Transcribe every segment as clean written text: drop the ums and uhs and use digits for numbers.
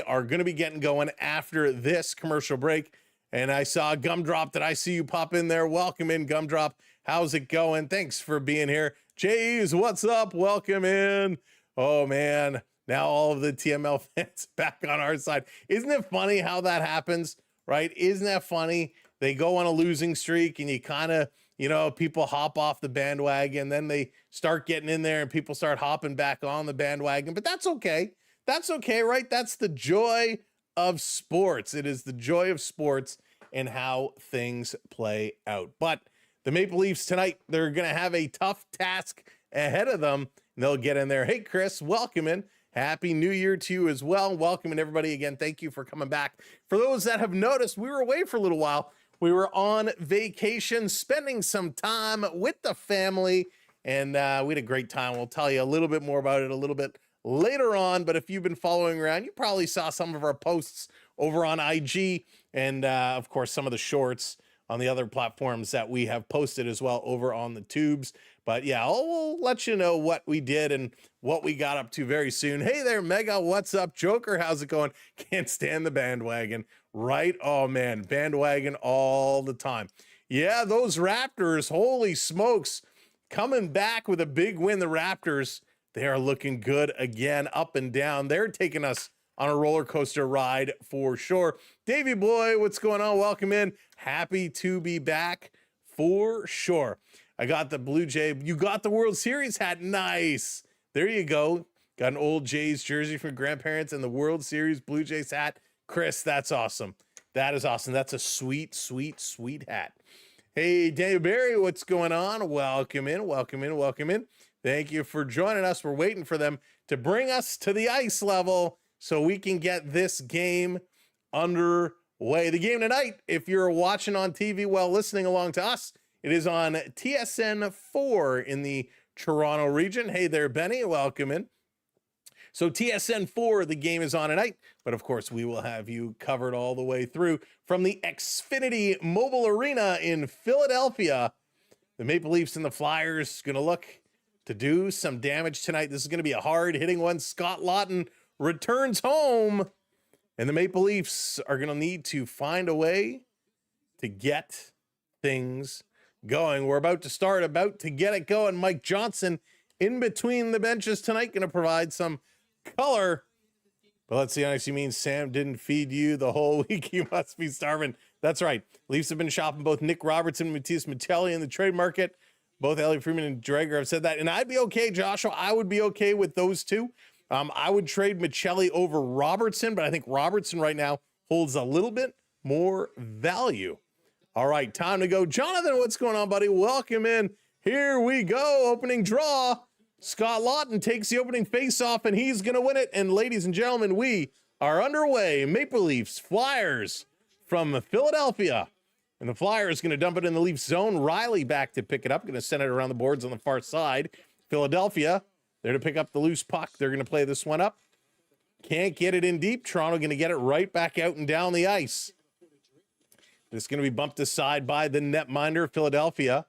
are going to be getting going after this commercial break. And I saw Gumdrop. Did I see you pop in there? Welcome in, Gumdrop. How's it going? Thanks for being here. Jays, what's up? Welcome in. Oh, man. Now all of the TML fans back on our side. Isn't it funny how that happens, right? Isn't that funny? They go on a losing streak and you kind of, people hop off the bandwagon. Then they start getting in there and people start hopping back on the bandwagon. But that's okay. That's okay, right? That's the joy of sports. It is the joy of sports and how things play out. But the Maple Leafs tonight, they're going to have a tough task ahead of them. And they'll get in there. Hey, Chris, welcome in. Happy New Year to you as well. Welcome, everybody. Again, thank you for coming back. For those that have noticed, we were away for a little while. We were on vacation, spending some time with the family, and we had a great time. We'll tell you a little bit more about it a little bit later on, but if you've been following around, you probably saw some of our posts over on IG and, of course, some of the shorts on the other platforms that we have posted as well over on the tubes. But yeah, we'll let you know what we did and what we got up to very soon. Hey there, Mega. What's up? Joker, how's it going? Can't stand the bandwagon, right? Oh, man, bandwagon all the time. Yeah, those Raptors, holy smokes, coming back with a big win. The Raptors, they are looking good again, up and down. They're taking us on a roller coaster ride for sure. Davey boy, what's going on? Welcome in. Happy to be back for sure. I got the Blue Jay. You got the World Series hat. Nice. There you go. Got an old Jays jersey from grandparents and the World Series Blue Jays hat. Chris, that's awesome. That is awesome. That's a sweet, sweet, sweet hat. Hey, Dave Barry, what's going on? Welcome in, welcome in, welcome in. Thank you for joining us. We're waiting for them to bring us to the ice level so we can get this game underway. The game tonight, if you're watching on TV while listening along to us, it is on TSN 4 in the Toronto region. Hey there, Benny. Welcome in. So TSN 4, the game is on tonight, but of course we will have you covered all the way through from the Xfinity Mobile Arena in Philadelphia. The Maple Leafs and the Flyers going to look to do some damage tonight. This is going to be a hard-hitting one. Scott Laughton returns home, and the Maple Leafs are going to need to find a way to get things going. We're about to get it going. Mike Johnson in between the benches tonight, going to provide some color. But let's see how nice you mean Sam didn't feed you the whole week. You must be starving. That's right. Leafs have been shopping both Nick Robertson and Matthias Michelli in the trade market. Both Elliot Freeman and Drager have said that. And I'd be okay, Joshua. I would be okay with those two. I would trade Michelli over Robertson, but I think Robertson right now holds a little bit more value. All right, time to go. Jonathan, what's going on, buddy? Welcome in. Here we go. Opening draw. Scott Laughton takes the opening face-off, and he's going to win it. And ladies and gentlemen, we are underway. Maple Leafs, Flyers from Philadelphia. And the Flyers going to dump it in the Leafs zone. Riley back to pick it up. Going to send it around the boards on the far side. Philadelphia, there to pick up the loose puck. They're going to play this one up. Can't get it in deep. Toronto going to get it right back out and down the ice. It's going to be bumped aside by the netminder, Philadelphia.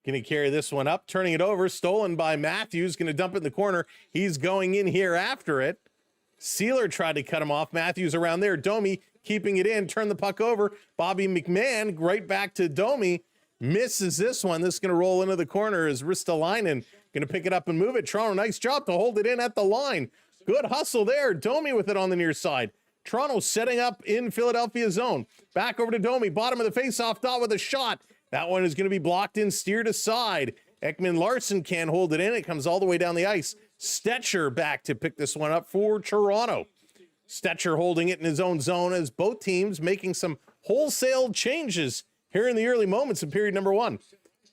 Going to carry this one up, turning it over, stolen by Matthews, going to dump it in the corner. He's going in here after it. Sealer tried to cut him off. Matthews around there. Domi keeping it in, turn the puck over. Bobby McMahon right back to Domi. Misses this one. This is going to roll into the corner as Ristolainen going to pick it up and move it. Toronto, nice job to hold it in at the line. Good hustle there. Domi with it on the near side. Toronto setting up in Philadelphia zone. Back over to Domi. Bottom of the faceoff dot with a shot. That one is going to be blocked and steered aside. Ekman Larson can't hold it in. It comes all the way down the ice. Stetcher back to pick this one up for Toronto. Stetcher holding it in his own zone as both teams making some wholesale changes here in the early moments of period number one.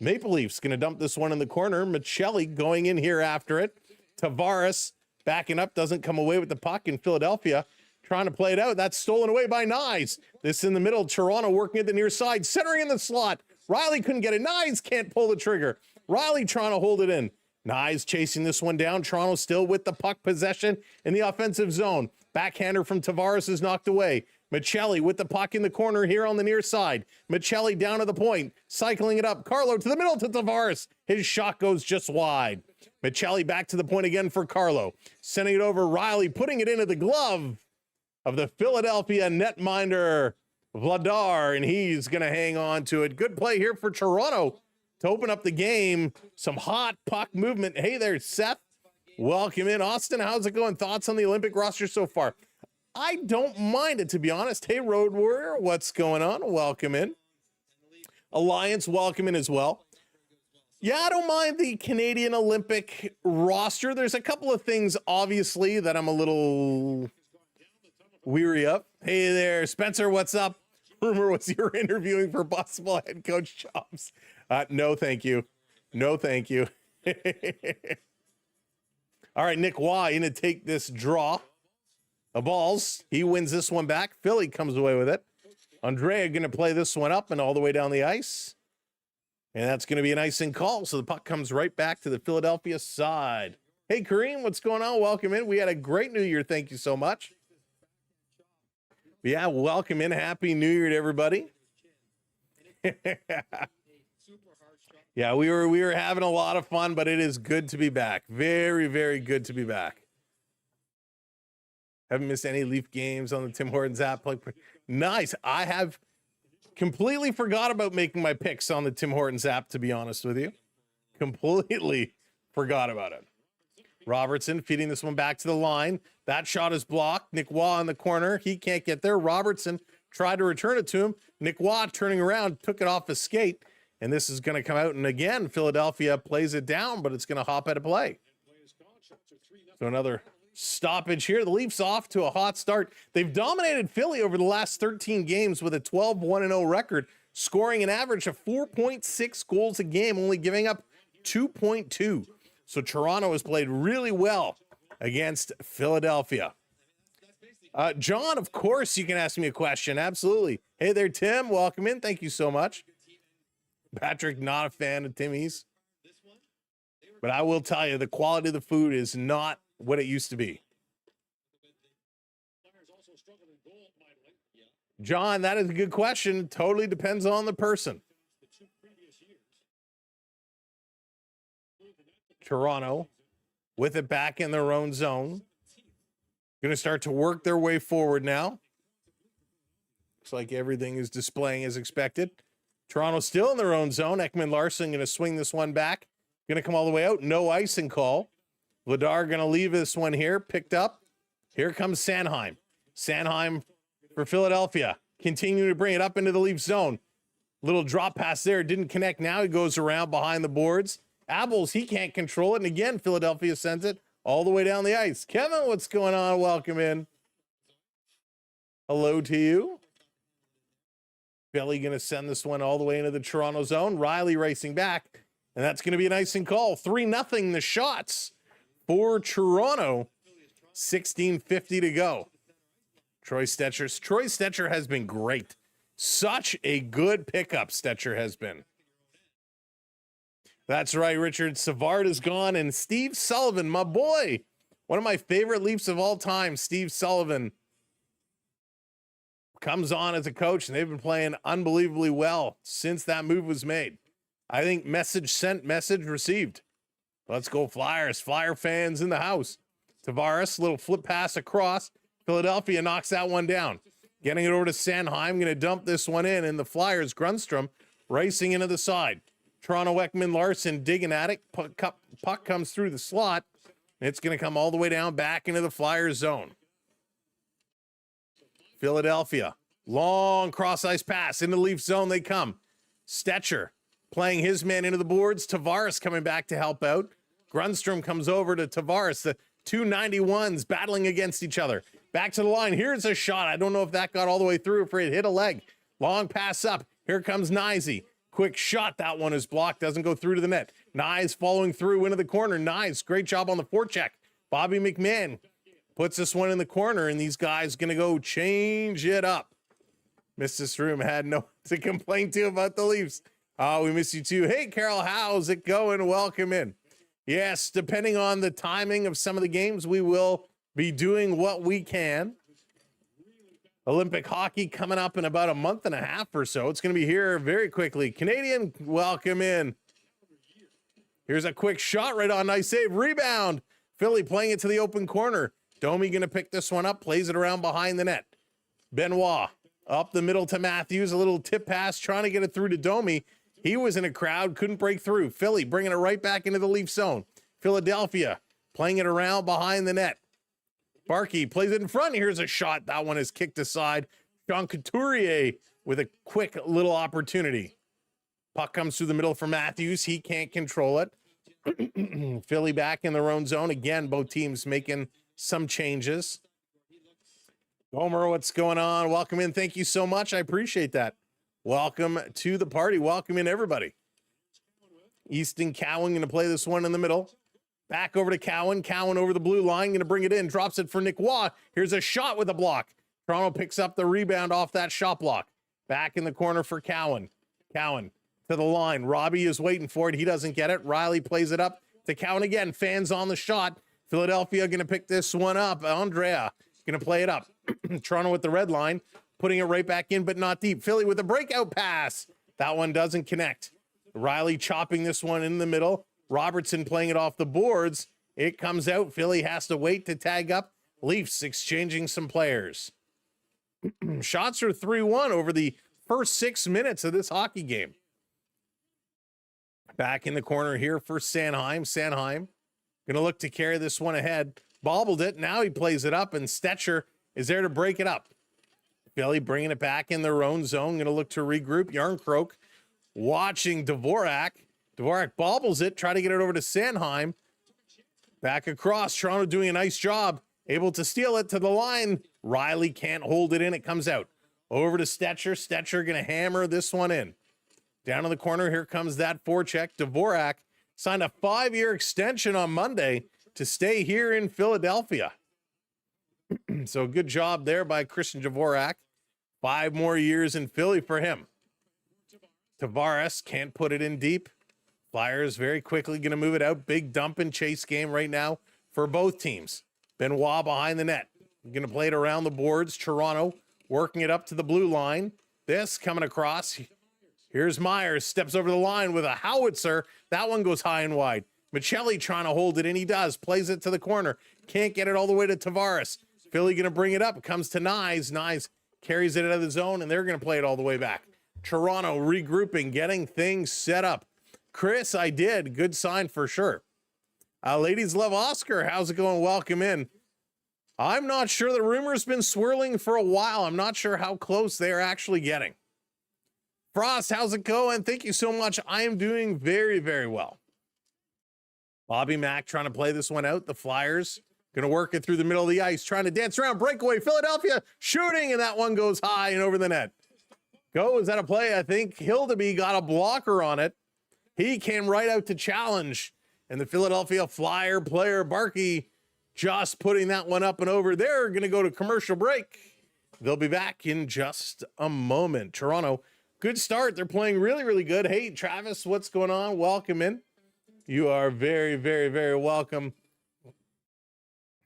Maple Leafs going to dump this one in the corner. Michelli going in here after it. Tavares backing up, doesn't come away with the puck in Philadelphia. Trying to play it out. That's stolen away by Nyes. This in the middle. Toronto working at the near side. Centering in the slot. Riley couldn't get it. Nyes can't pull the trigger. Riley trying to hold it in. Nyes chasing this one down. Toronto still with the puck possession in the offensive zone. Backhander from Tavares is knocked away. Michelli with the puck in the corner here on the near side. Michelli down to the point. Cycling it up. Carlo to the middle to Tavares. His shot goes just wide. Michelli back to the point again for Carlo. Sending it over, Riley putting it into the glove of the Philadelphia netminder, Vladar, and he's going to hang on to it. Good play here for Toronto to open up the game. Some hot puck movement. Hey there, Seth. Welcome in. Austin, how's it going? Thoughts on the Olympic roster so far? I don't mind it, to be honest. Hey, Road Warrior, what's going on? Welcome in. Alliance, welcome in as well. Yeah, I don't mind the Canadian Olympic roster. There's a couple of things, obviously, that I'm a little weary of. Hey there, Spencer, what's up? Rumor was you're interviewing for possible head coach jobs. No, thank you. No, thank you. All right, Nick Waugh going to take this draw of balls. He wins this one back. Philly comes away with it. Andrea going to play this one up and all the way down the ice. And that's going to be an icing call. So the puck comes right back to the Philadelphia side. Hey, Kareem, what's going on? Welcome in. We had a great New Year. Thank you so much. Yeah, welcome in. Happy New Year to everybody. Yeah, we were having a lot of fun, but it is good to be back. Very, very good to be back. Haven't missed any Leaf games on the Tim Hortons app. Nice. I have completely forgot about making my picks on the Tim Hortons app, to be honest with you. Completely forgot about it. Robertson feeding this one back to the line. That shot is blocked. Nick Waugh in the corner. He can't get there. Robertson tried to return it to him. Nick Waugh turning around, took it off his skate. And this is going to come out. And again, Philadelphia plays it down, but it's going to hop out of play. So another stoppage here. The Leafs off to a hot start. They've dominated Philly over the last 13 games with a 12-1-0 record, scoring an average of 4.6 goals a game, only giving up 2.2. So Toronto has played really well against Philadelphia. John, of course, you can ask me a question. Absolutely. Hey there, Tim. Welcome in. Thank you so much. Patrick, not a fan of Timmy's. But I will tell you, the quality of the food is not what it used to be. John, that is a good question. Totally depends on the person. Toronto with it back in their own zone. Going to start to work their way forward now. Looks like everything is displaying as expected. Toronto still in their own zone. Ekman-Larsson going to swing this one back. Going to come all the way out. No icing call. Vladar going to leave this one here. Picked up. Here comes Sanheim. Sanheim for Philadelphia. Continuing to bring it up into the Leaf zone. Little drop pass there. Didn't connect. Now he goes around behind the boards. Abels, he can't control it. And again, Philadelphia sends it all the way down the ice. Kevin, what's going on? Welcome in. Hello to you. Belly going to send this one all the way into the Toronto zone. Riley racing back. And that's going to be an icing call. 3-0 the shots for Toronto. 16:50 to go. Troy Stetcher has been great. Such a good pickup Stetcher has been. That's right, Richard. Savard is gone. And Steve Sullivan, my boy. One of my favorite Leafs of all time, Steve Sullivan, comes on as a coach, and they've been playing unbelievably well since that move was made. I think message sent, message received. Let's go Flyers. Flyer fans in the house. Tavares, little flip pass across. Philadelphia knocks that one down. Getting it over to Sanheim, going to dump this one in, and the Flyers, Grundstrom, racing into the side. Toronto Ekman-Larsson digging at it. Puck comes through the slot, and it's going to come all the way down back into the Flyers zone. Philadelphia, long cross-ice pass into the Leaf zone they come. Stetcher playing his man into the boards. Tavares coming back to help out. Grundstrom comes over to Tavares. The 291s battling against each other. Back to the line. Here's a shot. I don't know if that got all the way through, if it hit a leg. Long pass up. Here comes Nyes. Quick shot. That one is blocked. Doesn't go through to the net. Nyes following through into the corner. Nyes, great job on the forecheck. Bobby McMahon puts this one in the corner, and these guys going to go change it up. Mrs. Room had no to complain to about the Leafs. Oh, we miss you too. Hey, Carol, how's it going? Welcome in. Yes, depending on the timing of some of the games, we will be doing what we can. Olympic hockey coming up in about a month and a half or so. It's going to be here very quickly. Canadian, welcome in. Here's a quick shot right on. Nice save. Rebound. Philly playing it to the open corner. Domi going to pick this one up. Plays it around behind the net. Benoit up the middle to Matthews. A little tip pass trying to get it through to Domi. He was in a crowd. Couldn't break through. Philly bringing it right back into the Leaf zone. Philadelphia playing it around behind the net. Barkey plays it in front. Here's a shot. That one is kicked aside. Jean Couturier with a quick little opportunity. Puck comes through the middle for Matthews. He can't control it. Philly back in their own zone. Again, both teams making some changes. Gomer, what's going on? Welcome in. Thank you so much. I appreciate that. Welcome to the party. Welcome in, everybody. Easton Cowan going to play this one in the middle. Back over to Cowan. Cowan over the blue line. Going to bring it in. Drops it for Nick Waugh. Here's a shot with a block. Toronto picks up the rebound off that shot block. Back in the corner for Cowan. Cowan to the line. Robbie is waiting for it. He doesn't get it. Riley plays it up to Cowan again. Fans on the shot. Philadelphia going to pick this one up. Andrea going to play it up. Toronto with the red line. Putting it right back in, but not deep. Philly with a breakout pass. That one doesn't connect. Riley chopping this one in the middle. Robertson playing it off the boards. It comes out. Philly has to wait to tag up. Leafs exchanging some players. Shots are 3-1 over the first 6 minutes of this hockey game. Back in the corner here for Sanheim. Sanheim going to look to carry this one ahead. Bobbled it. Now he plays it up, and Stetcher is there to break it up. Philly bringing it back in their own zone. Going to look to regroup. Yarncroke watching Dvorak. Dvorak bobbles it. Try to get it over to Sanheim. Back across. Toronto doing a nice job. Able to steal it to the line. Riley can't hold it in. It comes out. Over to Stetcher. Stetcher going to hammer this one in. Down in the corner, here comes that forecheck. Dvorak signed a 5-year extension on Monday to stay here in Philadelphia. So good job there by Christian Dvorak. 5 more years in Philly for him. Tavares can't put it in deep. Flyers very quickly going to move it out. Big dump and chase game right now for both teams. Benoit behind the net. Going to play it around the boards. Toronto working it up to the blue line. This coming across. Here's Myers. Steps over the line with a howitzer. That one goes high and wide. Michelli trying to hold it, and he does. Plays it to the corner. Can't get it all the way to Tavares. Philly going to bring it up. It comes to Nyes. Nyes carries it out of the zone, and they're going to play it all the way back. Toronto regrouping, getting things set up. Chris, I did. Good sign for sure. Ladies love Oscar. How's it going? Welcome in. I'm not sure. The rumor's been swirling for a while. I'm not sure how close they are actually getting. Frost, how's it going? Thank you so much. I am doing very, very well. Bobby Mack trying to play this one out. The Flyers going to work it through the middle of the ice, trying to dance around. Breakaway. Philadelphia shooting, and that one goes high and over the net. Is that a play? I think Hildeby got a blocker on it. He came right out to challenge, and the Philadelphia Flyer player, Barkey, just putting that one up and over. They're going to go to commercial break. They'll be back in just a moment. Toronto, good start. They're playing really, really good. Hey, Travis, what's going on? Welcome in. You are very, very, very welcome.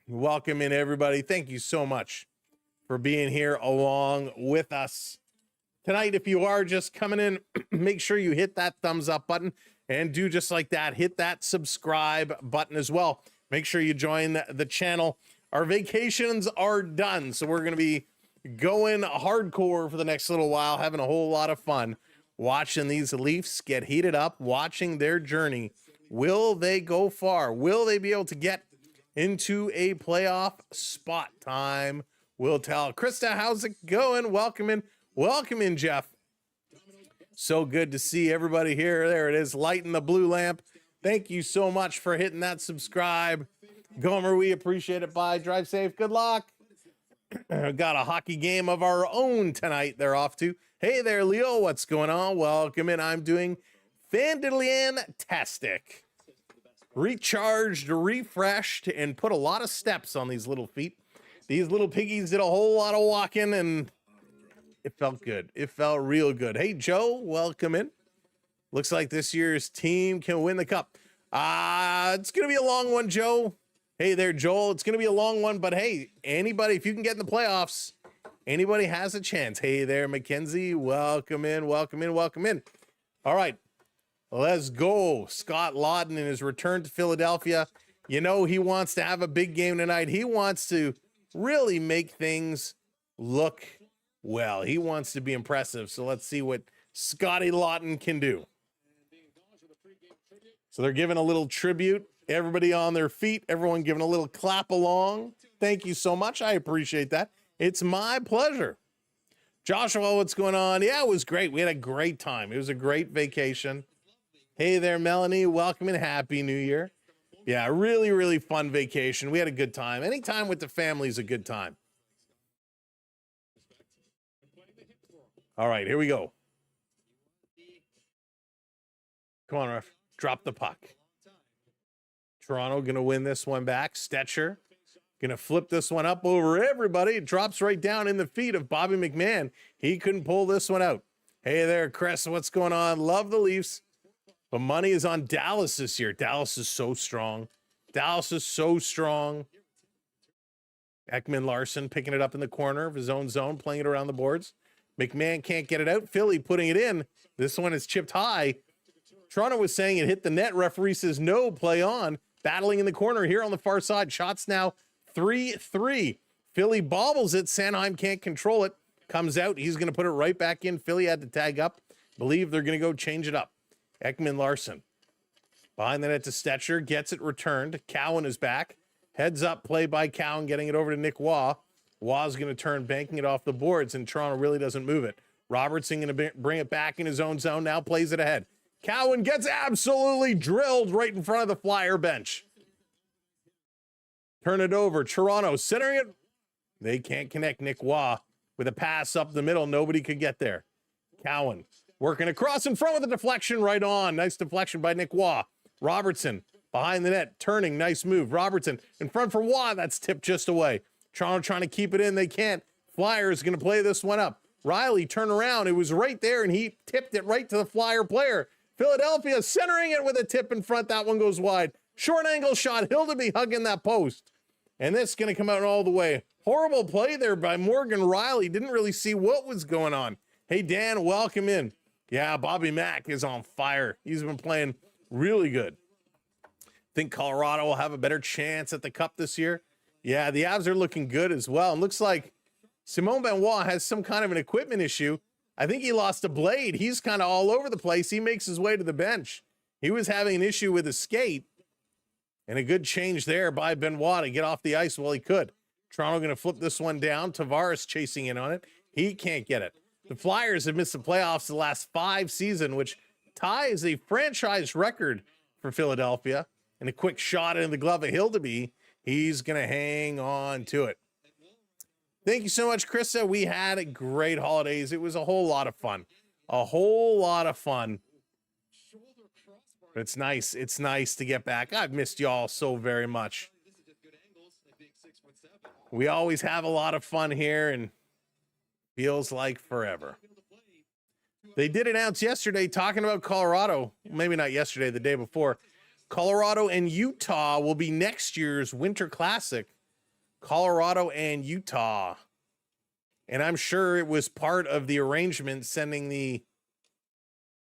Welcome in, everybody. Thank you so much for being here along with us tonight. If you are just coming in, make sure you hit that thumbs up button and do just like that. Hit that subscribe button as well. Make sure you join the channel. Our vacations are done, so we're going to be going hardcore for the next little while, having a whole lot of fun watching these Leafs get heated up, watching their journey. Will they go far? Will they be able to get into a playoff spot? Time will tell. Krista, how's it going? Welcome in. Welcome in, Jeff. So good to see everybody here. There it is, lighting the blue lamp. Thank you so much for hitting that subscribe. Gomer, we appreciate it. Bye. Drive safe. Good luck. Got a hockey game of our own tonight they're off to. Hey there, Leo. What's going on? Welcome in. I'm doing fantastic. Recharged, refreshed, and put a lot of steps on these little feet. These little piggies did a whole lot of walking, and it felt good. It felt real good. Hey, Joe, welcome in. Looks like this year's team can win the cup. It's going to be a long one, Joe. Hey there, Joel. It's going to be a long one, but hey, anybody, if you can get in the playoffs, anybody has a chance. Hey there, Mackenzie. Welcome in, welcome in, welcome in. All right. Let's go. Scott Lawton in his return to Philadelphia. You know, he wants to have a big game tonight. He wants to really make things look well. He wants to be impressive. So let's see what Scotty Lawton can do. So they're giving a little tribute. Everybody on their feet. Everyone giving a little clap along. Thank you so much. I appreciate that. It's my pleasure. Joshua, what's going on? Yeah, it was great. We had a great time. It was a great vacation. Hey there, Melanie. Welcome and Happy New Year. Yeah, really, really fun vacation. We had a good time. Any time with the family is a good time. All right, here we go. Come on, ref. Drop the puck. Toronto going to win this one back. Stetcher going to flip this one up over everybody. It drops right down in the feet of Bobby McMahon. He couldn't pull this one out. Hey there, Chris. What's going on? Love the Leafs. But money is on Dallas this year. Dallas is so strong. Dallas is so strong. Ekman Larson picking it up in the corner of his own zone, playing it around the boards. McMahon can't get it out. Philly putting it in. This one is chipped high. Toronto was saying it hit the net. Referee says no, play on. Battling in the corner here on the far side. Shots now 3-3. Philly bobbles it. Sanheim can't control it. Comes out. He's going to put it right back in. Philly had to tag up. Believe they're going to go change it up. Ekman Larson behind the net to Stetcher, gets it returned. Cowan is back. Heads up play by Cowan, getting it over to Nick Waugh. Waugh's going to turn, banking it off the boards, and Toronto really doesn't move it. Robertson going to bring it back in his own zone, now plays it ahead. Cowan gets absolutely drilled right in front of the Flyer bench. Turn it over. Toronto centering it. They can't connect. Nick Waugh with a pass up the middle. Nobody could get there. Cowan working across in front with a deflection right on. Nice deflection by Nick Waugh. Robertson behind the net, turning. Nice move. Robertson in front for Waugh. That's tipped just away. Toronto trying to keep it in. They can't. Flyers going to play this one up. Riley turn around. It was right there, and he tipped it right to the Flyer player. Philadelphia centering it with a tip in front. That one goes wide. Short angle shot. Hildeby hugging that post. And this is going to come out all the way. Horrible play there by Morgan Riley. Didn't really see what was going on. Hey, Dan, welcome in. Yeah, Bobby Mack is on fire. He's been playing really good. Think Colorado will have a better chance at the Cup this year? Yeah, the Avs are looking good as well. And looks like Simon Benoit has some kind of an equipment issue. I think he lost a blade. He's kind of all over the place. He makes his way to the bench. He was having an issue with his skate. And a good change there by Benoit to get off the ice while he could. Toronto going to flip this one down. Tavares chasing in on it. He can't get it. The Flyers have missed the playoffs the last 5 seasons, which ties a franchise record for Philadelphia. And a quick shot into the glove of Hildeby. He's going to hang on to it. Thank you so much, Krista. We had a great holidays. It was a whole lot of fun. A whole lot of fun. But it's nice. It's nice to get back. I've missed y'all so very much. We always have a lot of fun here and feels like forever. They did announce yesterday talking about Colorado. Maybe not yesterday, the day before. Colorado and Utah will be next year's Winter Classic. Colorado and Utah. And I'm sure it was part of the arrangement sending the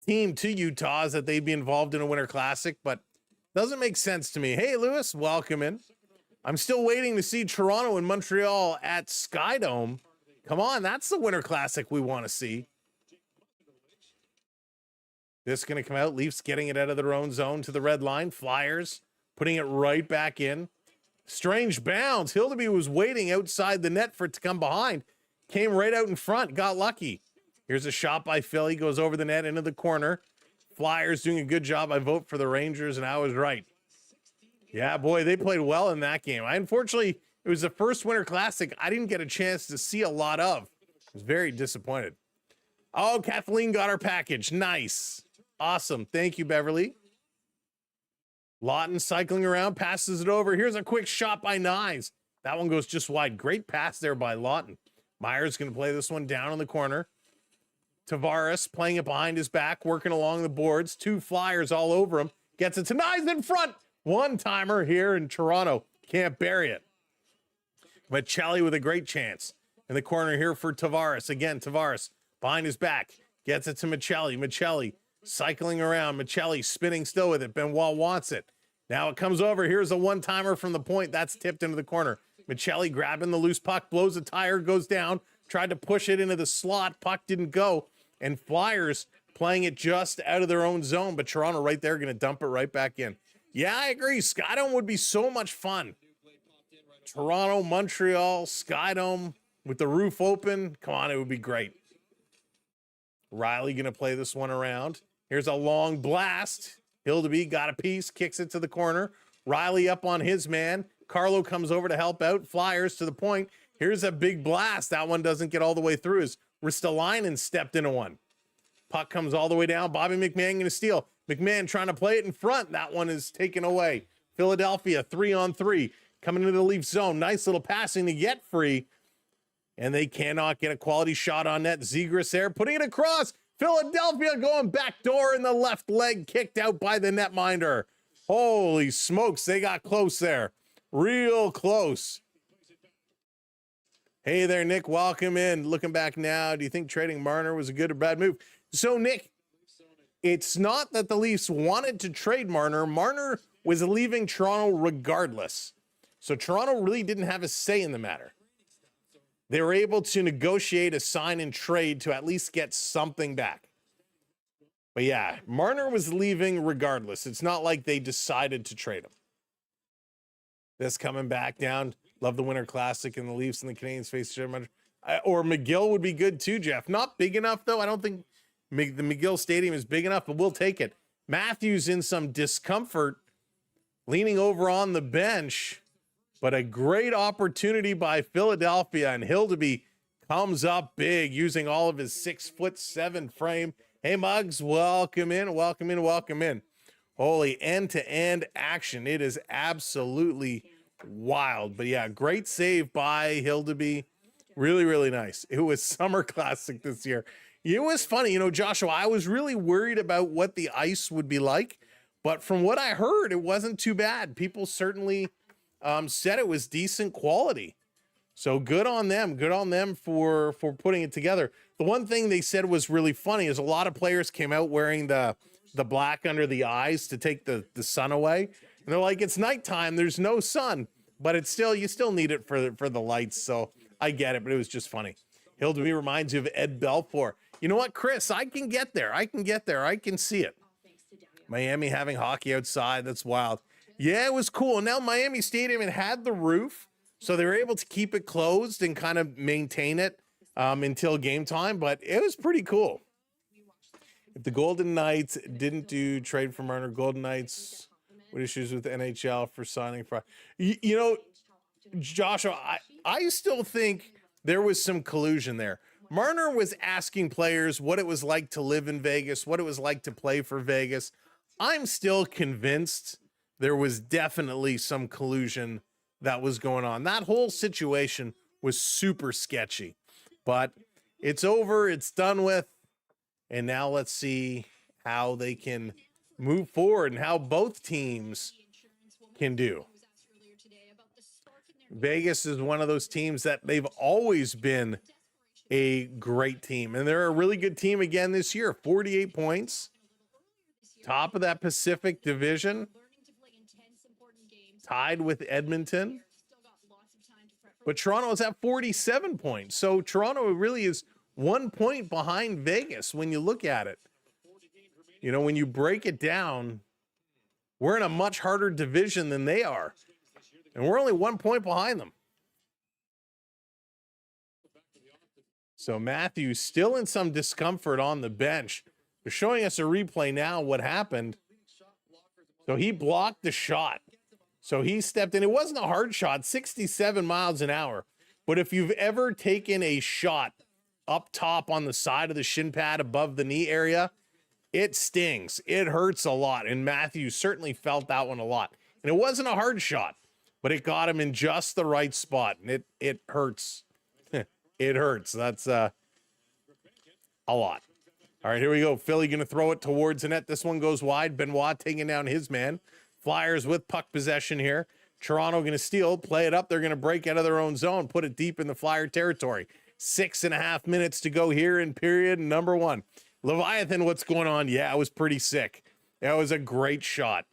team to Utah is that they'd be involved in a Winter Classic, but doesn't make sense to me. Hey, Lewis, welcome in. I'm still waiting to see Toronto and Montreal at Skydome. Come on, that's the Winter Classic we want to see. This is going to come out. Leafs getting it out of their own zone to the red line. Flyers putting it right back in. Strange bounce. Hildeby was waiting outside the net for it to come behind. Came right out in front. Got lucky. Here's a shot by Philly. Goes over the net into the corner. Flyers doing a good job. I vote for the Rangers, and I was right. Yeah, boy, they played well in that game. Unfortunately, it was the first Winter Classic I didn't get a chance to see a lot of. I was very disappointed. Oh, Kathleen got our package. Nice. Awesome. Thank you, Beverly. Lawton cycling around, passes it over. Here's a quick shot by Nyes. That one goes just wide. Great pass there by Lawton. Myers going to play this one down in the corner. Tavares playing it behind his back, working along the boards. 2 Flyers all over him. Gets it to Nyes in front. One-timer here in Toronto. Can't bury it. Michelli with a great chance. In the corner here for Tavares. Again, Tavares behind his back. Gets it to Michelli. Michelli Cycling around. Michelli spinning still with it. Benoit wants it. Now it comes over. Here's a one-timer from the point. That's tipped into the corner. Michelli grabbing the loose puck. Blows a tire. Goes down. Tried to push it into the slot. Puck didn't go. And Flyers playing it just out of their own zone. But Toronto right there going to dump it right back in. Yeah, I agree. Skydome would be so much fun. Toronto, Montreal, Skydome with the roof open. Come on, it would be great. Riley going to play this one around. Here's a long blast. Hildeby got a piece, kicks it to the corner. Riley up on his man. Carlo comes over to help out. Flyers to the point. Here's a big blast. That one doesn't get all the way through as Ristolainen stepped into one. Puck comes all the way down. Bobby McMahon going to steal. McMahon trying to play it in front. That one is taken away. Philadelphia 3-on-3 coming into the Leafs zone. Nice little passing to get free. And they cannot get a quality shot on net. Zegras there, putting it across. Philadelphia going back door in the left leg, kicked out by the netminder. Holy smokes, they got close there. Real close. Hey there, Nick. Welcome in. Looking back now, do you think trading Marner was a good or bad move? So, Nick, it's not that the Leafs wanted to trade Marner. Marner was leaving Toronto regardless. So Toronto really didn't have a say in the matter. They were able to negotiate a sign and trade to at least get something back. But yeah, Marner was leaving regardless. It's not like they decided to trade him. This coming back down. Love the Winter Classic and the Leafs and the Canadiens face each other. Or McGill would be good too, Jeff. Not big enough, though. I don't think the McGill Stadium is big enough, but we'll take it. Matthews in some discomfort, leaning over on the bench. But a great opportunity by Philadelphia, and Hildeby comes up big using all of his 6'7" frame. Hey, Muggs, welcome in, welcome in, welcome in. Holy end-to-end action. It is absolutely wild. But yeah, great save by Hildeby. Really, really nice. It was Summer Classic this year. It was funny, you know, Joshua, I was really worried about what the ice would be like, but from what I heard, it wasn't too bad. People certainly said it was decent quality. So good on them for putting it together. The one thing they said was really funny is a lot of players came out wearing the black under the eyes to take the sun away. And they're like, it's nighttime, there's no sun, but it's still, you still need it for the lights. So I get it, but it was just funny. Hildeby reminds you of Ed Belfour. You know what, Chris? I can get there. I can see it. Miami having hockey outside. That's wild. Yeah, it was cool. Now Miami Stadium, it had the roof, so they were able to keep it closed and kind of maintain it until game time, but it was pretty cool. If the Golden Knights didn't do trade for Marner, Golden Knights, what issues with the NHL for signing? You know, Joshua, I still think there was some collusion there. Marner was asking players what it was like to live in Vegas, what it was like to play for Vegas. I'm still convinced there was definitely some collusion that was going on. That whole situation was super sketchy, but it's over. It's done with. And now let's see how they can move forward and how both teams can do. Vegas is one of those teams that they've always been a great team, and they're a really good team again this year. 48 points, top of that Pacific Division, tied with Edmonton. But Toronto is at 47 points. So Toronto really is 1 point behind Vegas when you look at it. You know, when you break it down, we're in a much harder division than they are. And we're only 1 point behind them. So Matthews still in some discomfort on the bench. They're showing us a replay now what happened. So he blocked the shot. So he stepped in. It wasn't a hard shot, 67 miles an hour. But if you've ever taken a shot up top on the side of the shin pad above the knee area, it stings. It hurts a lot. And Matthews certainly felt that one a lot. And it wasn't a hard shot, but it got him in just the right spot. And it hurts. It hurts. That's a lot. All right, here we go. Philly going to throw it towards the net. This one goes wide. Benoit taking down his man. Flyers with puck possession here. Toronto going to steal, play it up. They're going to break out of their own zone, put it deep in the Flyer territory. 6.5 minutes to go here in period number one. Leviathan, what's going on? Yeah, it was pretty sick. That was a great shot.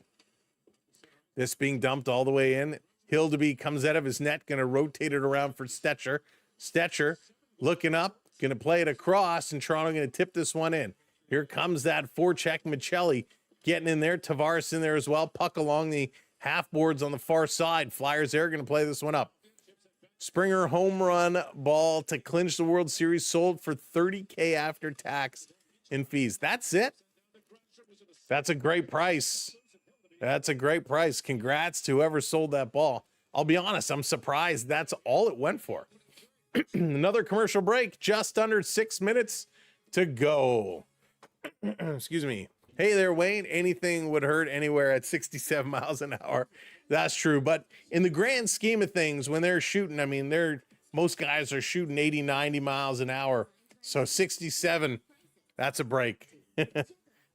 This being dumped all the way in. Hildeby comes out of his net, going to rotate it around for Stetcher. Stetcher looking up, going to play it across, and Toronto going to tip this one in. Here comes that forecheck. Michelli getting in there. Tavares in there as well. Puck along the half boards on the far side. Flyers there going to play this one up. Springer home run ball to clinch the World Series, sold for $30K after tax and fees. That's it. That's a great price. That's a great price. Congrats to whoever sold that ball. I'll be honest, I'm surprised that's all it went for. Another commercial break, just under 6 minutes to go. Excuse me. Hey there, Wayne. Anything would hurt anywhere at 67 miles an hour. That's true. But in the grand scheme of things, when they're shooting, I mean, most guys are shooting 80, 90 miles an hour. So 67, that's a break.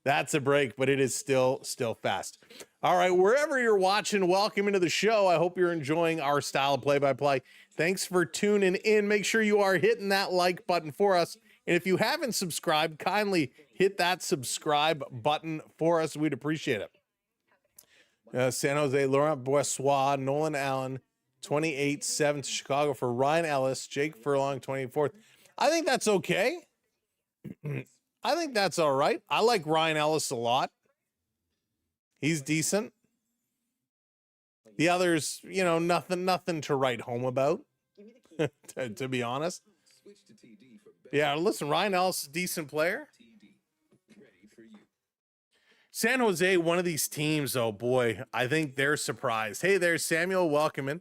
That's a break, but it is still fast. All right, wherever you're watching, welcome into the show. I hope you're enjoying our style of play-by-play. Thanks for tuning in. Make sure you are hitting that like button for us. And if you haven't subscribed, kindly hit that subscribe button for us. We'd appreciate it. San Jose, Laurent Boissois, Nolan Allen, 28-7 to Chicago for Ryan Ellis, Jake Furlong, 24th. I think that's okay. I think that's all right. I like Ryan Ellis a lot. He's decent. The others, you know, nothing to write home about, to be honest. Yeah, listen, Ryan Ellis is a decent player. San Jose, one of these teams, oh boy, I think they're surprised. Hey there, Samuel, welcome in.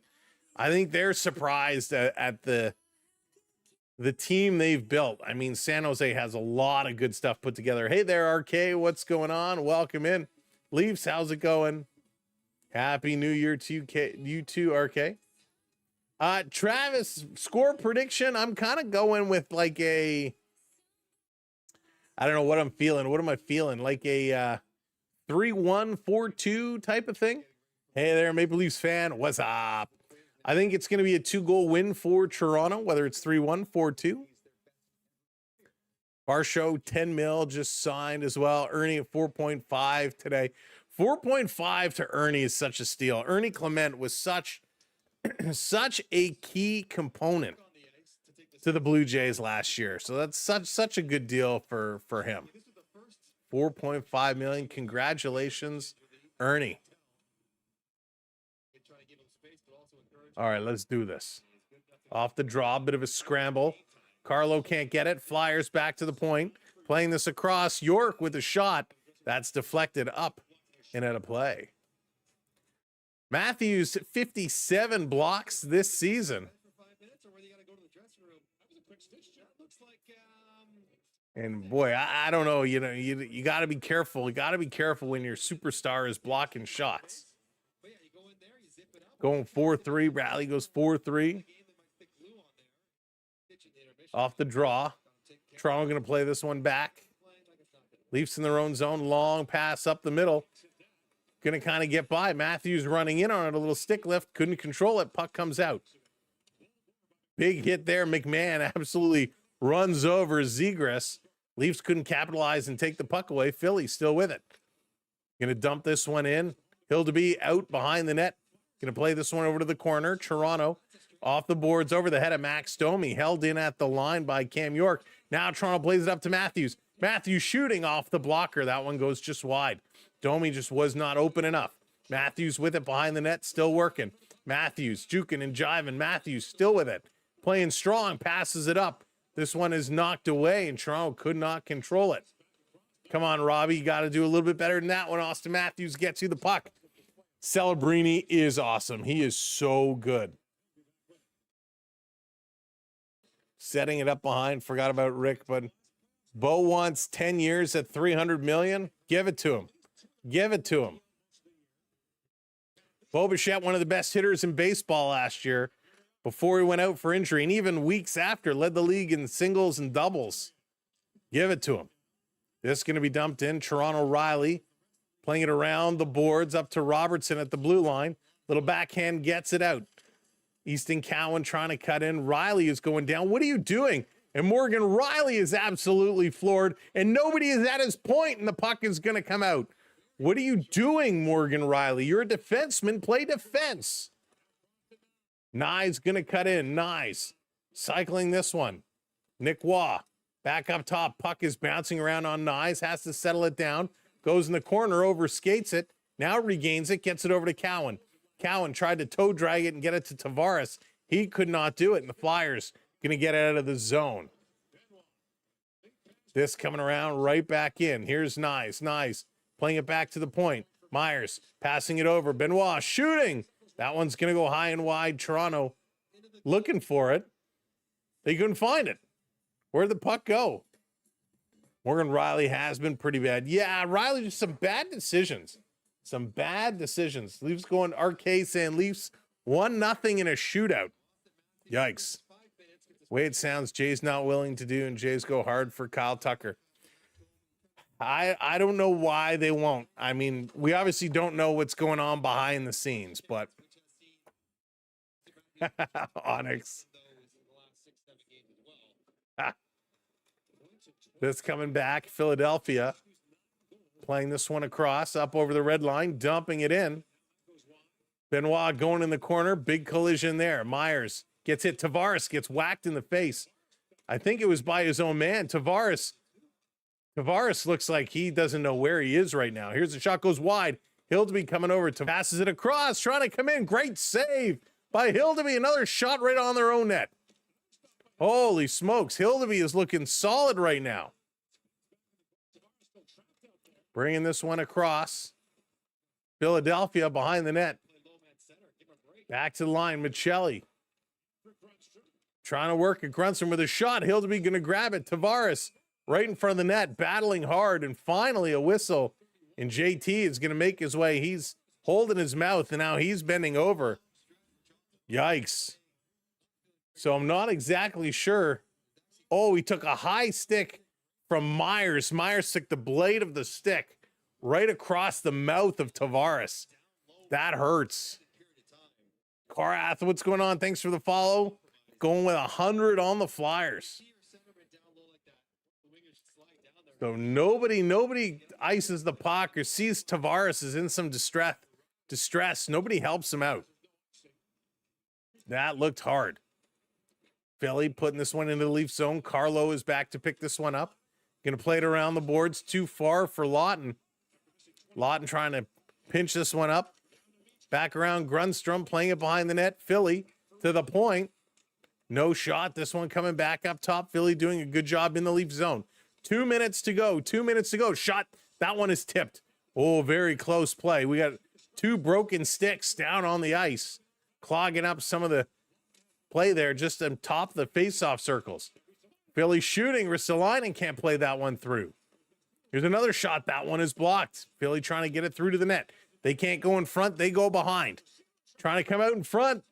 I think they're surprised at the team they've built. I mean, San Jose has a lot of good stuff put together. Hey there, RK, what's going on? Welcome in. Leafs, how's it going? Happy New Year to you too, RK. Travis, score prediction. I'm kind of going with like I don't know what I'm feeling. What am I feeling? Like a 3-1, 4-2 type of thing. Hey there, Maple Leafs fan. What's up? I think it's going to be a 2-goal win for Toronto, whether it's 3-1, 4-2. Barshow, 10 mil, just signed as well. Ernie at 4.5 today. 4.5 to Ernie is such a steal. Ernie Clement was such a key component to the Blue Jays last year. So that's such a good deal for him. 4.5 million. Congratulations, Ernie. All right, let's do this. Off the draw, bit of a scramble. Carlo can't get it. Flyers back to the point. Playing this across. York with a shot. That's deflected up and out of play. Matthews, 57 blocks this season. And boy, I don't know. You know, you got to be careful. You got to be careful when your superstar is blocking shots. Going 4-3. Bradley goes 4-3. Off the draw. Toronto going to play this one back. Leafs in their own zone. Long pass up the middle. Going to kind of get by. Matthews running in on it. A little stick lift. Couldn't control it. Puck comes out. Big hit there. McMahon absolutely runs over Zegras. Leafs couldn't capitalize and take the puck away. Philly still with it. Going to dump this one in. Hildeby out behind the net. Going to play this one over to the corner. Toronto off the boards over the head of Max Domi. Held in at the line by Cam York. Now Toronto plays it up to Matthews. Matthews shooting off the blocker. That one goes just wide. Domi just was not open enough. Matthews with it behind the net. Still working. Matthews juking and jiving. Matthews still with it. Playing strong. Passes it up. This one is knocked away, and Toronto could not control it. Come on, Robbie. You got to do a little bit better than that one. Austin Matthews gets you the puck. Celebrini is awesome. He is so good. Setting it up behind. Forgot about Rick, but Bo wants 10 years at $300 million. Give it to him. Give it to him. Bo Bichette, one of the best hitters in baseball last year, before he went out for injury, and even weeks after, led the league in singles and doubles. Give it to him. This is going to be dumped in. Toronto Riley playing it around the boards up to Robertson at the blue line. Little backhand gets it out. Easton Cowan trying to cut in. Riley is going down. What are you doing? And Morgan Riley is absolutely floored, and nobody is at his point, and the puck is going to come out. What are you doing, Morgan Riley? You're a defenseman. Play defense. Nye's going to cut in. Nye's cycling this one. Nick Waugh back up top. Puck is bouncing around on Nye's. Has to settle it down. Goes in the corner, over skates it. Now regains it. Gets it over to Cowan. Cowan tried to toe drag it and get it to Tavares. He could not do it, and the Flyers going to get it out of the zone. This coming around right back in. Here's Nyes. Nyes playing it back to the point. Myers passing it over. Benoit shooting. That one's going to go high and wide. Toronto looking for it. They couldn't find it. Where'd the puck go? Morgan Riley has been pretty bad. Yeah, Riley, just some bad decisions. Some bad decisions. Leafs going, RK saying Leafs 1-0 in a shootout. Yikes. Way it sounds, Jay's not willing to do, and Jays go hard for Kyle Tucker. I don't know why they won't. I mean, we obviously don't know what's going on behind the scenes, but Onyx. This coming back, Philadelphia playing this one across, up over the red line, dumping it in. Benoit going in the corner, big collision there. Myers gets hit. Tavares gets whacked in the face. I think it was by his own man. Tavares looks like he doesn't know where he is right now. Here's the shot, goes wide. Hildeby coming over to passes it across, trying to come in. Great save by Hildeby. Another shot right on their own net. Holy smokes. Hildeby is looking solid right now. Bringing this one across. Philadelphia behind the net. Back to the line. Michelli trying to work at Grunson with a shot. Hildeby going to grab it. Tavares right in front of the net, battling hard, and finally a whistle. And JT is going to make his way. He's holding his mouth, and now he's bending over. Yikes. So I'm not exactly sure. Oh, he took a high stick from Myers. Myers took the blade of the stick right across the mouth of Tavares. That hurts. Carath, what's going on? Thanks for the follow. Going with 100 on the Flyers. So nobody ices the puck or sees Tavares is in some distress. Nobody helps him out. That looked hard. Philly putting this one into the Leaf zone. Carlo is back to pick this one up. Going to play it around the boards. Too far for Lawton. Lawton trying to pinch this one up. Back around Grunstrom playing it behind the net. Philly to the point. No shot. This one coming back up top. Philly doing a good job in the Leaf zone. 2 minutes to go. 2 minutes to go. Shot. That one is tipped. Oh, very close play. We got two broken sticks down on the ice, clogging up some of the play there just on top of the face-off circles. Philly shooting. Ristolainen can't play that one through. Here's another shot. That one is blocked. Philly trying to get it through to the net. They can't go in front. They go behind. Trying to come out in front.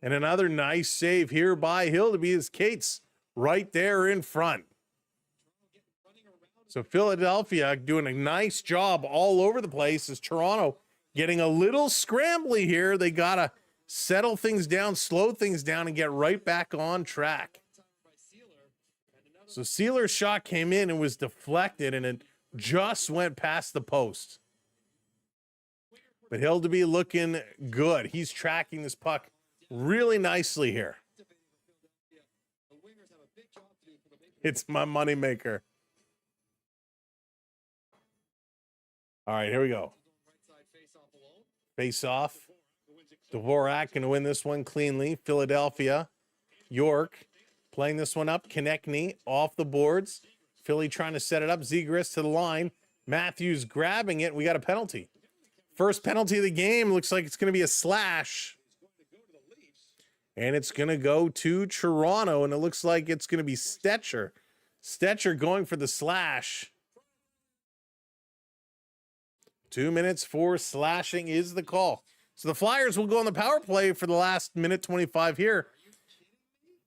And another nice save here by Hildeby as Cates right there in front. So Philadelphia doing a nice job all over the place as Toronto getting a little scrambly here. They got to settle things down, slow things down, and get right back on track. So Sealer's shot came in and was deflected, and it just went past the post. But Hildeby looking good. He's tracking this puck really nicely here. It's my moneymaker. All right, here we go. Face off. Dvorak going to win this one cleanly. Philadelphia. York playing this one up. Konechny off the boards. Philly trying to set it up. Zegras to the line. Matthews grabbing it. We got a penalty. First penalty of the game. Looks like it's going to be a slash. And it's going to go to Toronto. And it looks like it's going to be Stetcher. Stetcher going for the slash. 2 minutes for slashing is the call. So the Flyers will go on the power play for the last minute 25 here.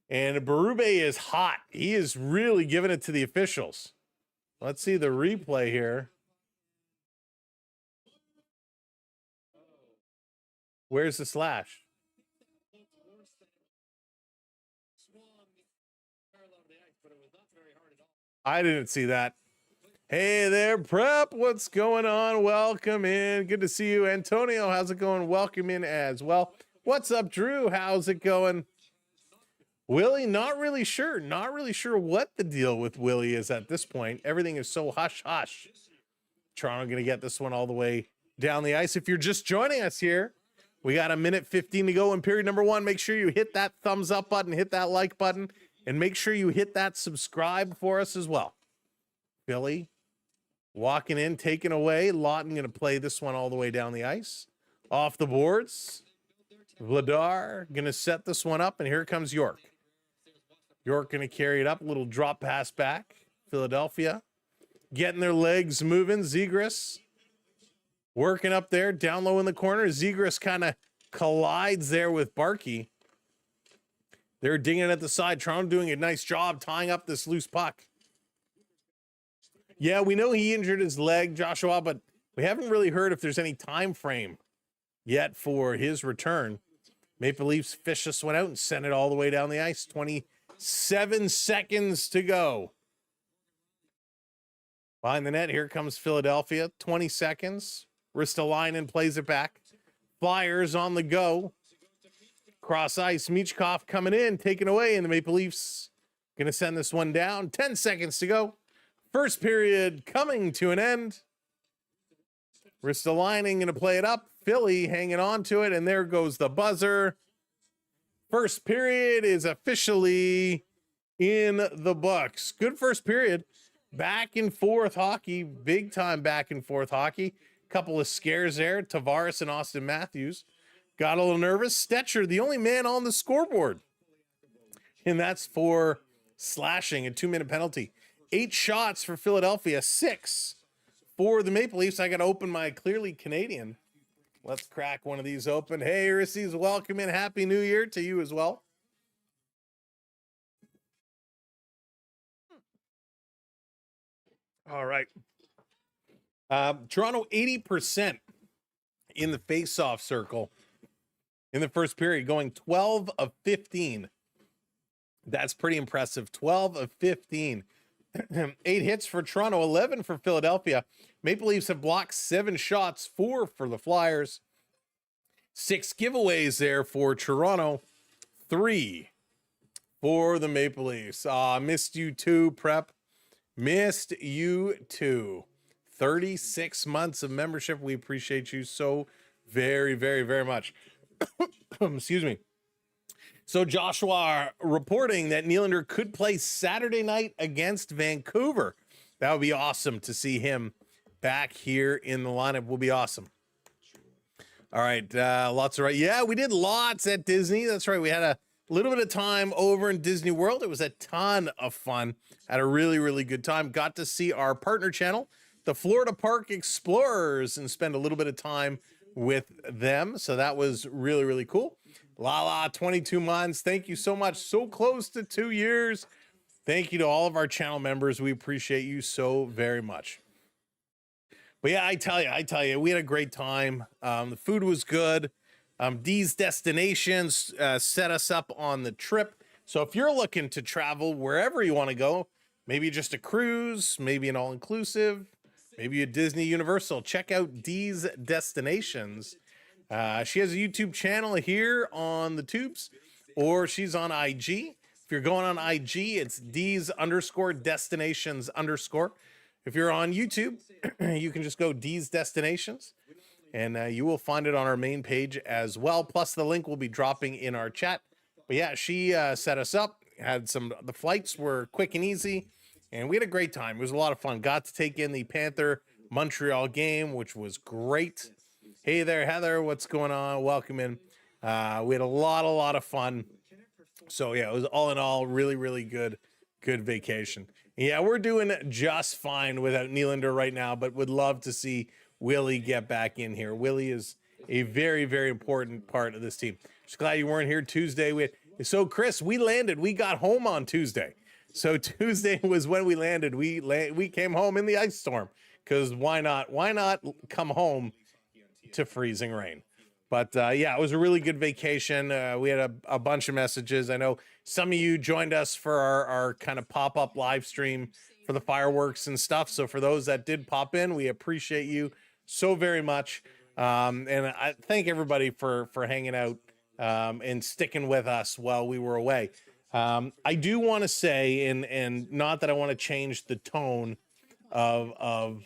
And Berube is hot. He is really giving it to the officials. Let's see the replay here. Where's the slash? I didn't see that. Hey there, Prep. What's going on? Welcome in. Good to see you. Antonio, how's it going? Welcome in as well. What's up, Drew? How's it going? Willie, not really sure. Not really sure what the deal with Willie is at this point. Everything is so hush-hush. Toronto going to get this one all the way down the ice. If you're just joining us here, we got a minute 15 to go in period number 1. Make sure you hit that thumbs up button, hit that like button, and make sure you hit that subscribe for us as well. Billy walking in, taking away. Lawton going to play this one all the way down the ice. Off the boards. Vladar going to set this one up, and here comes York. York going to carry it up. A little drop pass back. Philadelphia getting their legs moving. Zegras working up there, down low in the corner. Zegras kind of collides there with Barkey. They're dinging at the side. Toronto doing a nice job tying up this loose puck. Yeah, we know he injured his leg, Joshua, but we haven't really heard if there's any time frame yet for his return. Maple Leafs fish this one out and send it all the way down the ice. 27 seconds to go. Behind the net, here comes Philadelphia. 20 seconds. Ristolainen plays it back. Flyers on the go. Cross ice. Michkov coming in, taken away, and the Maple Leafs going to send this one down. 10 seconds to go. First period coming to an end. Ristolainen going to play it up. Philly hanging on to it, and there goes the buzzer. First period is officially in the books. Good first period. Back and forth hockey. Big time back and forth hockey. Couple of scares there. Tavares and Austin Matthews got a little nervous. Stetcher, the only man on the scoreboard. And that's for slashing, a 2-minute penalty. 8 shots for Philadelphia, 6 for the Maple Leafs. I got to open my Clearly Canadian. Let's crack one of these open. Hey, Rissy's welcome in. Happy New Year to you as well. All right. Toronto 80% in the face-off circle in the first period, going 12 of 15. That's pretty impressive. 12 of 15. 8 hits for Toronto, 11 for Philadelphia. Maple Leafs have blocked 7 shots, 4 for the Flyers. 6 giveaways there for Toronto, 3 for the Maple Leafs. Missed you too, Prep. Missed you too. 36 months of membership. We appreciate you so very, very, very much. Excuse me. So Joshua reporting that Nylander could play Saturday night against Vancouver. That would be awesome to see him back here in the lineup. Will be awesome. All right, lots of right. Yeah, we did lots at Disney. That's right. We had a little bit of time over in Disney World. It was a ton of fun. Had a really, really good time. Got to see our partner channel, the Florida Park Explorers, and spend a little bit of time with them. So that was really, really cool. Lala, 22 months. Thank you so much. So close to 2 years. Thank you to all of our channel members. We appreciate you so very much. But yeah, I tell you, we had a great time. The food was good. D's Destinations set us up on the trip. So if you're looking to travel wherever you want to go, maybe just a cruise, maybe an all-inclusive, maybe a Disney Universal, check out D's Destinations. She has a YouTube channel here on the tubes, or she's on IG. If you're going on IG, it's D's_Destinations_. If you're on YouTube, you can just go D's Destinations, and you will find it on our main page as well. Plus, the link will be dropping in our chat. But yeah, she set us up. The flights were quick and easy, and we had a great time. It was a lot of fun. Got to take in the Panther Montreal game, which was great. Hey there, Heather. What's going on? Welcome in. We had a lot of fun. So yeah, it was all in all really, really good vacation. Yeah, we're doing just fine without Nylander right now, but would love to see Willie get back in here. Willie is a very, very important part of this team. Just glad you weren't here Tuesday. So Chris, we landed. We got home on Tuesday. So Tuesday was when we landed. We came home in the ice storm because why not? Why not come home to freezing rain? But yeah, it was a really good vacation. We had a bunch of messages. I know some of you joined us for our kind of pop-up live stream for the fireworks and stuff. So for those that did pop in, we appreciate you so very much. And I thank everybody for hanging out and sticking with us while we were away. I do want to say, and not that I want to change the tone of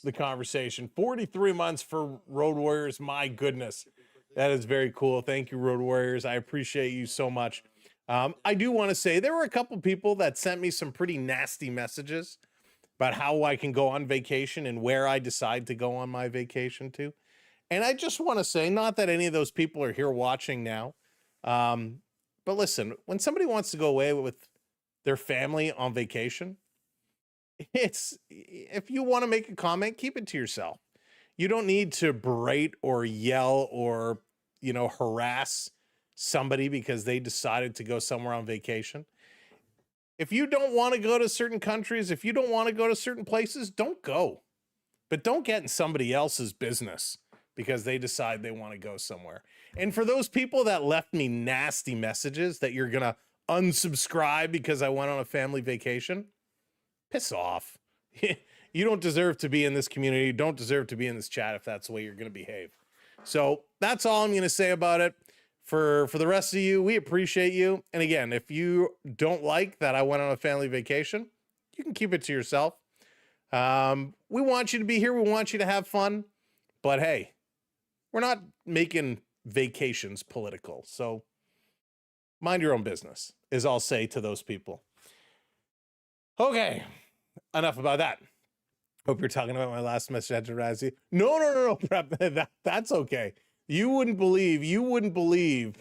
the conversation. 43 months for Road Warriors. My goodness, that is very cool. Thank you, Road Warriors. I appreciate you so much. I do want to say there were a couple people that sent me some pretty nasty messages about how I can go on vacation and where I decide to go on my vacation to. And I just want to say, not that any of those people are here watching now, but listen, when somebody wants to go away with their family on vacation, if you want to make a comment, keep it to yourself. You don't need to berate or yell or, harass somebody because they decided to go somewhere on vacation. If you don't want to go to certain countries, if you don't want to go to certain places, don't go. But don't get in somebody else's business because they decide they want to go somewhere. And for those people that left me nasty messages that you're going to unsubscribe because I went on a family vacation, piss off. You don't deserve to be in this community. You don't deserve to be in this chat if that's the way you're going to behave. So that's all I'm going to say about it. For the rest of you, we appreciate you. And again, if you don't like that I went on a family vacation, you can keep it to yourself. We want you to be here. We want you to have fun. But hey, we're not making vacations political. So mind your own business, is all I'll say to those people. Okay, enough about that. Hope you're talking about my last message to Razzie. No, that's okay. You wouldn't believe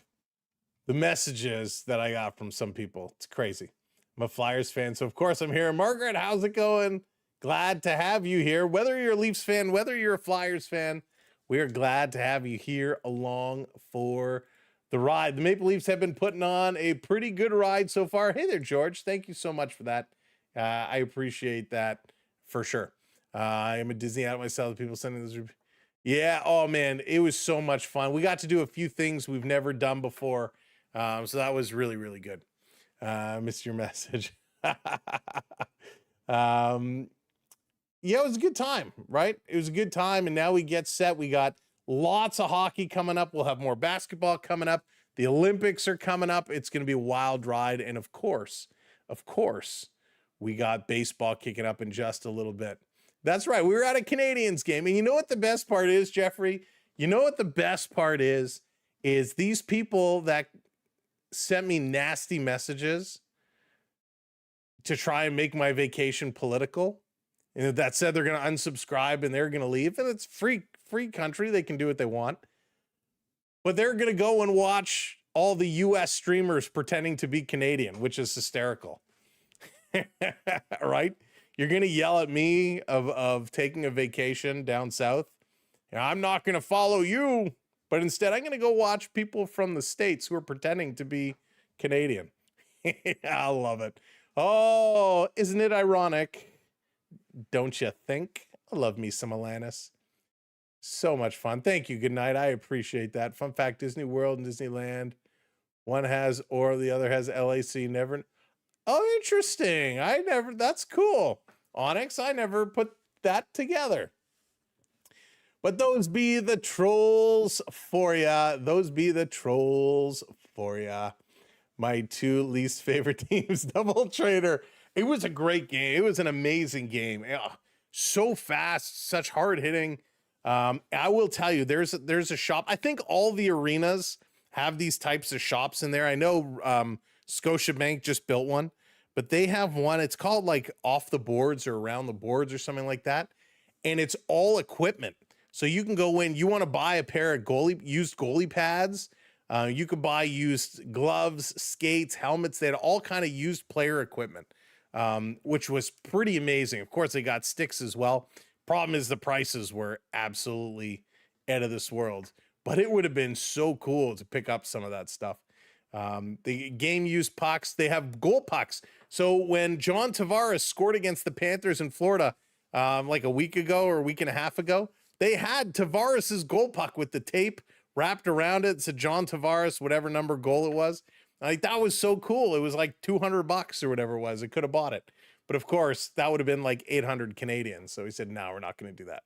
the messages that I got from some people. It's crazy. I'm a Flyers fan, so of course I'm here. Margaret, how's it going? Glad to have you here. Whether you're a Leafs fan, whether you're a Flyers fan, we are glad to have you here along for the ride. The Maple Leafs have been putting on a pretty good ride so far. Hey there, George. Thank you so much for that. I appreciate that for sure. I am a Disney out myself. People sending this. Yeah. Oh man, it was so much fun. We got to do a few things we've never done before. So that was really, really good. Missed your message. Yeah, it was a good time, right? It was a good time. And now we get set. We got lots of hockey coming up. We'll have more basketball coming up. The Olympics are coming up. It's going to be a wild ride. And of course, we got baseball kicking up in just a little bit. That's right. We were at a Canadiens game. And you know what the best part is, Jeffrey? You know what the best part is these people that sent me nasty messages to try and make my vacation political, and that said they're going to unsubscribe and they're going to leave. And it's free country. They can do what they want. But they're going to go and watch all the US streamers pretending to be Canadian, which is hysterical. Right? You're going to yell at me of taking a vacation down south. And I'm not going to follow you, but instead I'm going to go watch people from the States who are pretending to be Canadian. I love it. Oh, isn't it ironic? Don't you think? I love me some Alanis. So much fun. Thank you. Good night. I appreciate that. Fun fact, Disney World and Disneyland. One has or the other has LAC. Never. Oh, interesting. That's cool. Onyx, I never put that together. But those be the trolls for ya. Those be the trolls for ya. My two least favorite teams, Double Trader. It was a great game. It was an amazing game. So fast, such hard hitting. I will tell you, there's a shop. I think all the arenas have these types of shops in there. I know Scotiabank just built one, but they have one. It's called like Off the Boards or Around the Boards or something like that. And it's all equipment. So you can go in, you want to buy a pair of used goalie pads. You could buy used gloves, skates, helmets. They had all kind of used player equipment, which was pretty amazing. Of course, they got sticks as well. Problem is the prices were absolutely out of this world, but it would have been so cool to pick up some of that stuff. The game used pucks, they have goal pucks. So when John Tavares scored against the Panthers in Florida, like a week ago or a week and a half ago, they had Tavares's goal puck with the tape wrapped around it. It's a John Tavares, whatever number goal it was. Like, that was so cool. It was like $200 or whatever it was. It could have bought it. But of course, that would have been like 800 Canadian. So he said, no, we're not going to do that.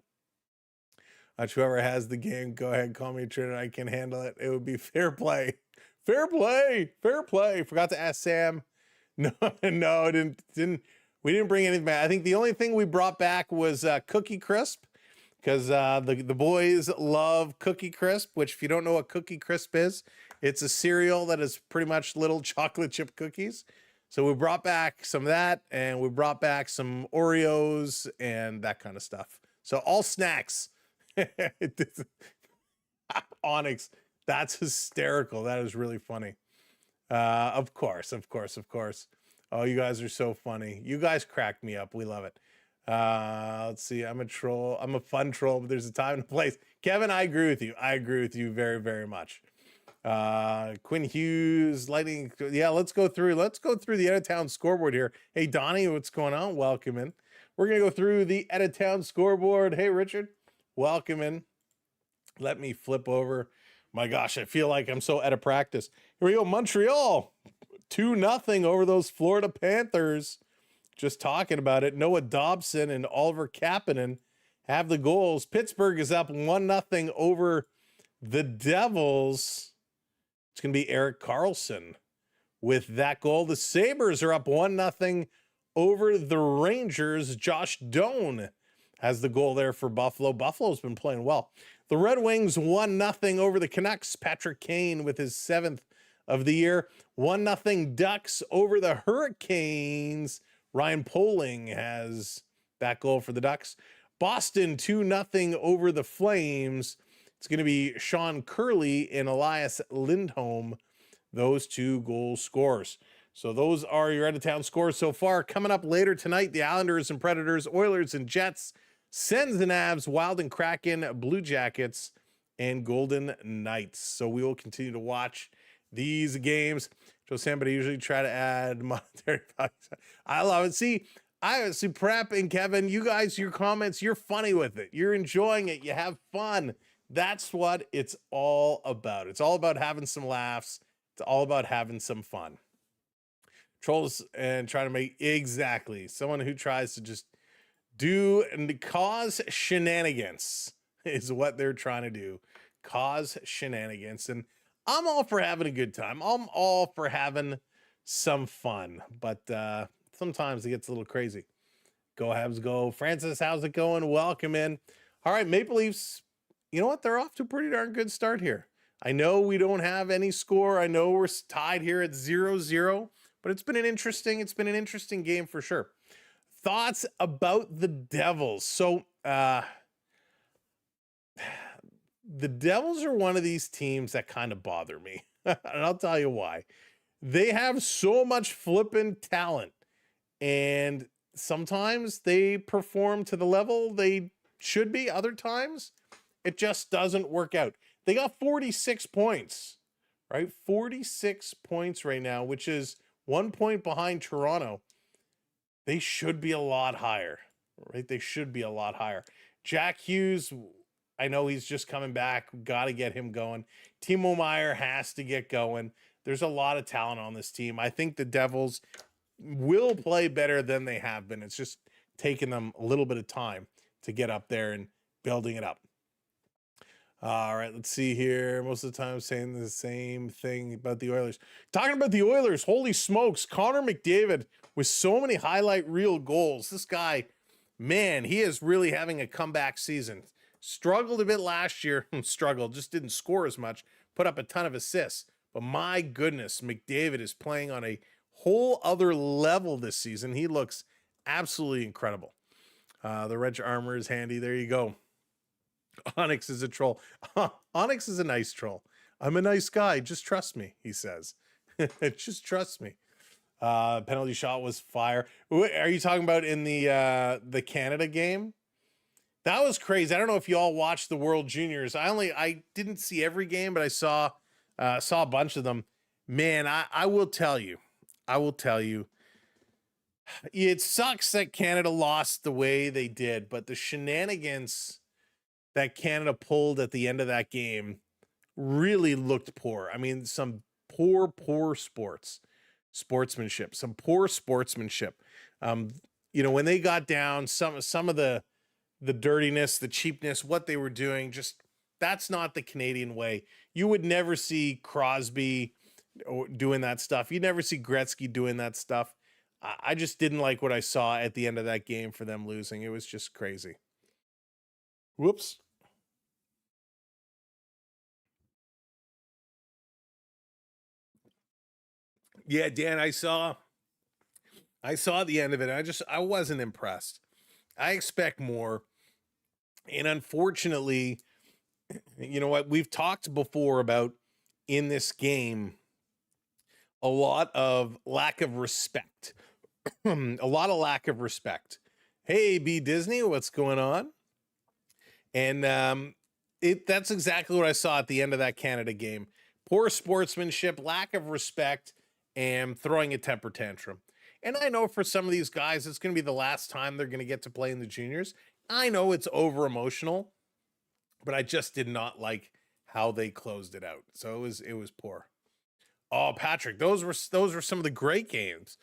Whoever has the game, go ahead, call me Trinidad. I can handle it. It would be fair play. Fair play. Fair play. Forgot to ask Sam. No, we didn't bring anything back. I think the only thing we brought back was Cookie Crisp, because the boys love Cookie Crisp, which, if you don't know what Cookie Crisp is, it's a cereal that is pretty much little chocolate chip cookies. So we brought back some of that, and we brought back some Oreos and that kind of stuff. So all snacks. Onyx, that's hysterical. That is really funny. Of course. Oh, you guys are so funny. You guys crack me up. We love it. Let's see. I'm a troll. I'm a fun troll, but there's a time and a place. Kevin, I agree with you. I agree with you very, very much. Quinn Hughes, Lightning. Yeah, let's go through the out of town scoreboard here. Hey, Donnie, what's going on? Welcome in. We're going to go through the out of town scoreboard. Hey, Richard, welcome in. Let me flip over. My gosh, I feel like I'm so out of practice. Here we go. Montreal 2-0 over those Florida Panthers. Just talking about it. Noah Dobson and Oliver Kapanen have the goals. Pittsburgh is up 1-0 over the Devils. It's going to be Erik Karlsson with that goal. The Sabres are up 1-0 over the Rangers. Josh Doan has the goal there for Buffalo. Buffalo's been playing well. The Red Wings 1-0 over the Canucks. Patrick Kane with his 7th of the year. 1-0 Ducks over the Hurricanes. Ryan Poehling has that goal for the Ducks. Boston 2-0 over the Flames. It's going to be Sean Curley and Elias Lindholm, those 2 goal scorers. So those are your out-of-town scores so far. Coming up later tonight, the Islanders and Predators, Oilers and Jets, Sens and Avs, Wild and Kraken, Blue Jackets, and Golden Knights. So we will continue to watch these games. Joe Sambody usually try to add monetary value. I love it. See, Prep and Kevin, you guys, your comments, you're funny with it. You're enjoying it. You have fun. That's what it's all about. It's all about having some laughs. It's all about having some fun. Trolls and try to make exactly someone who tries to just do and cause shenanigans is what they're trying to do. Cause shenanigans. And I'm all for having a good time. I'm all for having some fun, but sometimes it gets a little crazy. Go Habs go. Francis, how's it going? Welcome in. All right, Maple Leafs, you know what? They're off to a pretty darn good start here. I know we don't have any score. I know we're tied here at 0-0, but it's been an interesting game for sure. Thoughts about the Devils. So the Devils are one of these teams that kind of bother me. And I'll tell you why. They have so much flippin' talent, and sometimes they perform to the level they should be. Other times it just doesn't work out. They got 46 points, right? 46 points right now, which is 1 point behind Toronto. They should be a lot higher, right? They should be a lot higher. Jack Hughes, I know he's just coming back. Got to get him going. Timo Meier has to get going. There's a lot of talent on this team. I think the Devils will play better than they have been. It's just taking them a little bit of time to get up there and building it up. All right, let's see here. Most of the time saying the same thing about the Oilers. Talking about the Oilers, holy smokes, Connor McDavid with so many highlight reel goals. This guy, man, he is really having a comeback season. Struggled a bit last year. Just didn't score as much. Put up a ton of assists. But my goodness, McDavid is playing on a whole other level this season. He looks absolutely incredible. The wrench armor is handy. There you go. Onyx is a troll. Onyx is a nice troll. I'm a nice guy. Just trust me, he says. Just trust me. Penalty shot was fire. Are you talking about in the Canada game? That was crazy. I don't know if you all watched the World Juniors. I didn't see every game, but I saw a bunch of them. Man, I will tell you. It sucks that Canada lost the way they did, but the shenanigans that Canada pulled at the end of that game really looked poor. I mean, some poor sportsmanship, some poor sportsmanship. When they got down, some of the dirtiness, the cheapness, what they were doing, just that's not the Canadian way. You would never see Crosby doing that stuff. You never see Gretzky doing that stuff. I just didn't like what I saw at the end of that game for them losing. It was just crazy. Whoops. Yeah, Dan, I saw the end of it. I wasn't impressed. I expect more. And unfortunately, you know what? We've talked before about in this game a lot of lack of respect. A lot of lack of respect. Hey, B Disney, what's going on? And that's exactly what I saw at the end of that Canada game. Poor sportsmanship, lack of respect, and throwing a temper tantrum. And I know for some of these guys, it's going to be the last time they're going to get to play in the juniors. I know it's over emotional, but I just did not like how they closed it out. So it was poor. Oh, Patrick, those were some of the great games.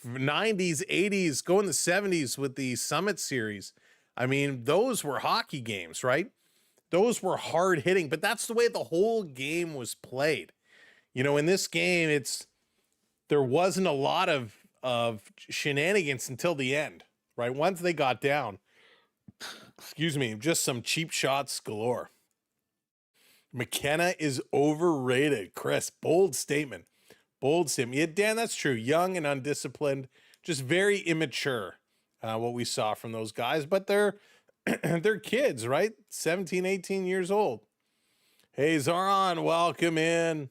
90s, 80s, going the 70s with the Summit Series. I mean, those were hockey games, right? Those were hard hitting, but that's the way the whole game was played. In this game, there wasn't a lot of shenanigans until the end, right? Once they got down, excuse me, just some cheap shots galore. McKenna is overrated. Chris, bold statement. Yeah, Dan, that's true. Young and undisciplined, just very immature, what we saw from those guys, but they're kids, right? 17, 18 years old. Hey, Zaron, welcome in.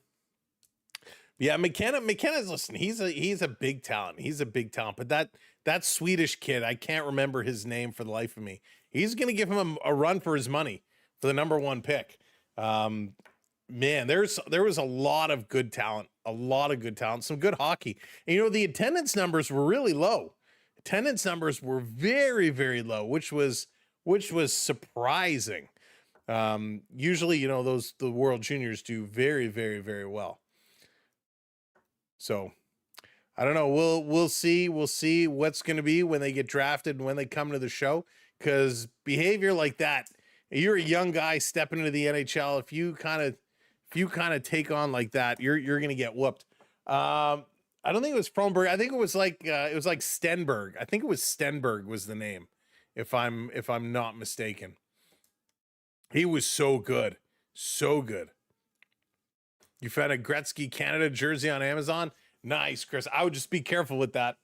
Yeah, McKenna's, listen, he's a big talent. He's a big talent, but that Swedish kid, I can't remember his name for the life of me. He's going to give him a run for his money for the number 1 pick. Man, there was a lot of good talent, some good hockey. And, the attendance numbers were really low. Attendance numbers were very, very low, which was surprising. Usually, the World Juniors do very, very, very well. So I don't know. We'll see. We'll see what's going to be when they get drafted and when they come to the show, because behavior like that, you're a young guy stepping into the NHL. If you kind of take on like that, you're going to get whooped. I don't think it was Fromberg. I think it was like Stenberg. I think it was Stenberg was the name, if I'm not mistaken. He was so good. So good. You found a Gretzky Canada jersey on Amazon? Nice, Chris. I would just be careful with that.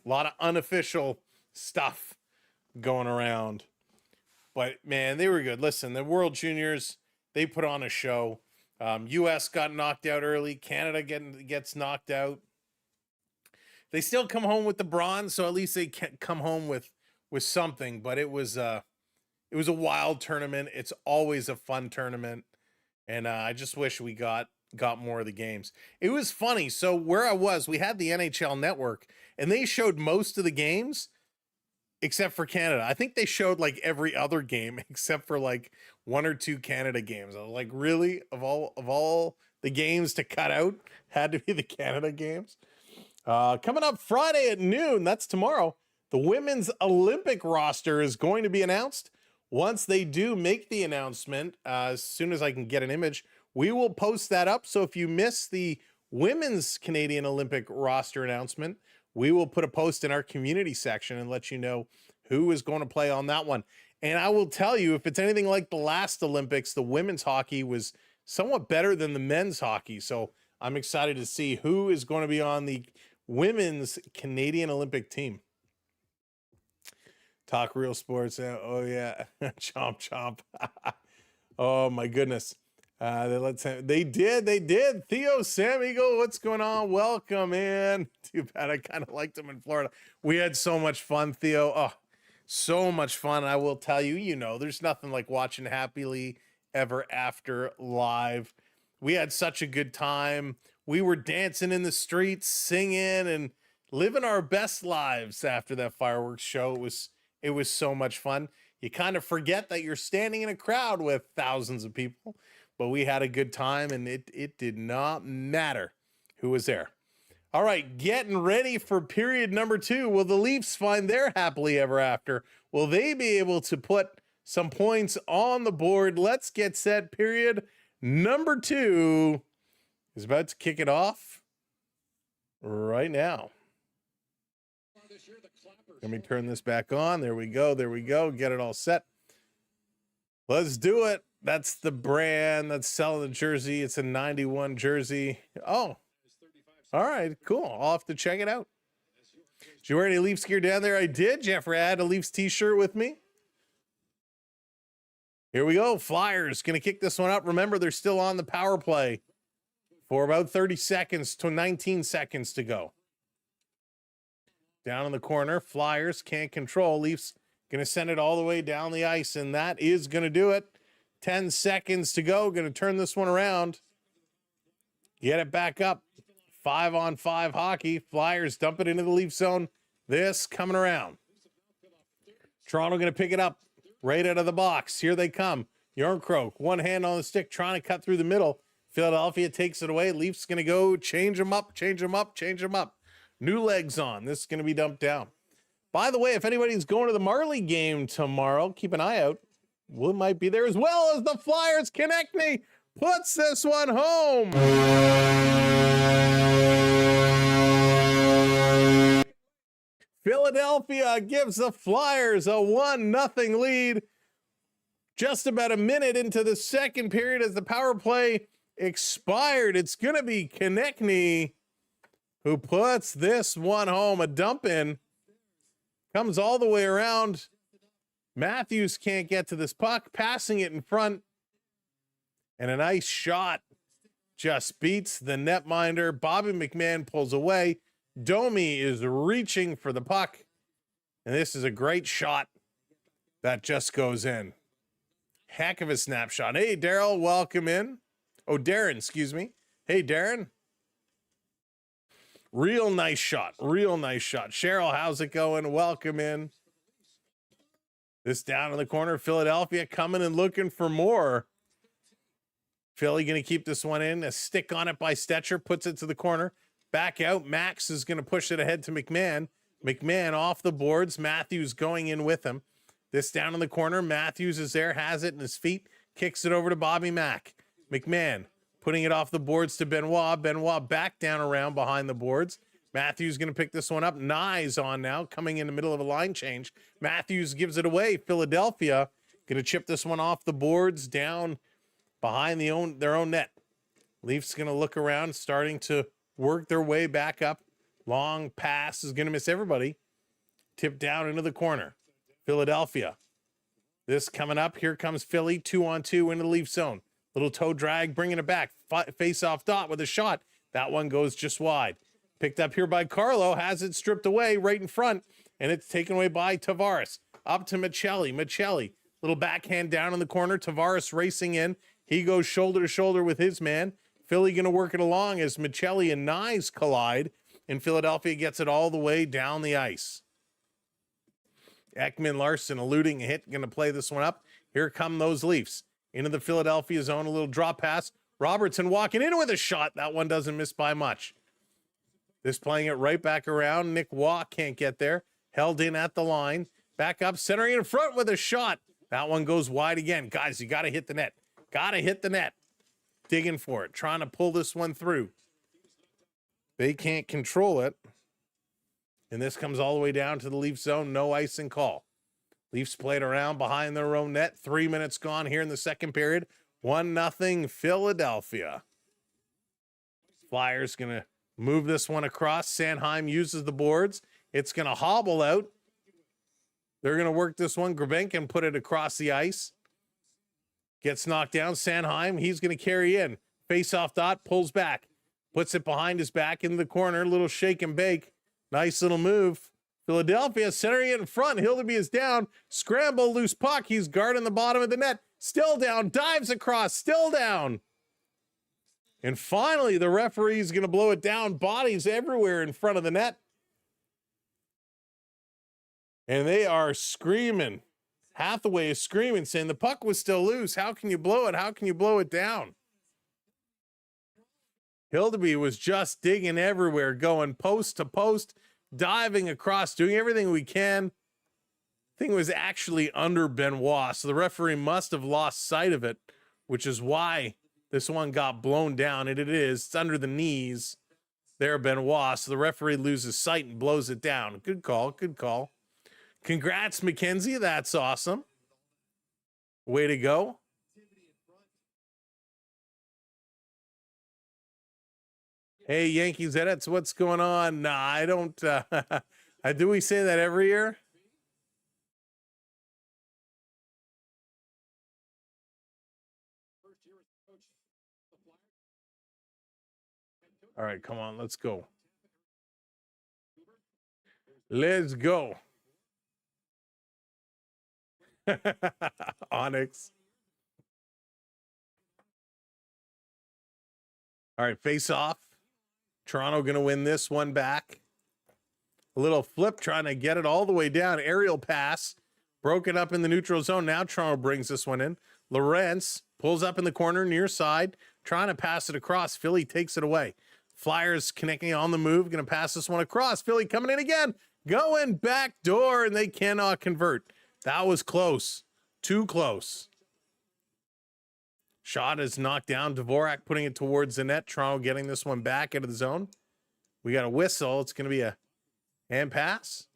A lot of unofficial stuff going around. But, man, they were good. Listen, the World Juniors, they put on a show. U.S. got knocked out early. Canada gets knocked out. They still come home with the bronze, so at least they can come home with something. But it was a wild tournament. It's always a fun tournament. And I just wish we got more of the games. It was funny. So where I was, we had the NHL Network, and they showed most of the games except for Canada. I think they showed like every other game except for like 1 or 2 Canada games. I was like, really? Of all the games to cut out, had to be the Canada games. Coming up Friday at noon, that's tomorrow, the women's Olympic roster is going to be announced. Once they do make the announcement, as soon as I can get an image, we will post that up. So if you miss the women's Canadian Olympic roster announcement, we will put a post in our community section and let you know who is going to play on that one. And I will tell you, if it's anything like the last Olympics, the women's hockey was somewhat better than the men's hockey. So I'm excited to see who is going to be on the women's Canadian Olympic team. Talk real sports. Oh, yeah. Chomp, chomp. Oh, my goodness. They did. Theo Sam Eagle, what's going on? Welcome in. Too bad I kind of liked him in Florida. We had so much fun, Theo. Oh, so much fun. I will tell you, there's nothing like watching Happily Ever After live. We had such a good time. We were dancing in the streets, singing and living our best lives after that fireworks show. It was so much fun. You kind of forget that you're standing in a crowd with thousands of people. but we had a good time, and it did not matter who was there. All right, getting ready for period number 2. Will the Leafs find their happily ever after? Will they be able to put some points on the board? Let's get set. Period number 2 is about to kick it off right now. Let me turn this back on. There we go. There we go. Get it all set. Let's do it. That's the brand that's selling the jersey. It's a 91 jersey. Oh, all right, cool. I'll have to check it out. Did you wear any Leafs gear down there? I did, Jeffrey. I had a Leafs t-shirt with me. Here we go. Flyers going to kick this one up. Remember, they're still on the power play for about 30 seconds to 19 seconds to go. Down in the corner, Flyers can't control. Leafs going to send it all the way down the ice, and that is going to do it. 10 seconds to go. Going to turn this one around. Get it back up. 5-on-5 hockey. Flyers dump it into the Leaf zone. This coming around. Toronto going to pick it up right out of the box. Here they come. Järnkrok, one hand on the stick, trying to cut through the middle. Philadelphia takes it away. Leafs going to go change them up, change them up, change them up. New legs on. This is going to be dumped down. By the way, if anybody's going to the Marley game tomorrow, keep an eye out. We might be there as well as the Flyers. Konechny puts this one home. Philadelphia gives the Flyers a 1-0 lead. Just about a minute into the second period as the power play expired. It's going to be Konechny who puts this one home. A dump in. Comes all the way around. Matthews can't get to this puck. Passing it in front. And a nice shot just beats the netminder. Bobby McMann pulls away. Domi is reaching for the puck. And this is a great shot that just goes in. Heck of a snapshot. Hey, Daryl, welcome in. Oh, Darren, excuse me. Hey, Darren. Real nice shot. Real nice shot. Cheryl, how's it going? Welcome in. This down in the corner. Philadelphia coming and looking for more. Philly going to keep this one in. A stick on it by Stetcher. Puts it to the corner. Back out. Max is going to push it ahead to McMahon. McMahon off the boards. Matthews going in with him. This down in the corner. Matthews is there. Has it in his feet. Kicks it over to Bobby Mack. McMahon putting it off the boards to Benoit. Benoit back down around behind the boards. Matthews going to pick this one up. Nye's on now. Coming in the middle of a line change. Matthews gives it away. Philadelphia going to chip this one off the boards down behind their own net. Leafs going to look around, starting to work their way back up. Long pass is going to miss everybody. Tipped down into the corner. Philadelphia. This coming up. Here comes Philly. 2-on-2 into the Leaf zone. Little toe drag, bringing it back. Face off dot with a shot. That one goes just wide. Picked up here by Carlo. Has it stripped away right in front. And it's taken away by Tavares. Up to Michelli. Michelli. Little backhand down in the corner. Tavares racing in. He goes shoulder to shoulder with his man. Philly going to work it along as Michelli and Nyes collide, and Philadelphia gets it all the way down the ice. Ekman Larson eluding a hit, going to play this one up. Here come those Leafs. Into the Philadelphia zone, a little drop pass. Robertson walking in with a shot. That one doesn't miss by much. This playing it right back around. Nick Waugh can't get there. Held in at the line. Back up, centering in front with a shot. That one goes wide again. Guys, you got to hit the net. Got to hit the net. Digging for it, trying to pull this one through. They can't control it. And this comes all the way down to the Leaf zone. No icing call. Leafs played around behind their own net. 3 minutes gone here in the second period. 1-0 Philadelphia. Flyers going to move this one across. Sanheim uses the boards. It's going to hobble out. They're going to work this one. Grabenkin put it across the ice. Gets knocked down. Sanheim, he's going to carry in. Face-off dot, pulls back. Puts it behind his back into the corner. Little shake and bake. Nice little move. Philadelphia centering it in front. Hildeby is down. Scramble, loose puck. He's guarding the bottom of the net. Still down. Dives across. Still down. And finally, the referee's going to blow it down. Bodies everywhere in front of the net. And they are screaming. Hathaway is screaming, saying the puck was still loose. How can you blow it? How can you blow it down? Hildeby was just digging everywhere, going post to post, diving across, doing everything we can. Thing was actually under Benoit, so the referee must have lost sight of it, which is why this one got blown down. And it is. It's under the knees there, Benoit, so the referee loses sight and blows it down. Good call, good call. Congrats, Mackenzie. That's awesome. Way to go. Hey, Yankees edits, what's going on? Nah, I don't. Do we say that every year? All right, come on, let's go. Let's go. Onyx. All right, face off. Toronto going to win this one back. A little flip, trying to get it all the way down. Aerial pass. Broke it up in the neutral zone. Now Toronto brings this one in. Lorentz pulls up in the corner, near side. Trying to pass it across. Philly takes it away. Flyers connecting on the move. Going to pass this one across. Philly coming in again. Going back door, and they cannot convert. That was close. Too close. Shot is knocked down. Dvorak putting it towards the net. Toronto getting this one back into the zone. We got a whistle. It's going to be a hand pass.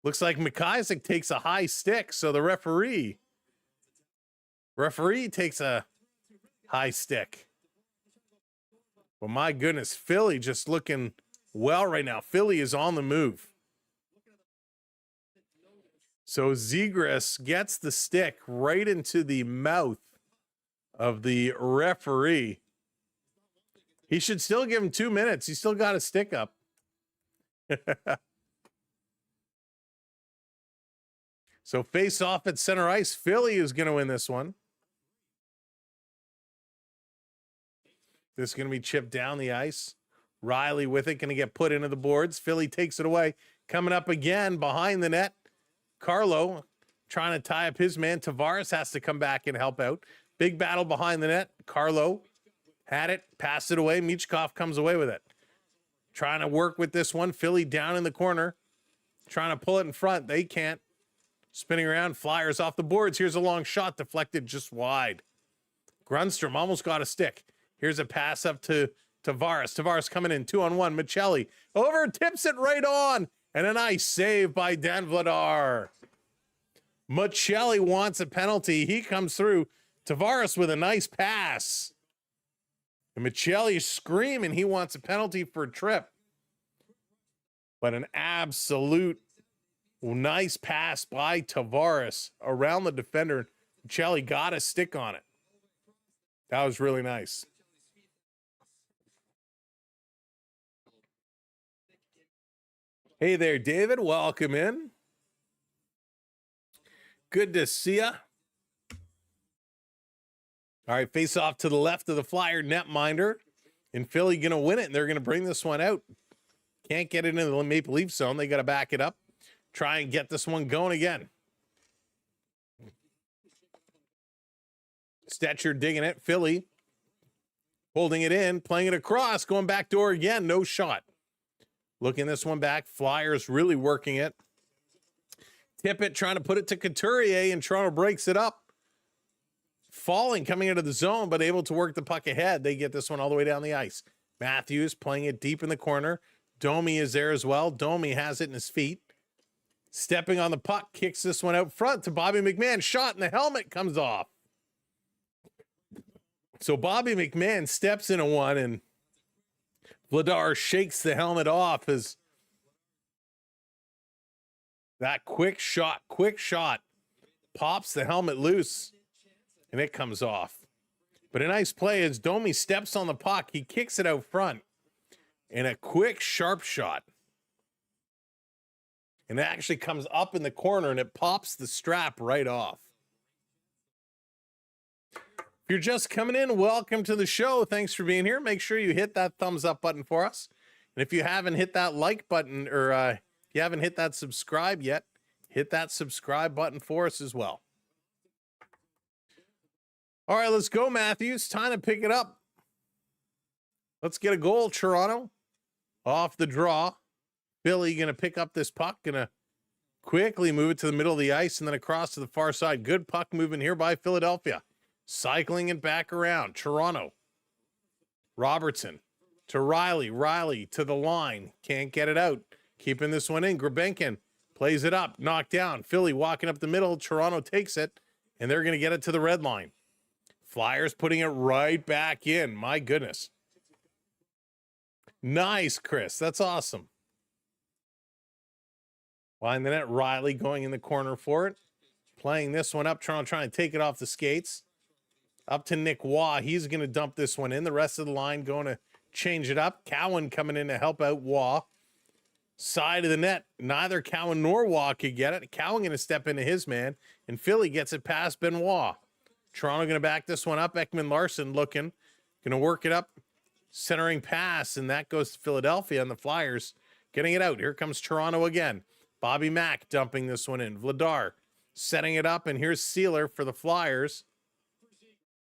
Looks like McIsaac takes a high stick, so the referee takes a high stick. Well, my goodness, Philly just looking well right now. Philly is on the move. So Zegras gets the stick right into the mouth of the referee. He should still give him 2 minutes. He still got a stick up. So face off at center ice. Philly is going to win this one. This is going to be chipped down the ice. Riley with it, going to get put into the boards. Philly takes it away. Coming up again behind the net. Carlo trying to tie up his man. Tavares has to come back and help out. Big battle behind the net. Carlo had it, passed it away. Michkov comes away with it. Trying to work with this one. Philly down in the corner. Trying to pull it in front. They can't. Spinning around. Flyers off the boards. Here's a long shot deflected just wide. Grunstrom almost got a stick. Here's a pass up to Tavares. Tavares coming in 2-on-1. Michelli over, tips it right on. And a nice save by Dan Vladar. Michelli wants a penalty. He comes through. Tavares with a nice pass. And Michelli is screaming he wants a penalty for a trip. But an absolute nice pass by Tavares around the defender. Michelli got a stick on it. That was really nice. Hey there, David. Welcome in. Good to see ya. All right, face off to the left of the Flyer netminder. And Philly going to win it, and they're going to bring this one out. Can't get it into the Maple Leaf zone. They got to back it up. Try and get this one going again. Stetcher digging it. Philly holding it in, playing it across, going back door again. No shot. Looking this one back. Flyers really working it. Tippett trying to put it to Couturier, and Toronto breaks it up. Falling, coming into the zone, but able to work the puck ahead. They get this one all the way down the ice. Matthews playing it deep in the corner. Domi is there as well. Domi has it in his feet. Stepping on the puck, kicks this one out front to Bobby McMahon. Shot, and the helmet comes off. So Bobby McMahon steps into one, and Vladar shakes the helmet off as that quick shot pops the helmet loose, and it comes off. But a nice play as Domi steps on the puck. He kicks it out front, and a quick, sharp shot. And it actually comes up in the corner, and it pops the strap right off. If you're just coming in, welcome to the show. Thanks for being here. Make sure you hit that thumbs up button for us. And if you haven't hit that like button, or you haven't hit that subscribe yet, hit that subscribe button for us as well. All right, let's go, Matthews. Time to pick it up. Let's get a goal, Toronto. Off the draw. Philly going to pick up this puck. Going to quickly move it to the middle of the ice and then across to the far side. Good puck moving here by Philadelphia. Cycling it back around. Toronto. Robertson to Riley. Riley to the line. Can't get it out. Keeping this one in. Grebenkin plays it up. Knocked down. Philly walking up the middle. Toronto takes it, and they're going to get it to the red line. Flyers putting it right back in. My goodness. Nice, Chris. That's awesome. Behind the net, Riley going in the corner for it. Playing this one up. Toronto trying to take it off the skates. Up to Nick Waugh. He's going to dump this one in. The rest of the line going to change it up. Cowan coming in to help out Waugh. Side of the net. Neither Cowan nor Waugh could get it. Cowan going to step into his man. And Philly gets it past Benoit. Toronto going to back this one up. Ekman Larson looking. Going to work it up. Centering pass. And that goes to Philadelphia. And the Flyers getting it out. Here comes Toronto again. Bobby Mack dumping this one in. Vladar setting it up. And here's Sealer for the Flyers.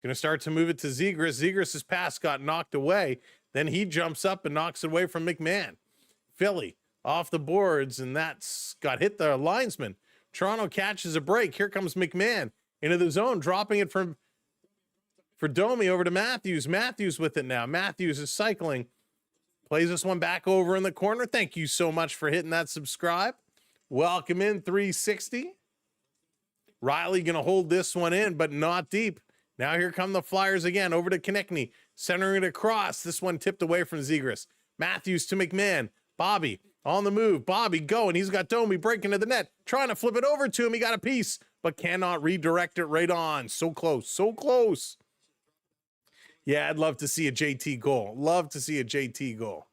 Going to start to move it to Zegras. Zegras' pass got knocked away. Then he jumps up and knocks it away from McMahon. Philly off the boards. And that's got hit the linesman. Toronto catches a break. Here comes McMahon into the zone, dropping it for Domi over to Matthews. Matthews with it now. Matthews is cycling. Plays this one back over in the corner. Thank you so much for hitting that subscribe. Welcome in 360. Riley going to hold this one in, but not deep. Now here come the Flyers again. Over to Konechny. Centering it across. This one tipped away from Zegras. Matthews to McMahon. Bobby on the move. Bobby going. He's got Domi breaking to the net. Trying to flip it over to him. He got a piece, but cannot redirect it right on. So close. So close. Yeah, I'd love to see a JT goal. Love to see a JT goal.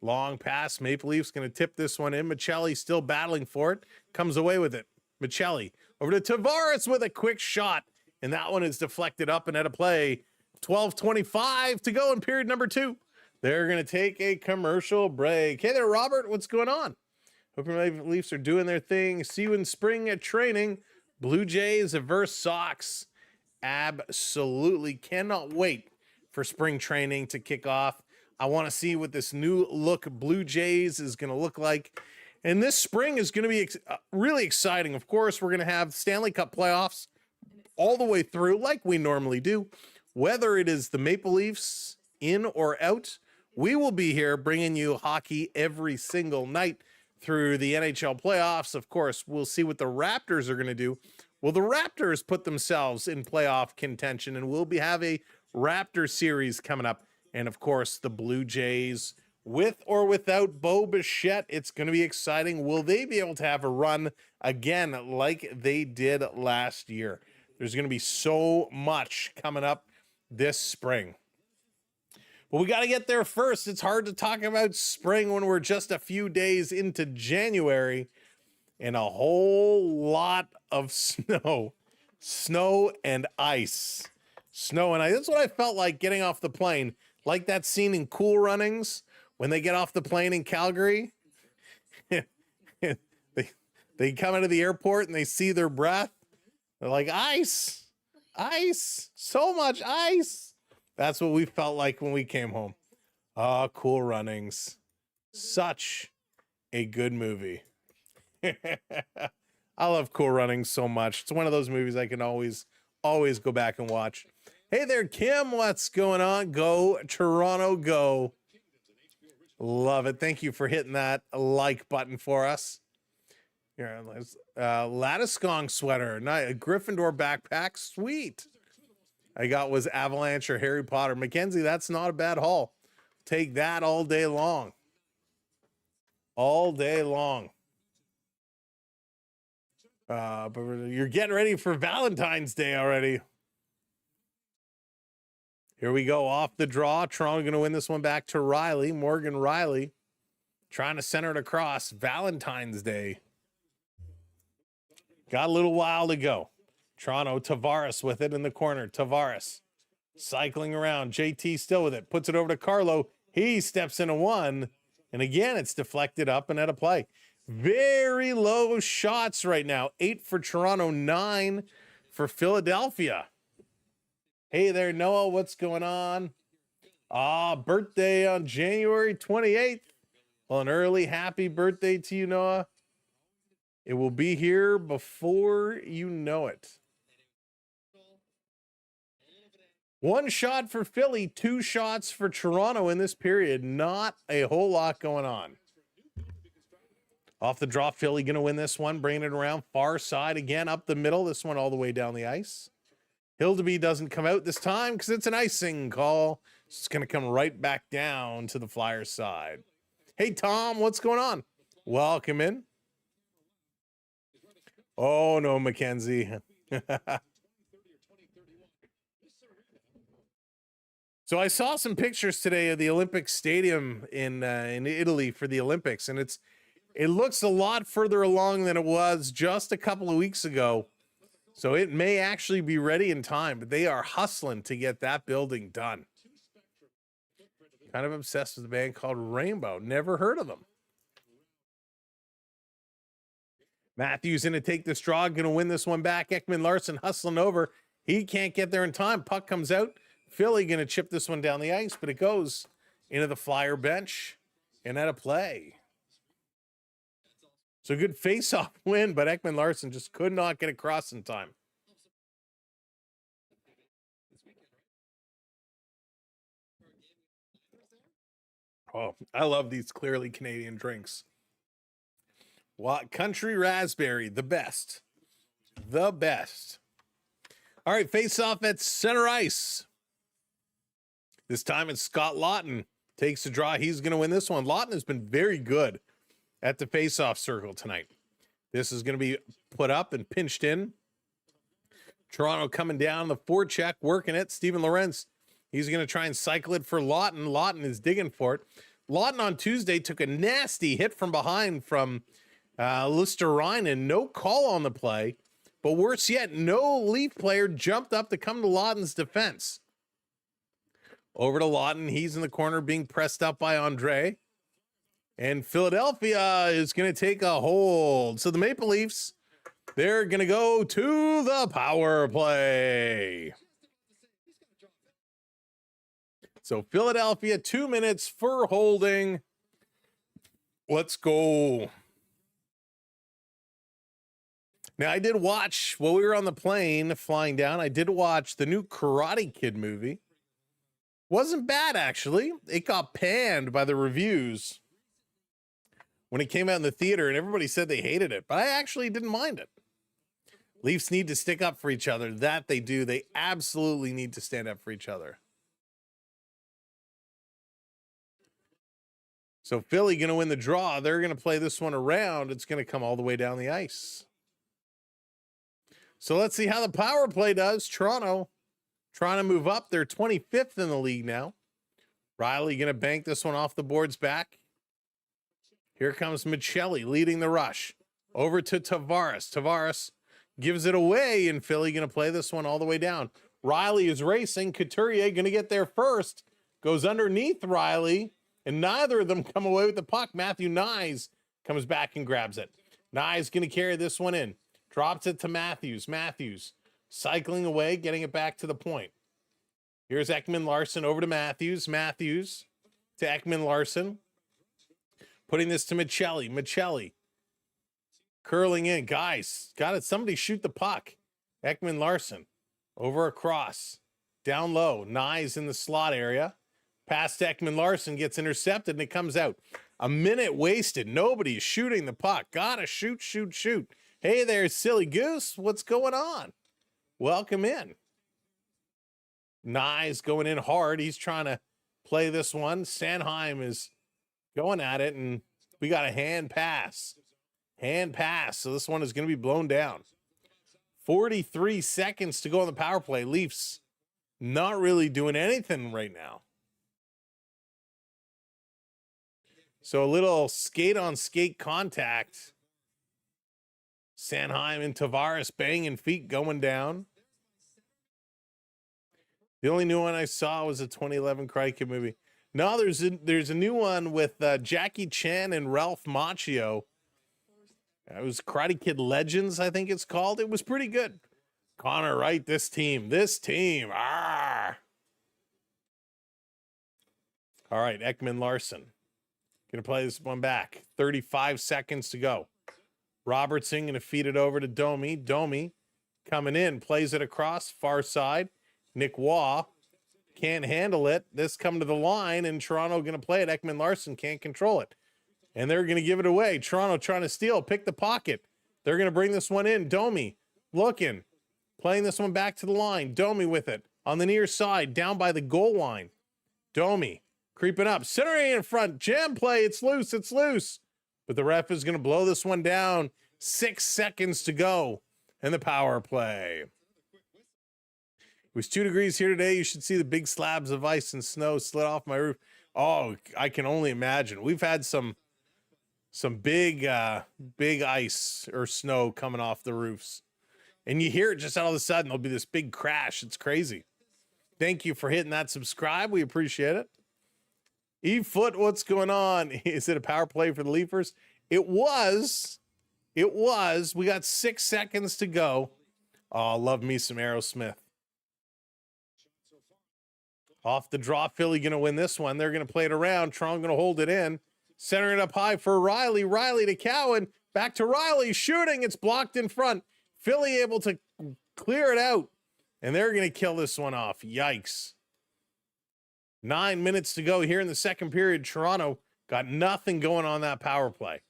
Long pass. Maple Leafs going to tip this one in. Michelli still battling for it. Comes away with it. Michelli over to Tavares with a quick shot. And that one is deflected up and out of play. 12:25 to go in period number 2. They're going to take a commercial break. Hey there, Robert. What's going on? Hope your Maple Leafs are doing their thing. See you in spring at training. Blue Jays versus Sox. Absolutely cannot wait for spring training to kick off. I want to see what this new look Blue Jays is going to look like. And this spring is going to be really exciting. Of course, we're going to have Stanley Cup playoffs all the way through like we normally do. Whether it is the Maple Leafs in or out, we will be here bringing you hockey every single night through the NHL playoffs. Of course, we'll see what the Raptors are going to do. Will the Raptors put themselves in playoff contention? And we'll have a Raptor series coming up. And, of course, the Blue Jays, with or without Bo Bichette, it's going to be exciting. Will they be able to have a run again like they did last year? There's going to be so much coming up this spring. But we got to get there first. It's hard to talk about spring when we're just a few days into January and a whole lot of snow. Snow and ice. Snow and ice. That's what I felt like getting off the plane. Like that scene in Cool Runnings when they get off the plane in Calgary. they come into the airport and they see their breath. They're like, ice, ice, so much ice. That's what we felt like when we came home. Oh, Cool Runnings. Such a good movie. I love Cool Runnings so much. It's one of those movies I can always go back and watch. Hey there, Kim. What's going on? Go, Toronto, go. Love it. Thank you for hitting that like button for us. Here, Lattiskong sweater. Nice. Gryffindor backpack. Sweet. I got was Avalanche or Harry Potter. Mackenzie, that's not a bad haul. Take that all day long. All day long. But you're getting ready for Valentine's Day already. Here we go, off the draw. Toronto going to win this one back to Riley. Morgan Riley trying to center it across. Valentine's Day. Got a little while to go. Toronto, Tavares with it in the corner. Tavares cycling around. JT still with it. Puts it over to Carlo. He steps into one. And again, it's deflected up and out of play. Very low shots right now. 8 for Toronto, 9 for Philadelphia. Hey there, Noah. What's going on? Birthday on January 28th. Well, an early happy birthday to you, Noah. It will be here before you know it. 1 shot for Philly, 2 shots for Toronto in this period. Not a whole lot going on. Off the draw, Philly going to win this one, bringing it around far side again, up the middle. This one all the way down the ice. Hildeby doesn't come out this time because it's an icing call. So it's going to come right back down to the Flyers side. Hey, Tom, what's going on? Welcome in. Oh, no, Mackenzie. So I saw some pictures today of the Olympic Stadium in Italy for the Olympics, and it looks a lot further along than it was just a couple of weeks ago. So it may actually be ready in time, but they are hustling to get that building done. Kind of obsessed with a band called Rainbow. Never heard of them. Matthews going to take this draw, going to win this one back. Ekman-Larsson hustling over. He can't get there in time. Puck comes out. Philly going to chip this one down the ice, but it goes into the Flyer bench and out of play. So good face-off win, but Ekman-Larsson just could not get across in time. Oh, I love these clearly Canadian drinks. What country raspberry, the best. The best. All right, face-off at center ice. This time it's Scott Lawton. Takes the draw. He's going to win this one. Lawton has been very good at the face-off circle tonight. This is going to be put up and pinched in. Toronto coming down the forecheck, working it. Steven Lorentz, he's going to try and cycle it for Lawton. Lawton is digging for it. Lawton on Tuesday took a nasty hit from behind from Luosterainen. No call on the play. But worse yet, no Leaf player jumped up to come to Lawton's defense. Over to Lawton. He's in the corner being pressed up by Andre. And Philadelphia is going to take a hold. So the Maple Leafs, they're going to go to the power play. So Philadelphia, 2 minutes for holding. Let's go. Now, I did watch, while we were on the plane flying down, I did watch the new Karate Kid movie. Wasn't bad, actually. It got panned by the reviews when it came out in the theater, and everybody said they hated it, but I actually didn't mind it. Leafs need to stick up for each other. That they do. They absolutely need to stand up for each other. So Philly going to win the draw. They're going to play this one around. It's going to come all the way down the ice. So let's see how the power play does. Toronto trying to move up. They're 25th in the league now. Riley going to bank this one off the board's back. Here comes Michelli leading the rush. Over to Tavares. Tavares gives it away, and Philly going to play this one all the way down. Riley is racing. Couturier going to get there first. Goes underneath Riley, and neither of them come away with the puck. Matthew Nyes comes back and grabs it. Nyes going to carry this one in. Drops it to Matthews. Matthews cycling away, getting it back to the point. Here's Ekman-Larsson over to Matthews. Matthews to Ekman-Larsson. Putting this to Michelli. Michelli curling in. Guys, got it. Somebody shoot the puck. Ekman-Larsson over across. Down low. Nyes in the slot area. Pass to Ekman-Larsson, gets intercepted, and it comes out. A minute wasted. Nobody's shooting the puck. Gotta shoot, shoot, shoot. Hey there, silly goose. What's going on? Welcome in. Nyes going in hard. He's trying to play this one. Sanheim is going at it, and we got a hand pass. Hand pass. So this one is going to be blown down. 43 seconds to go on the power play. Leafs not really doing anything right now. So a little skate-on-skate contact. Sanheim and Tavares banging feet going down. The only new one I saw was a 2011 Karate Kid movie. No, there's a new one with Jackie Chan and Ralph Macchio. It was Karate Kid Legends, I think it's called. It was pretty good. Connor, right? This team. Ah. All right, Ekman Larson. Going to play this one back. 35 seconds to go. Robertson going to feed it over to Domi. Domi coming in, plays it across, far side. Nick Waugh can't handle it. This coming to the line, and Toronto going to play it. Ekman Larson can't control it. And they're going to give it away. Toronto trying to steal, pick the pocket. They're going to bring this one in. Domi looking, playing this one back to the line. Domi with it on the near side, down by the goal line. Domi creeping up, centering in front, jam play. It's loose. But the ref is going to blow this one down. 6 seconds to go in the power play. It was 2 degrees here today. You should see the big slabs of ice and snow slid off my roof. Oh, I can only imagine. We've had some big ice or snow coming off the roofs. And you hear it just all of a sudden. There'll be this big crash. It's crazy. Thank you for hitting that subscribe. We appreciate it. Eve Foot, what's going on? Is it a power play for the Leafers? It was. We got 6 seconds to go. Oh, love me some Aerosmith. Off the draw, Philly going to win this one. They're going to play it around. Toronto going to hold it in. Center it up high for Riley. Riley to Cowan. Back to Riley. Shooting. It's blocked in front. Philly able to clear it out. And they're going to kill this one off. Yikes. 9 minutes to go here in the second period. Toronto got nothing going on that power play.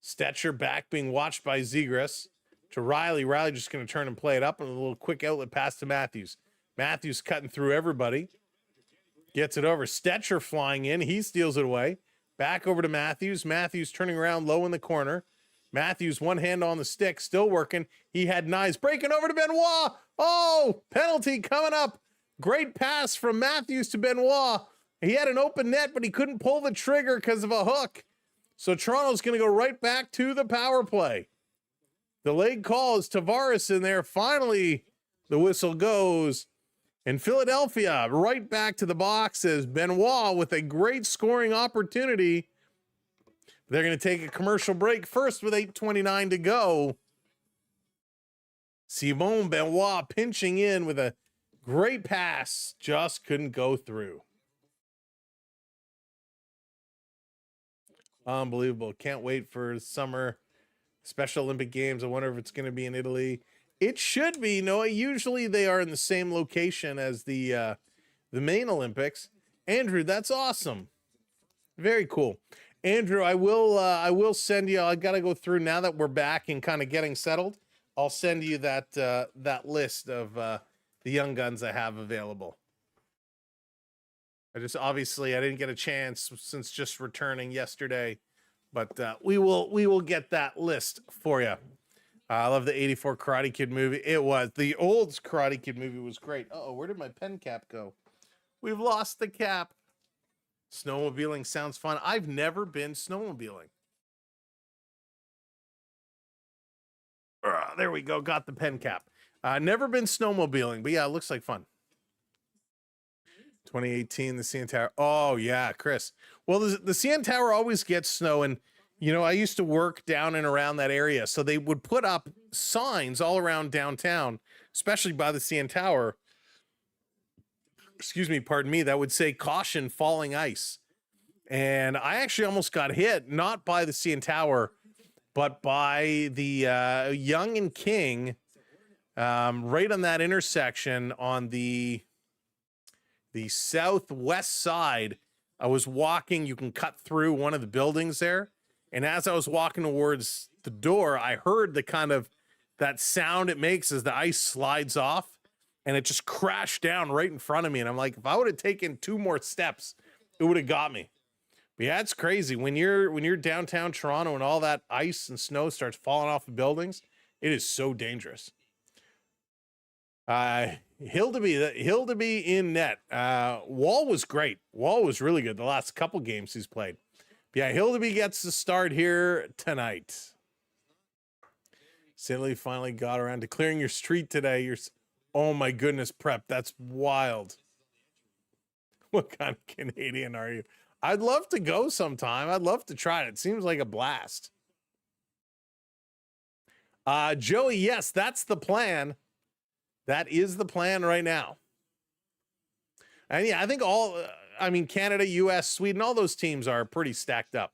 Stetcher back being watched by Zegras to Riley. Riley just going to turn and play it up. And a little quick outlet pass to Matthews. Matthews cutting through everybody. Gets it over. Stetcher flying in. He steals it away. Back over to Matthews. Matthews turning around low in the corner. Matthews, one hand on the stick, still working. He had Knies breaking over to Benoit. Oh, penalty coming up. Great pass from Matthews to Benoit. He had an open net, but he couldn't pull the trigger because of a hook. So Toronto's going to go right back to the power play. The leg call is Tavares in there. Finally, the whistle goes. And Philadelphia right back to the box as Benoit with a great scoring opportunity. They're going to take a commercial break first with 8:29 to go. Simon Benoit pinching in with a great pass. Just couldn't go through. Unbelievable. Can't wait for summer Special Olympic Games. I wonder if it's going to be in Italy. It should be. No, usually they are in the same location as the main Olympics. Andrew, that's awesome. Very cool. Andrew, I will send you. I got to go through now that we're back and kind of getting settled. I'll send you that list of the young guns I have available. I didn't get a chance since just returning yesterday, but we will get that list for you. I love the 84 Karate Kid movie. It was. The old Karate Kid movie was great. Uh-oh, where did my pen cap go? We've lost the cap. Snowmobiling sounds fun. I've never been snowmobiling. There we go. Got the pen cap. Never been snowmobiling, but yeah, it looks like fun. 2018, the CN Tower. Oh, yeah, Chris. Well, the CN Tower always gets snow, and you know, I used to work down and around that area, so they would put up signs all around downtown, especially by the CN Tower. Excuse me, pardon me, that would say caution, falling ice. And I actually almost got hit, not by the CN Tower, but by the Yonge and King, right on that intersection on the southwest side. I was walking, you can cut through one of the buildings there. And as I was walking towards the door, I heard the kind of that sound it makes as the ice slides off, and it just crashed down right in front of me. And I'm like, if I would have taken 2 more steps, it would have got me. But yeah, it's crazy. When you're downtown Toronto and all that ice and snow starts falling off the buildings, it is so dangerous. Hildeby in net. Wall was great. Wall was really good the last couple games he's played. Yeah, Hildeby gets the start here tonight. Silly finally got around to clearing your street today. Oh my goodness, Prep. That's wild. What kind of Canadian are you? I'd love to go sometime. I'd love to try it. It seems like a blast. Joey, yes, that's the plan. That is the plan right now. And yeah, I think Canada, US, Sweden, all those teams are pretty stacked up.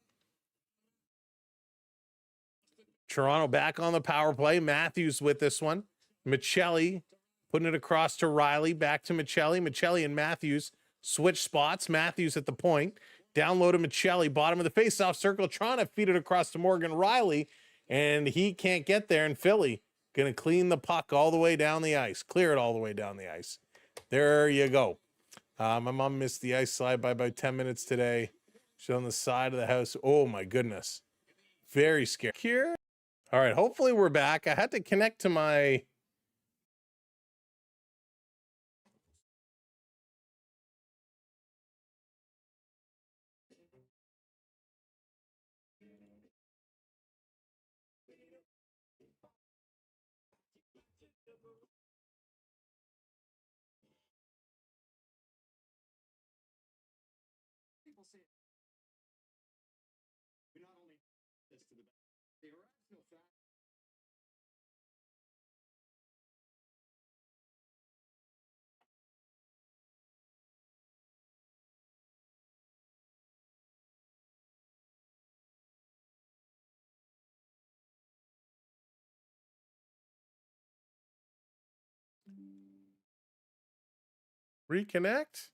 Toronto back on the power play. Matthews with this one. Michelli putting it across to Riley. Back to Michelli. Michelli and Matthews switch spots. Matthews at the point. Down low to Michelli. Bottom of the faceoff circle. Trying to feed it across to Morgan Riley. And he can't get there. And Philly going to clean the puck all the way down the ice. Clear it all the way down the ice. There you go. My mom missed the ice slide by about 10 minutes today. She's on the side of the house. Oh, my goodness. Very scary. Here. All right, hopefully we're back. I had to connect to my... Reconnect.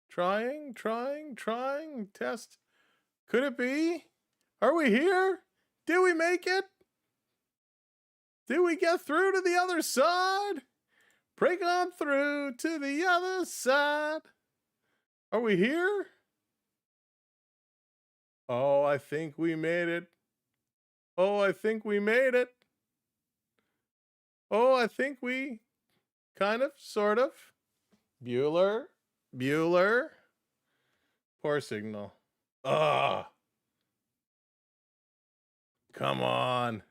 Trying. Test. Could it be? Are we here? Did we make it? Did we get through to the other side? Break on through to the other side. Are we here? Oh, I think we made it. Oh, I think we kind of, sort of. Bueller. Poor signal. Ugh. Come on.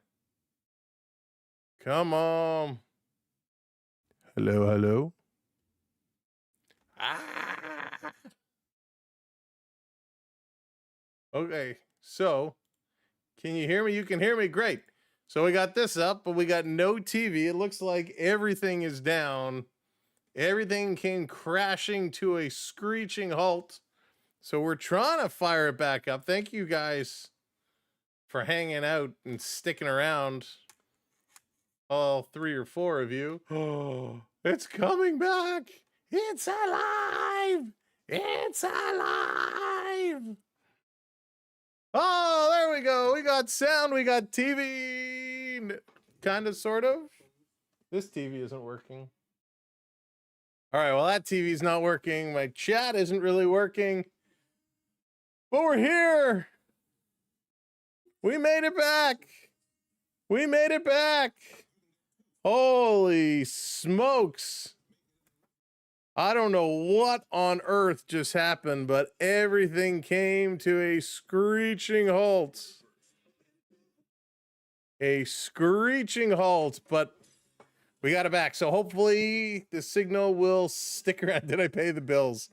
Hello. Okay, so can you hear me? You can hear me. Great. So we got this up, but we got no TV. It looks like everything is down. Everything came crashing to a screeching halt. So we're trying to fire it back up. Thank you guys for hanging out and sticking around. All 3 or 4 of you. Oh, it's coming back. It's alive. Oh, there we go. We got sound. We got TV. Kind of, sort of. This TV isn't working. All right, well, that TV's not working. My chat isn't really working. But we're here. We made it back. Holy smokes. I don't know what on earth just happened, but everything came to a screeching halt. But we got it back. So hopefully the signal will stick around. Did I pay the bills?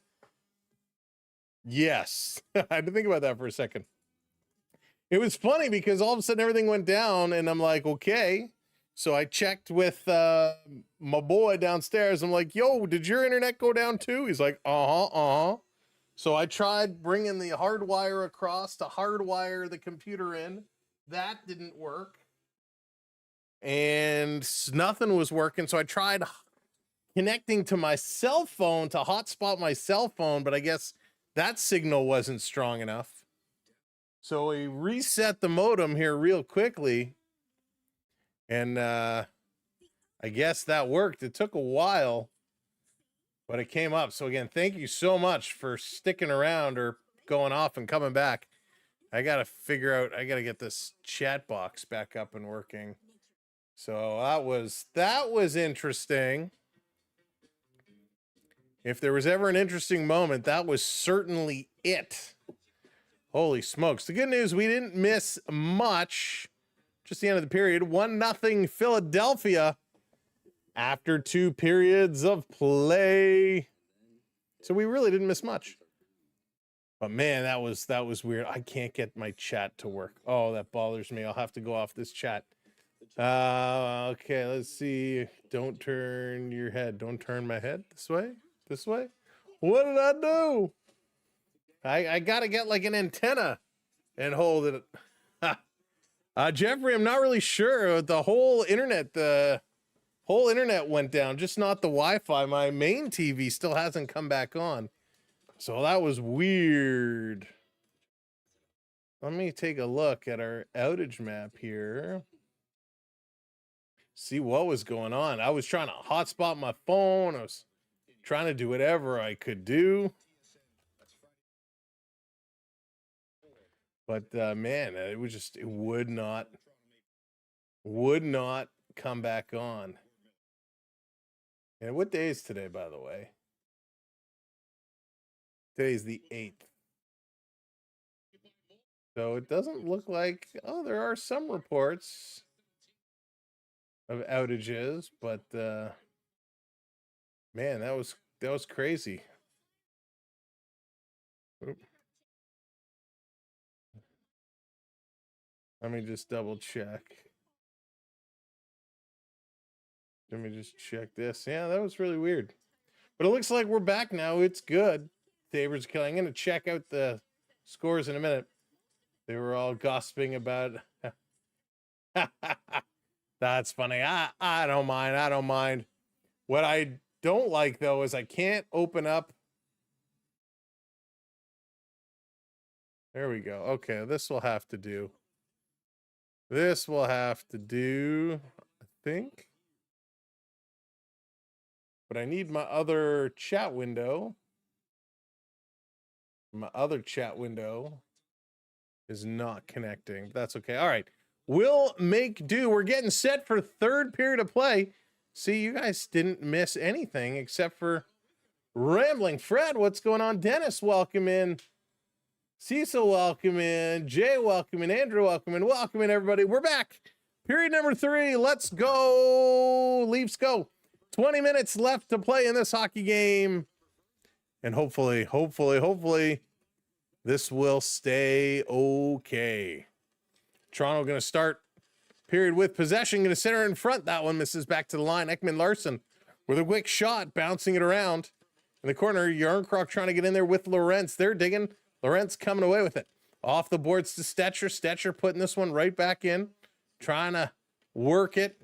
Yes. I had to think about that for a second. It was funny because all of a sudden everything went down and I'm like, okay. So I checked with my boy downstairs. I'm like, yo, did your internet go down too? He's like, uh-huh. So I tried bringing the hard wire across to hardwire the computer in. That didn't work. And nothing was working. So I tried connecting to my cell phone to hotspot my cell phone, but I guess that signal wasn't strong enough. So we reset the modem here real quickly. And I guess that worked. It took a while, but it came up. So again, thank you so much for sticking around or going off and coming back. I got to figure out, I got to get this chat box back up and working. So that was interesting. If there was ever an interesting moment, that was certainly it. Holy smokes. The good news, we didn't miss much. Just the end of the period. 1-0 Philadelphia after 2 periods of play. So we really didn't miss much. But man, that was weird. I can't get my chat to work. Oh, that bothers me. I'll have to go off this chat. Okay, let's see. Don't turn your head. Don't turn my head this way. This way. What did I do? I gotta get like an antenna and hold it. Jeffrey, I'm not really sure. The whole internet went down, just not the Wi-Fi. My main TV still hasn't come back on. So that was weird. Let me take a look at our outage map here. See what was going on. I was trying to hotspot my phone. I was trying to do whatever I could do. But man, it was just, it would not come back on. And what day is today, by the way? Today's the 8th. So it doesn't look like, oh, there are some reports of outages, but man, that was crazy. Oop. Let me just double check. Let me just check this. Yeah, that was really weird. But it looks like we're back now. It's good. Sabres killing. I'm going to check out the scores in a minute. They were all gossiping about. That's funny. I don't mind. I don't mind. What I don't like, though, is I can't open up. There we go. Okay, this will have to do. This will have to do, I think. But I need my other chat window. My other chat window is not connecting. But that's okay. All right. We'll make do. We're getting set for third period of play. See, you guys didn't miss anything except for rambling. Fred, what's going on? Dennis, welcome in. Cecil, welcome in. Jay, welcome in. Andrew, welcome in. Welcome in, everybody. We're back. Period number 3. Let's go. Leafs go. 20 minutes left to play in this hockey game. And hopefully, this will stay okay. Toronto going to start period with possession. Going to center in front. That one misses back to the line. Ekman Larson with a quick shot, bouncing it around. In the corner, Yarncroc trying to get in there with Lorentz. They're digging. Lorentz coming away with it. Off the boards to Stetcher. Stetcher putting this one right back in. Trying to work it.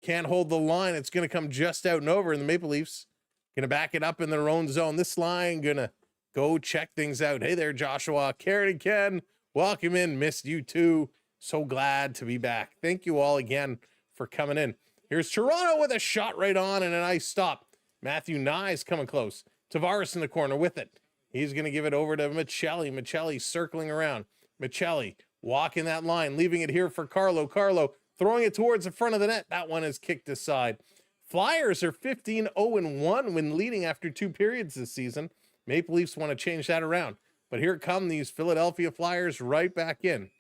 Can't hold the line. It's going to come just out and over, and the Maple Leafs going to back it up in their own zone. This line going to go check things out. Hey there, Joshua. Karen and Ken, welcome in. Missed you too. So glad to be back. Thank you all again for coming in. Here's Toronto with a shot right on and a nice stop. Matthew Nye's coming close. Tavares in the corner with it. He's going to give it over to Michelli. Michelli circling around. Michelli walking that line, leaving it here for Carlo. Carlo throwing it towards the front of the net. That one is kicked aside. Flyers are 15-0-1 when leading after 2 periods this season. Maple Leafs want to change that around. But here come these Philadelphia Flyers right back in.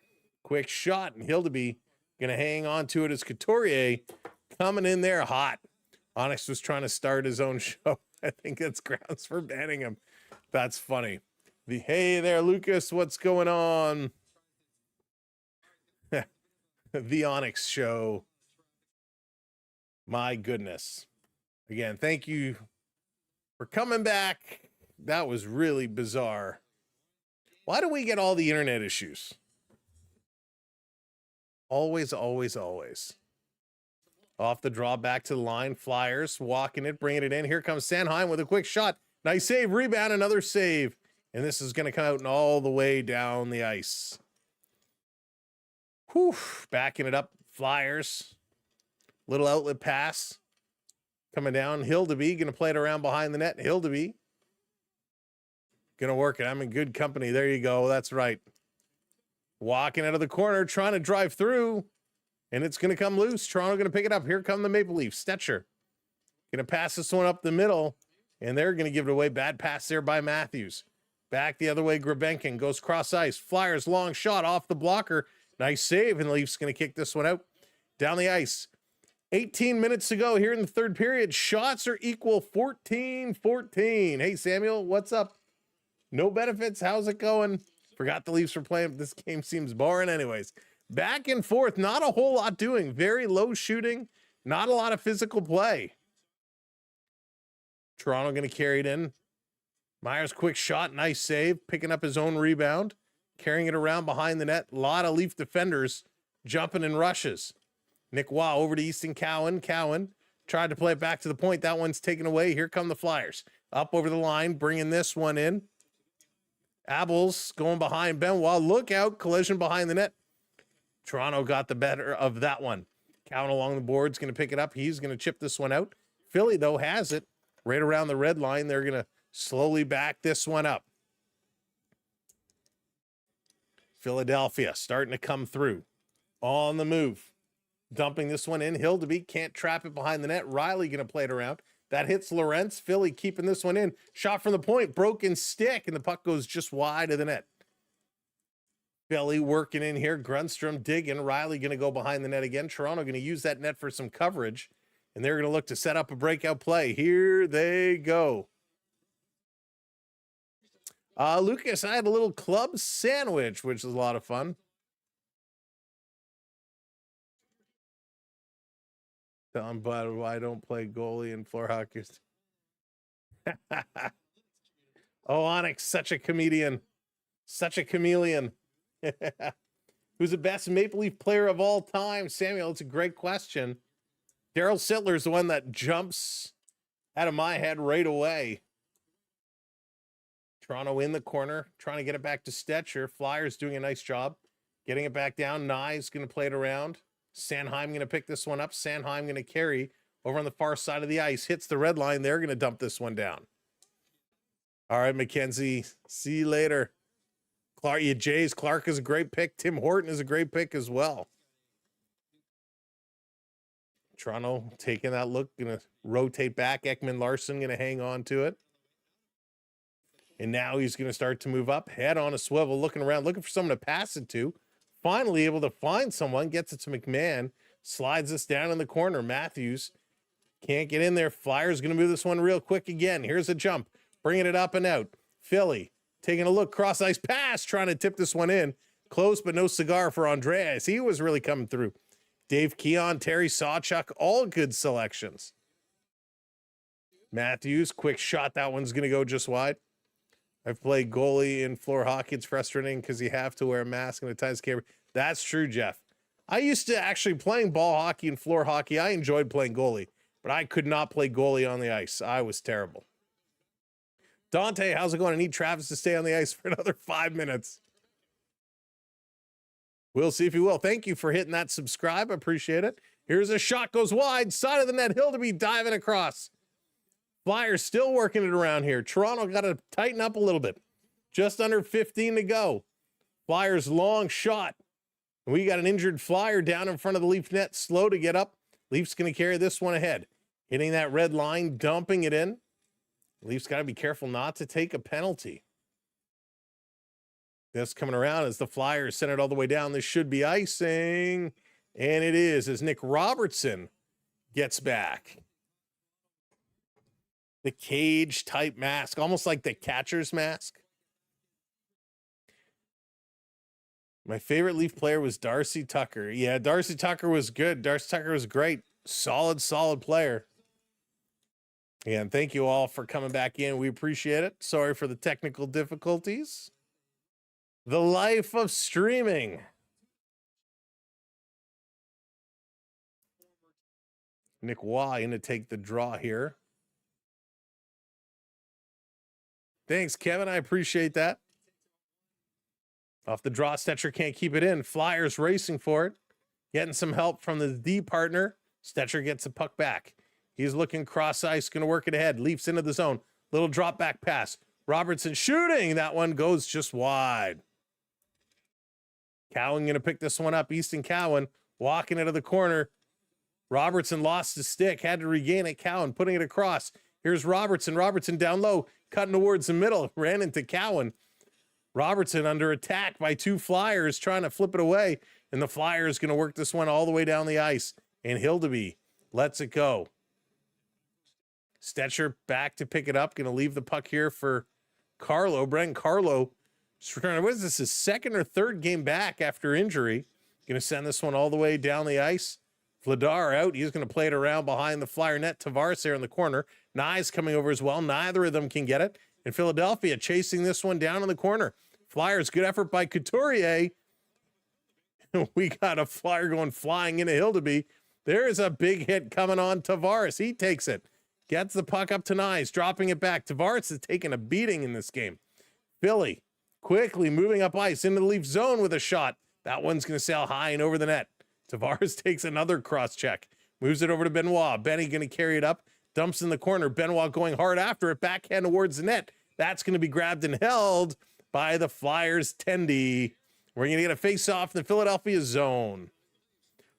Quick shot, and Hildeby going to hang on to it as Couturier coming in there hot. Onyx was trying to start his own show. I think that's grounds for banning him. That's funny. Hey there, Lucas. What's going on? The Onyx show. My goodness. Again, thank you for coming back. That was really bizarre. Why do we get all the internet issues? Always. Off the draw, back to the line. Flyers walking it, bringing it in. Here comes Sanheim with a quick shot. Nice save, rebound, another save. And this is going to come out and all the way down the ice. Whew, backing it up. Flyers. Little outlet pass. Coming down. Hildeby going to play it around behind the net. Hildeby going to work it. I'm in good company. There you go. That's right. Walking out of the corner, trying to drive through. And it's going to come loose. Toronto going to pick it up. Here come the Maple Leafs. Stetcher going to pass this one up the middle. And they're going to give it away. Bad pass there by Matthews. Back the other way, Grabenkin goes cross ice. Flyers long shot off the blocker. Nice save, and the Leafs going to kick this one out. Down the ice. 18 minutes to go here in the third period. Shots are equal 14-14. Hey, Samuel, what's up? No benefits. How's it going? Forgot the Leafs were playing. This game seems boring anyways. Back and forth. Not a whole lot doing. Very low shooting. Not a lot of physical play. Toronto going to carry it in. Myers, quick shot. Nice save. Picking up his own rebound. Carrying it around behind the net. A lot of Leaf defenders jumping in rushes. Nick Waugh over to Easton Cowan. Cowan tried to play it back to the point. That one's taken away. Here come the Flyers. Up over the line, bringing this one in. Abels going behind Benoit. Look out. Collision behind the net. Toronto got the better of that one. Cowan along the board's going to pick it up. He's going to chip this one out. Philly, though, has it right around the red line. They're going to slowly back this one up. Philadelphia starting to come through. On the move. Dumping this one in. Hildeby can't trap it behind the net. Riley going to play it around. That hits Lorentz. Philly keeping this one in. Shot from the point. Broken stick. And the puck goes just wide of the net. Philly working in here. Grundstrom digging. Riley going to go behind the net again. Toronto going to use that net for some coverage. And they're going to look to set up a breakout play. Here they go. Lucas, I had a little club sandwich, which is a lot of fun. But why don't play goalie in floor hockey? Oh, Onyx, such a comedian. Such a chameleon. Who's the best Maple Leaf player of all time? Samuel, it's a great question. Daryl Sittler's the one that jumps out of my head right away. Toronto in the corner, trying to get it back to Stetcher. Flyers doing a nice job. Getting it back down. Nye's going to play it around. Sanheim going to pick this one up. Sanheim going to carry over on the far side of the ice. Hits the red line. They're going to dump this one down. All right, McKenzie. See you later. Clark, you Jays. Clark is a great pick. Tim Horton is a great pick as well. Toronto taking that look. Going to rotate back. Ekman Larson going to hang on to it. And now he's going to start to move up. Head on a swivel. Looking around. Looking for someone to pass it to. Finally able to find someone, gets it to McMahon, slides this down in the corner. Matthews can't get in there. Flyers going to move this one real quick again. Here's a jump, bringing it up and out. Philly taking a look, cross ice pass, trying to tip this one in. Close, but no cigar for Andreas. He was really coming through. Dave Keon, Terry Sawchuk, all good selections. Matthews, quick shot. That one's going to go just wide. I've played goalie in floor hockey. It's frustrating because you have to wear a mask and a tight camera. That's true, Jeff. I used to actually playing ball hockey and floor hockey. I enjoyed playing goalie, but I could not play goalie on the ice. I was terrible. Dante, how's it going? I need Travis to stay on the ice for another 5 minutes. We'll see if he will. Thank you for hitting that subscribe. I appreciate it. Here's a shot, goes wide, side of the net. Hildeby diving across. Flyers still working it around here. Toronto got to tighten up a little bit. Just under 15 to go. Flyers long shot. We got an injured Flyer down in front of the Leaf net. Slow to get up. Leafs going to carry this one ahead. Hitting that red line, dumping it in. Leafs got to be careful not to take a penalty. This coming around as the Flyers send it all the way down. This should be icing. And it is as Nick Robertson gets back. The cage type mask, almost like the catcher's mask. My favorite Leaf player was Darcy Tucker. Yeah, Darcy Tucker was good. Darcy Tucker was great. Solid player. And thank you all for coming back in. We appreciate it. Sorry for the technical difficulties. The life of streaming. Nick Waugh in to take the draw here. Thanks, Kevin. I appreciate that. Off the draw, Stetcher can't keep it in. Flyers racing for it. Getting some help from the D partner. Stetcher gets the puck back. He's looking cross ice, going to work it ahead. Leafs into the zone. Little drop back pass. Robertson shooting. That one goes just wide. Cowan going to pick this one up. Easton Cowan walking into the corner. Robertson lost his stick. Had to regain it. Cowan putting it across. Here's Robertson. Robertson down low. Cutting towards the middle. Ran into Cowan. Robertson under attack by two Flyers trying to flip it away. And the Flyers going to work this one all the way down the ice. And Hildeby lets it go. Stetcher back to pick it up. Going to leave the puck here for Carlo. Brendan Carlo, what is this, his second or third game back after injury? Going to send this one all the way down the ice. Vladar out. He's going to play it around behind the Flyer net. Tavares there in the corner. Nye's coming over as well. Neither of them can get it. And Philadelphia chasing this one down in the corner. Flyers, good effort by Couturier. We got a Flyer going flying into Hildeby. There is a big hit coming on Tavares. He takes it. Gets the puck up to Nyes, dropping it back. Tavares has taken a beating in this game. Philly quickly moving up ice into the Leaf zone with a shot. That one's going to sail high and over the net. Tavares takes another cross check. Moves it over to Benoit. Benny going to carry it up. Dumps in the corner. Benoit going hard after it. Backhand towards the net. That's going to be grabbed and held by the Flyers. Tendy. We're going to get a face-off in the Philadelphia zone.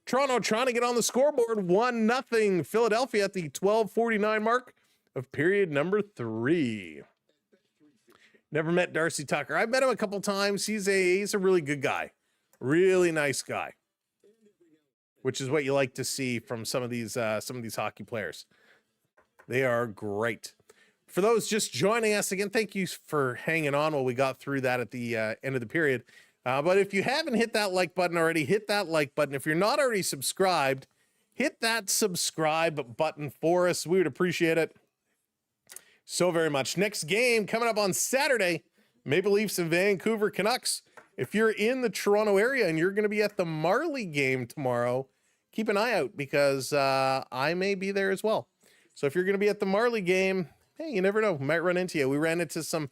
Toronto trying to get on the scoreboard. 1-0 Philadelphia at the 12:49 mark of period number 3. Never met Darcy Tucker. I've met him a couple times. He's a really good guy. Really nice guy. Which is what you like to see from some of these hockey players. They are great. For those just joining us again, thank you for hanging on while we got through that at the end of the period. But if you haven't hit that like button already, hit that like button. If you're not already subscribed, hit that subscribe button for us. We would appreciate it so very much. Next game coming up on Saturday, Maple Leafs and Vancouver Canucks. If you're in the Toronto area and you're going to be at the Marley game tomorrow, keep an eye out because I may be there as well. So if you're going to be at the Marley game, hey, you never know. We might run into you. We ran into some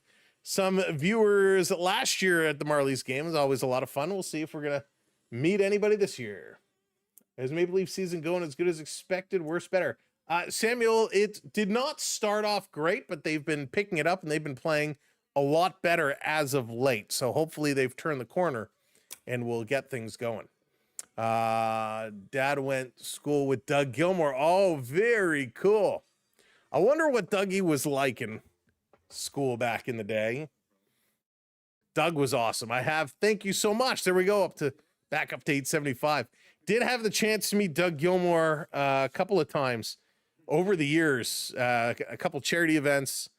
viewers last year at the Marlies game. It was always a lot of fun. We'll see if we're going to meet anybody this year. Is Maple Leaf season going as good as expected? Worse, better? Samuel, it did not start off great, but they've been picking it up and they've been playing a lot better as of late. So hopefully they've turned the corner and we'll get things going. Dad went to school with Doug Gilmour. Oh, very cool. I wonder what Dougie was like in school back in the day. Doug was awesome. Thank you so much. There we go, back up to 875. Did have the chance to meet Doug Gilmour a couple of times over the years, a couple charity events,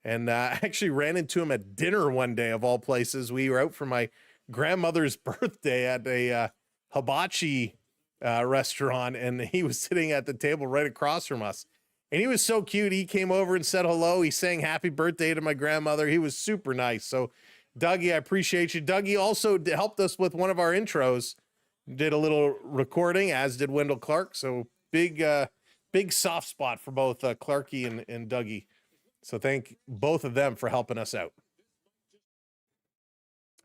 and actually ran into him at dinner one day of all places. We were out for my grandmother's birthday at a hibachi restaurant, and he was sitting at the table right across from us. And he was so cute. He came over and said hello. He sang happy birthday to my grandmother. He was super nice. So, Dougie, I appreciate you. Dougie also helped us with one of our intros. Did a little recording, as did Wendell Clark. So, big soft spot for both Clarky and Dougie. So, thank both of them for helping us out.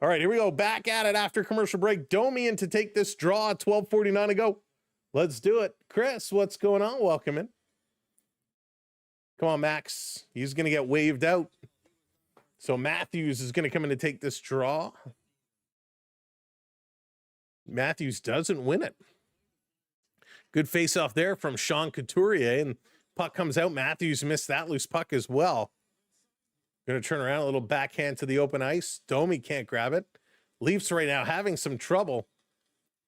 All right, here we go. Back at it after commercial break. Domi in to take this draw. 12:49 to go. Let's do it. Chris, what's going on? Welcome in. Come on, Max. He's going to get waved out. So Matthews is going to come in to take this draw. Matthews doesn't win it. Good face-off there from Sean Couturier, and puck comes out. Matthews missed that loose puck as well. Going to turn around, a little backhand to the open ice. Domi can't grab it. Leafs right now having some trouble.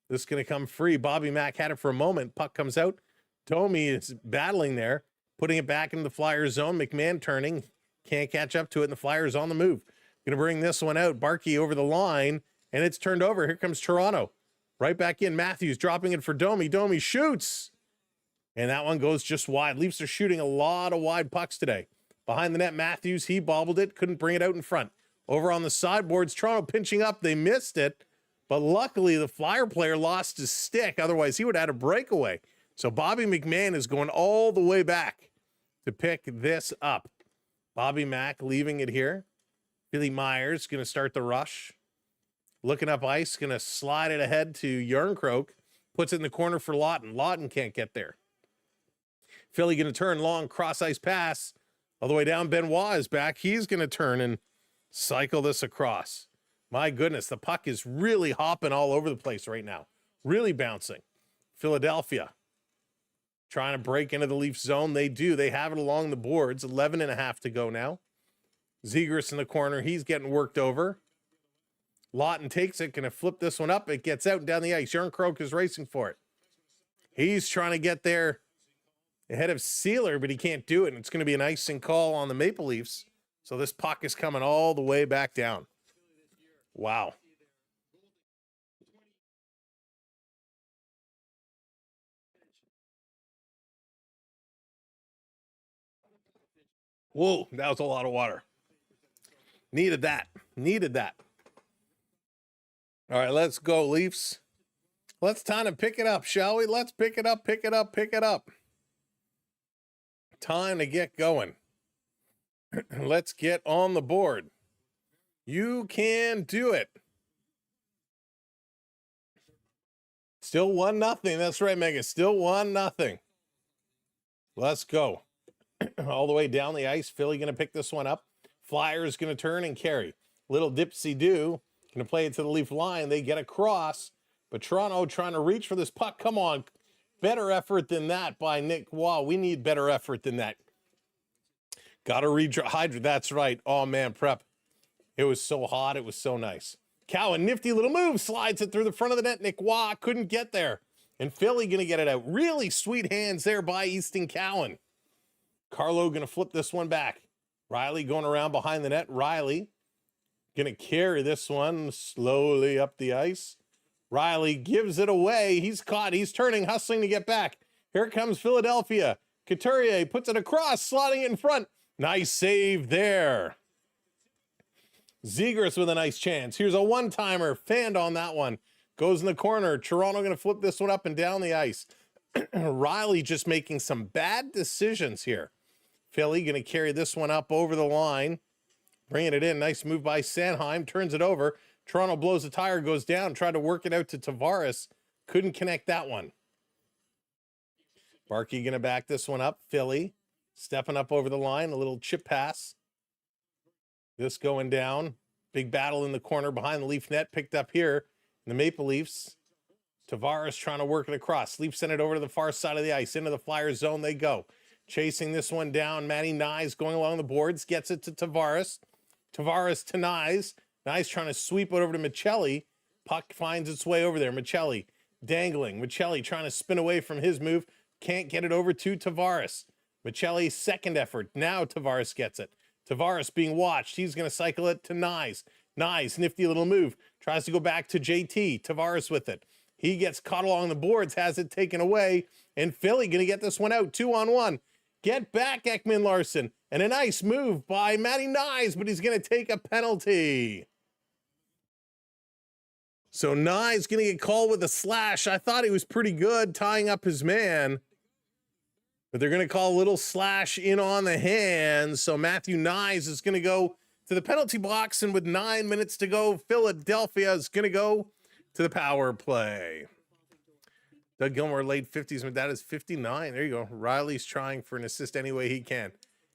This is going to come free. Bobby Mack had it for a moment. Puck comes out. Domi is battling there. Putting it back into the Flyers zone. McMahon turning. Can't catch up to it, and the Flyers on the move. Going to bring this one out. Barkey over the line, and it's turned over. Here comes Toronto. Right back in. Matthews dropping it for Domi. Domi shoots. And that one goes just wide. Leafs are shooting a lot of wide pucks today. Behind the net, Matthews, he bobbled it. Couldn't bring it out in front. Over on the sideboards, Toronto pinching up. They missed it. But luckily, the Flyer player lost his stick. Otherwise, he would have had a breakaway. So Bobby McMahon is going all the way back to pick this up. Bobby Mack leaving it here. Billy Myers going to start the rush. Looking up ice, going to slide it ahead to Yarncroke. Puts it in the corner for Lawton. Lawton can't get there. Philly going to turn long cross ice pass. All the way down. Benoit is back. He's going to turn and cycle this across. My goodness, the puck is really hopping all over the place right now. Really bouncing. Philadelphia trying to break into the Leafs zone. They do. They have it along the boards. 11.5 to go now. Zegras in the corner. He's getting worked over. Lawton takes it. Going to flip this one up. It gets out and down the ice. Yarncroke is racing for it. He's trying to get there ahead of Sealer, but he can't do it. And it's going to be an icing call on the Maple Leafs. So this puck is coming all the way back down. Wow. Whoa, that was a lot of water. Needed that. Needed that. All right, let's go, Leafs. Let's time to pick it up, shall we? Let's pick it up, pick it up, pick it up. Time to get going. Let's get on the board. You can do it. Still 1-0. That's right, Megan. Still 1-0. Let's go. All the way down the ice. Philly going to pick this one up. Flyers going to turn and carry. Little dipsy-do. Going to play it to the Leaf line. They get across. But Toronto trying to reach for this puck. Come on. Better effort than that by Nick Waugh. We need better effort than that. Got to rehydrate. That's right. Oh, man, prep. It was so hot. It was so nice. Cowan, nifty little move. Slides it through the front of the net. Nick Waugh couldn't get there. And Philly going to get it out. Really sweet hands there by Easton Cowan. Carlo going to flip this one back. Riley going around behind the net. Riley going to carry this one slowly up the ice. Riley gives it away. He's caught. He's turning, hustling to get back. Here comes Philadelphia. Couturier puts it across, slotting it in front. Nice save there. Zegras with a nice chance. Here's a one-timer. Fanned on that one. Goes in the corner. Toronto going to flip this one up and down the ice. Riley just making some bad decisions here. Philly going to carry this one up over the line. Bringing it in. Nice move by Sanheim. Turns it over. Toronto blows the tire, goes down. Tried to work it out to Tavares. Couldn't connect that one. Barkey going to back this one up. Philly stepping up over the line. A little chip pass. This going down. Big battle in the corner behind the Leaf net. Picked up here. The Maple Leafs. Tavares trying to work it across. Leafs send it over to the far side of the ice. Into the Flyers zone they go. Chasing this one down. Matty Nyes going along the boards. Gets it to Tavares. Tavares to Nyes. Nyes trying to sweep it over to Michelli. Puck finds its way over there. Michelli dangling. Michelli trying to spin away from his move. Can't get it over to Tavares. Michelli's second effort. Now Tavares gets it. Tavares being watched. He's going to cycle it to Nyes. Nyes, nifty little move. Tries to go back to JT. Tavares with it. He gets caught along the boards, has it taken away, and Philly going to get this one out, 2-on-1. Get back, Ekman Larson. And a nice move by Matty Nyes, but he's going to take a penalty. So Nyes going to get called with a slash. I thought he was pretty good tying up his man, but they're going to call a little slash in on the hands. So Matthew Nyes is going to go to the penalty box, and with 9 minutes to go, Philadelphia is going to go to the power play. Doug Gilmore, late 50s, but that is 59. There you go. Riley's trying for an assist any way he can.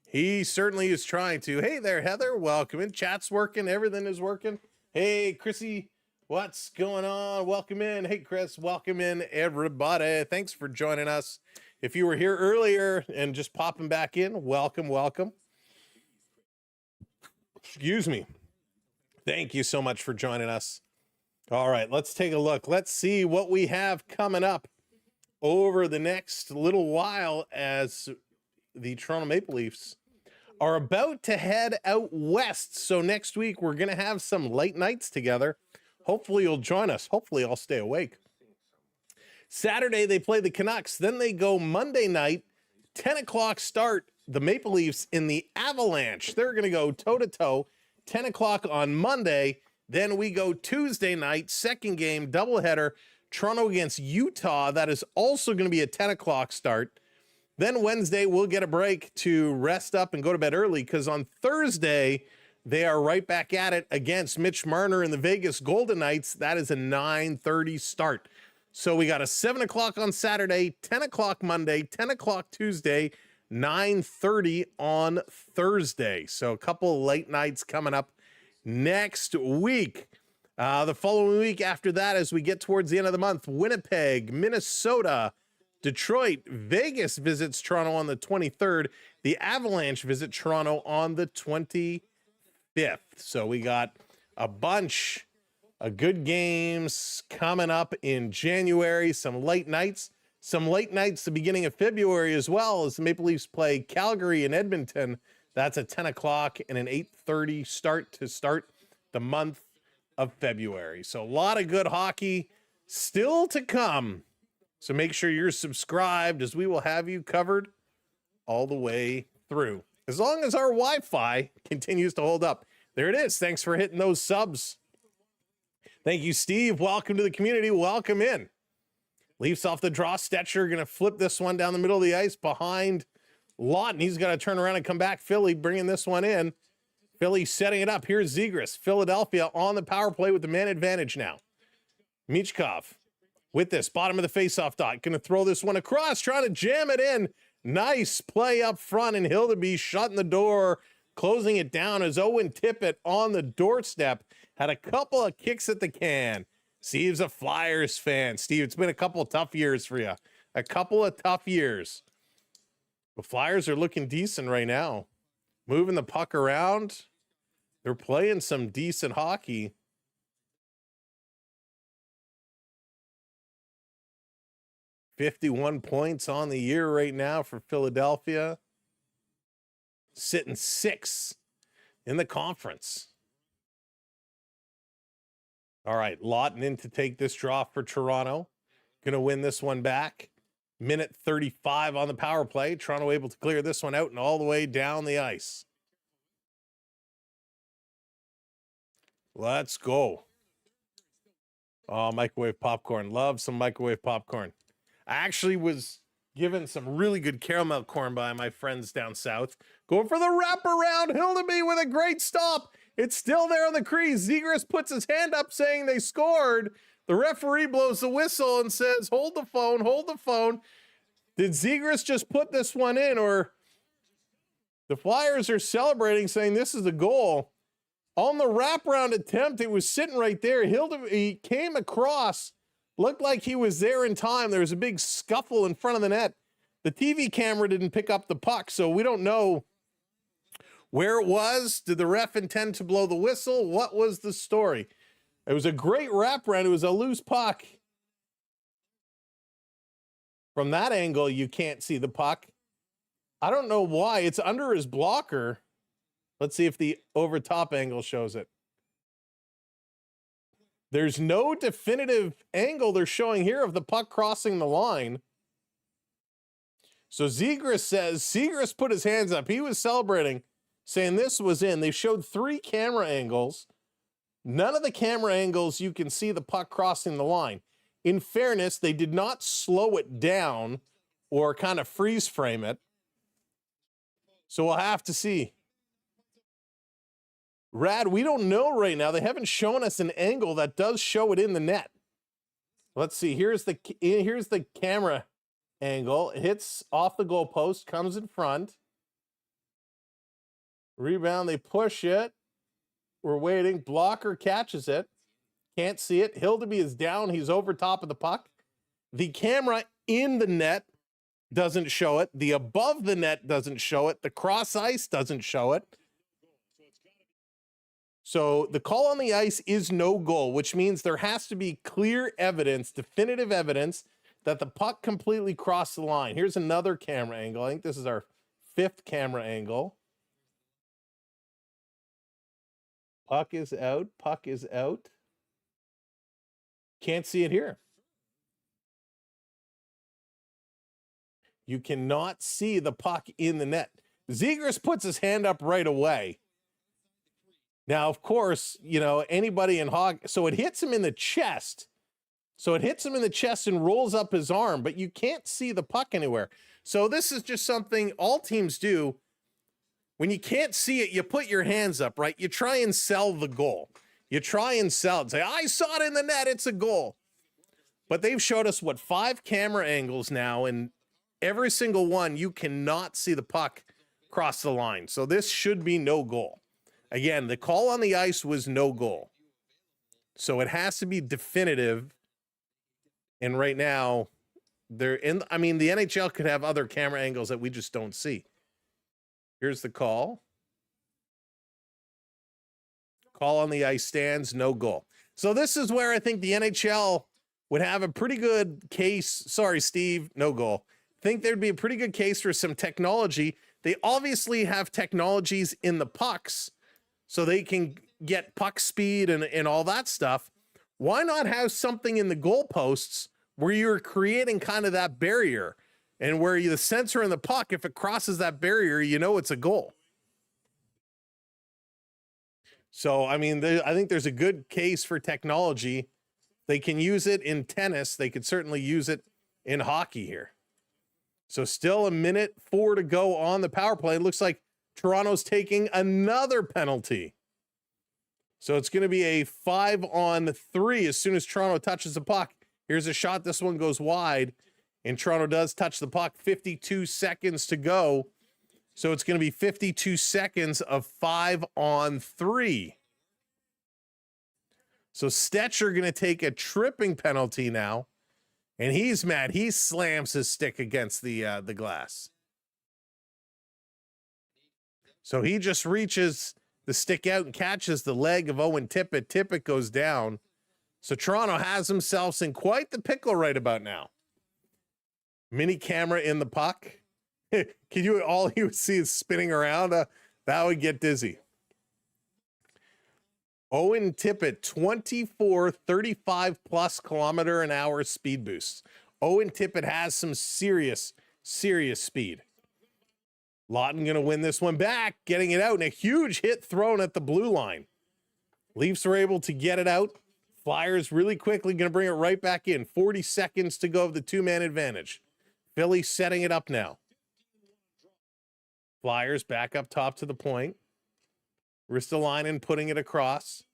He certainly is trying to. Hey there, Heather. Welcome in. Chat's working. Everything is working. Hey, Chrissy. What's going on? Welcome in. Hey, Chris. Welcome in, everybody. Thanks for joining us. If you were here earlier and just popping back in, welcome, welcome. Excuse me. Thank you so much for joining us. All right, let's take a look. Let's see what we have coming up over the next little while as the Toronto Maple Leafs are about to head out west. So next week, we're going to have some late nights together. Hopefully, you'll join us. Hopefully, I'll stay awake. Saturday, they play the Canucks. Then they go Monday night, 10 o'clock start, the Maple Leafs in the Avalanche. They're going to go toe-to-toe, 10 o'clock on Monday. Then we go Tuesday night, second game, doubleheader, Toronto against Utah. That is also going to be a 10 o'clock start. Then Wednesday, we'll get a break to rest up and go to bed early because on Thursday, they are right back at it against Mitch Marner and the Vegas Golden Knights. That is a 9:30 start. So we got a 7 o'clock on Saturday, 10 o'clock Monday, 10 o'clock Tuesday, 9:30 on Thursday. So a couple of late nights coming up next week. The following week after that, as we get towards the end of the month, Winnipeg, Minnesota, Detroit, Vegas visits Toronto on the 23rd. The Avalanche visit Toronto on the 25th. So we got a bunch of good games coming up in January, some late nights. some late nights the beginning of February as well as the Maple Leafs play Calgary and Edmonton. That's a 10 o'clock and an 8:30 start to start the month of February. So a lot of good hockey still to come. So make sure you're subscribed as we will have you covered all the way through. As long as our Wi-Fi continues to hold up. There it is. Thanks for hitting those subs. Thank you, Steve. Welcome to the community. Welcome in. Leafs off the draw. Stetcher going to flip this one down the middle of the ice behind Lawton. He's got to turn around and come back. Philly bringing this one in. Philly setting it up. Here's Zegras. Philadelphia on the power play with the man advantage now. Michkov with this. Bottom of the faceoff dot. Going to throw this one across. Trying to jam it in. Nice play up front. And Hildeby shutting the door. Closing it down as Owen Tippett on the doorstep. Had a couple of kicks at the can. Steve's a Flyers fan. Steve, it's been a couple of tough years for you. A couple of tough years. The Flyers are looking decent right now. Moving the puck around. They're playing some decent hockey. $51 points on the year right now for Philadelphia. Sitting 6th in the conference. All right, Lawton in to take this draw for Toronto. Going to win this one back. Minute 35 on the power play. Toronto able to clear this one out and all the way down the ice. Let's go. Oh, microwave popcorn. Love some microwave popcorn. I actually was given some really good caramel corn by my friends down south. Going for the wraparound. Hildeby with a great stop. It's still there on the crease. Zegras puts his hand up saying they scored. The referee blows the whistle and says, hold the phone, hold the phone. Did Zegras just put this one in, or the Flyers are celebrating saying this is a goal? On the wraparound attempt, it was sitting right there. Hildeby came across, looked like he was there in time. There was a big scuffle in front of the net. The TV camera didn't pick up the puck, so we don't know where it was. Did the ref intend to blow the whistle? What was the story? It was a great wraparound. It was a loose puck. From that angle, you can't see the puck. I don't know why. It's under his blocker. Let's see if the over top angle shows it. There's no definitive angle they're showing here of the puck crossing the line. So Zegras says, Zegras put his hands up. He was celebrating, saying this was in. They showed 3 camera angles. None of the camera angles you can see the puck crossing the line. In fairness, they did not slow it down or kind of freeze frame it. So we'll have to see. Rad, we don't know right now. They haven't shown us an angle that does show it in the net. Let's see. Here's the camera angle. It hits off the goalpost, comes in front. Rebound, they push it. We're waiting. Blocker catches it. Can't see it. Hildeby is down. He's over top of the puck. The camera in the net doesn't show it. The above the net doesn't show it. The cross ice doesn't show it. So the call on the ice is no goal, which means there has to be clear evidence, definitive evidence, that the puck completely crossed the line. Here's another camera angle. I think this is our 5th camera angle. Puck is out. Puck is out. Can't see it here. You cannot see the puck in the net. Zegras puts his hand up right away. Now, of course, you know, anybody in hockey, so it hits him in the chest. So it hits him in the chest and rolls up his arm, but you can't see the puck anywhere. So this is just something all teams do. When you can't see it, you put your hands up, right? You try and sell the goal. You try and sell it. Say, I saw it in the net. It's a goal. But they've showed us, 5 camera angles now, and every single one, you cannot see the puck cross the line. So this should be no goal. Again, the call on the ice was no goal. So it has to be definitive. And right now, the NHL could have other camera angles that we just don't see. Here's the call. Call on the ice stands, no goal. So this is where I think the NHL would have a pretty good case. Sorry, Steve, no goal. Think there'd be a pretty good case for some technology. They obviously have technologies in the pucks so they can get puck speed and all that stuff. Why not have something in the goalposts where you're creating kind of that barrier, and where the sensor in the puck, if it crosses that barrier, you know it's a goal. So, I mean, I think there's a good case for technology. They can use it in tennis. They could certainly use it in hockey here. So still 1:04 to go on the power play. It looks like Toronto's taking another penalty. So it's going to be a 5-on-3 as soon as Toronto touches the puck. Here's a shot. This one goes wide, and Toronto does touch the puck. 52 seconds to go. So it's going to be 52 seconds of 5-on-3. So Stetcher going to take a tripping penalty now, and he's mad. He slams his stick against the glass. So he just reaches the stick out and catches the leg of Owen Tippett. Tippett goes down. So Toronto has themselves in quite the pickle right about now. Mini camera in the puck. All you would see is spinning around. That would get dizzy. Owen Tippett, 24, 35 plus kilometer an hour speed boosts. Owen Tippett has some serious speed. Lawton going to win this one back, getting it out, and a huge hit thrown at the blue line. Leafs are able to get it out. Flyers really quickly going to bring it right back in. 40 seconds to go of the two-man advantage. Philly setting it up now. Flyers back up top to the point. Ristolainen putting it across.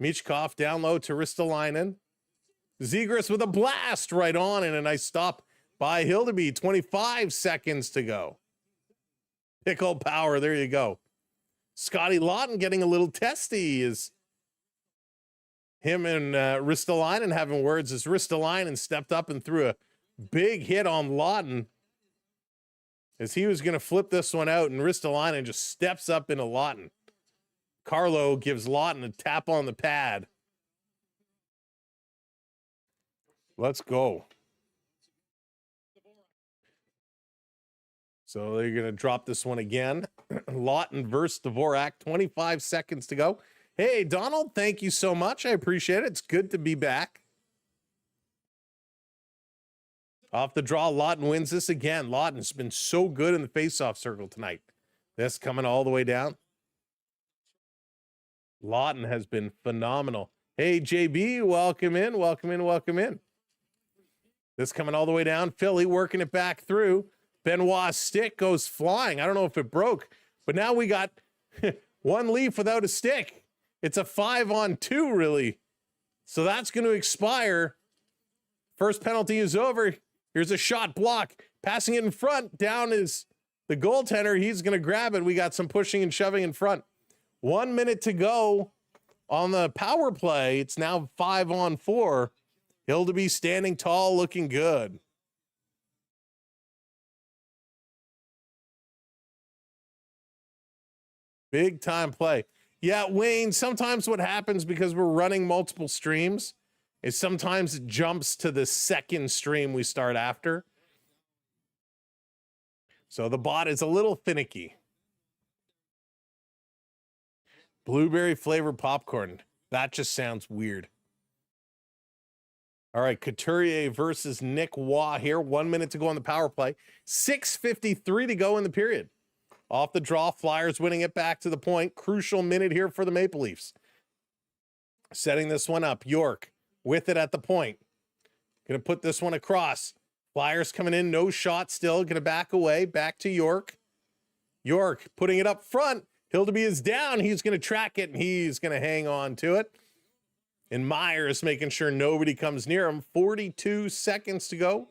Michkov down low to Ristolainen. Zegras with a blast right on, and a nice stop by Hildeby. 25 seconds to go. Pickle power, there you go. Scotty Lawton getting a little testy as him and Ristolainen having words as Ristolainen stepped up and threw a big hit on Lawton as he was going to flip this one out, and Ristolainen just steps up into Lawton. Carlo gives Lawton a tap on the pad. Let's go. So they're going to drop this one again. Lawton versus Dvorak, 25 seconds to go. Hey, Donald, thank you so much. I appreciate it. It's good to be back. Off the draw, Lawton wins this again. Lawton's been so good in the faceoff circle tonight. This coming all the way down. Lawton has been phenomenal. Hey, JB, welcome in, welcome in, welcome in. This coming all the way down. Philly working it back through. Benoit's stick goes flying. I don't know if it broke, but now we got one Leaf without a stick. It's a 5-on-2, really. So that's going to expire. First penalty is over. Here's a shot block. Passing it in front. Down is the goaltender. He's going to grab it. We got some pushing and shoving in front. 1 minute to go on the power play. It's now 5-on-4. Hildeby standing tall, looking good. Big time play. Yeah, Wayne, sometimes what happens because we're running multiple streams is sometimes it jumps to the second stream we start after. So the bot is a little finicky. Blueberry flavored popcorn. That just sounds weird. All right, Couturier versus Nick Waugh here. 1 minute to go on the power play. 6:53 to go in the period. Off the draw, Flyers winning it back to the point. Crucial minute here for the Maple Leafs. Setting this one up. York with it at the point. Going to put this one across. Flyers coming in, no shot still. Going to back away. Back to York. York putting it up front. Hildeby is down. He's going to track it, and he's going to hang on to it. And Myers making sure nobody comes near him. 42 seconds to go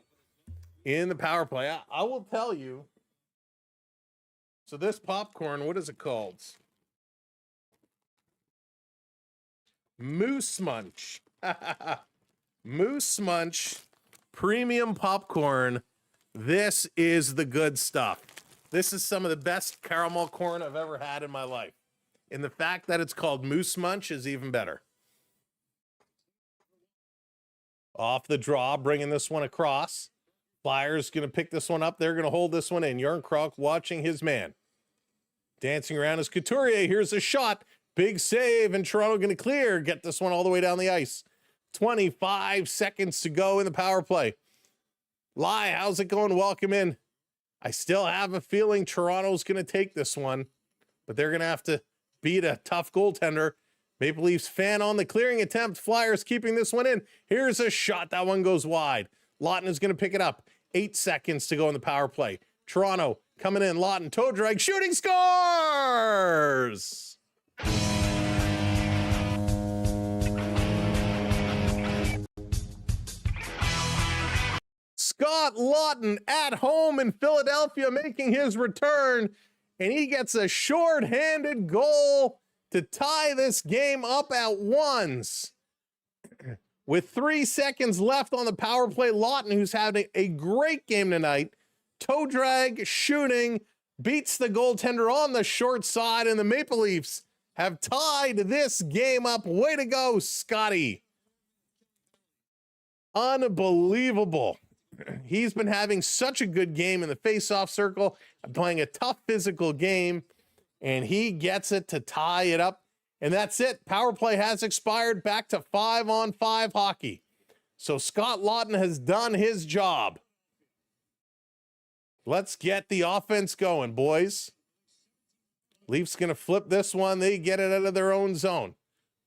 in the power play. I will tell you. So this popcorn, what is it called? Moose Munch. Moose Munch premium popcorn. This is the good stuff. This is some of the best caramel corn I've ever had in my life. And the fact that it's called Moose Munch is even better. Off the draw, bringing this one across. Flyers going to pick this one up. They're going to hold this one in. Järnkrok watching his man. Dancing around is Couturier. Here's a shot. Big save, and Toronto going to clear. Get this one all the way down the ice. 25 seconds to go in the power play. Lai, how's it going? Welcome in. I still have a feeling Toronto's going to take this one, but they're going to have to beat a tough goaltender. Maple Leafs fan on the clearing attempt. Flyers keeping this one in. Here's a shot. That one goes wide. Lawton is going to pick it up. 8 seconds to go in the power play. Toronto coming in. Lawton, toe drag, shooting, scores! Scott Lawton at home in Philadelphia making his return, and he gets a short-handed goal to tie this game up at ones. With 3 seconds left on the power play, Lawton, who's having a great game tonight, toe drag, shooting, beats the goaltender on the short side, and the Maple Leafs have tied this game up. Way to go, Scotty. Unbelievable. He's been having such a good game in the face-off circle, playing a tough physical game, and he gets it to tie it up. And that's it. Power play has expired. Back to 5-on-5 hockey. So Scott Lawton has done his job. Let's get the offense going, boys. Leafs going to flip this one. They get it out of their own zone.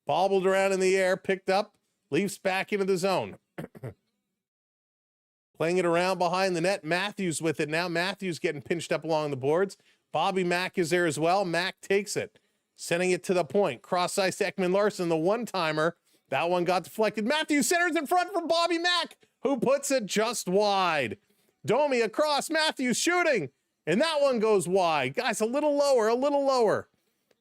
Bobbled around in the air, picked up. Leafs back into the zone. Playing it around behind the net. Matthews with it now. Matthews getting pinched up along the boards. Bobby Mack is there as well. Mack takes it. Sending it to the point. Cross ice to Ekman Larsson, the one-timer. That one got deflected. Matthews centers in front for Bobby Mack, who puts it just wide. Domi across. Matthews shooting. And that one goes wide. Guys, a little lower, a little lower.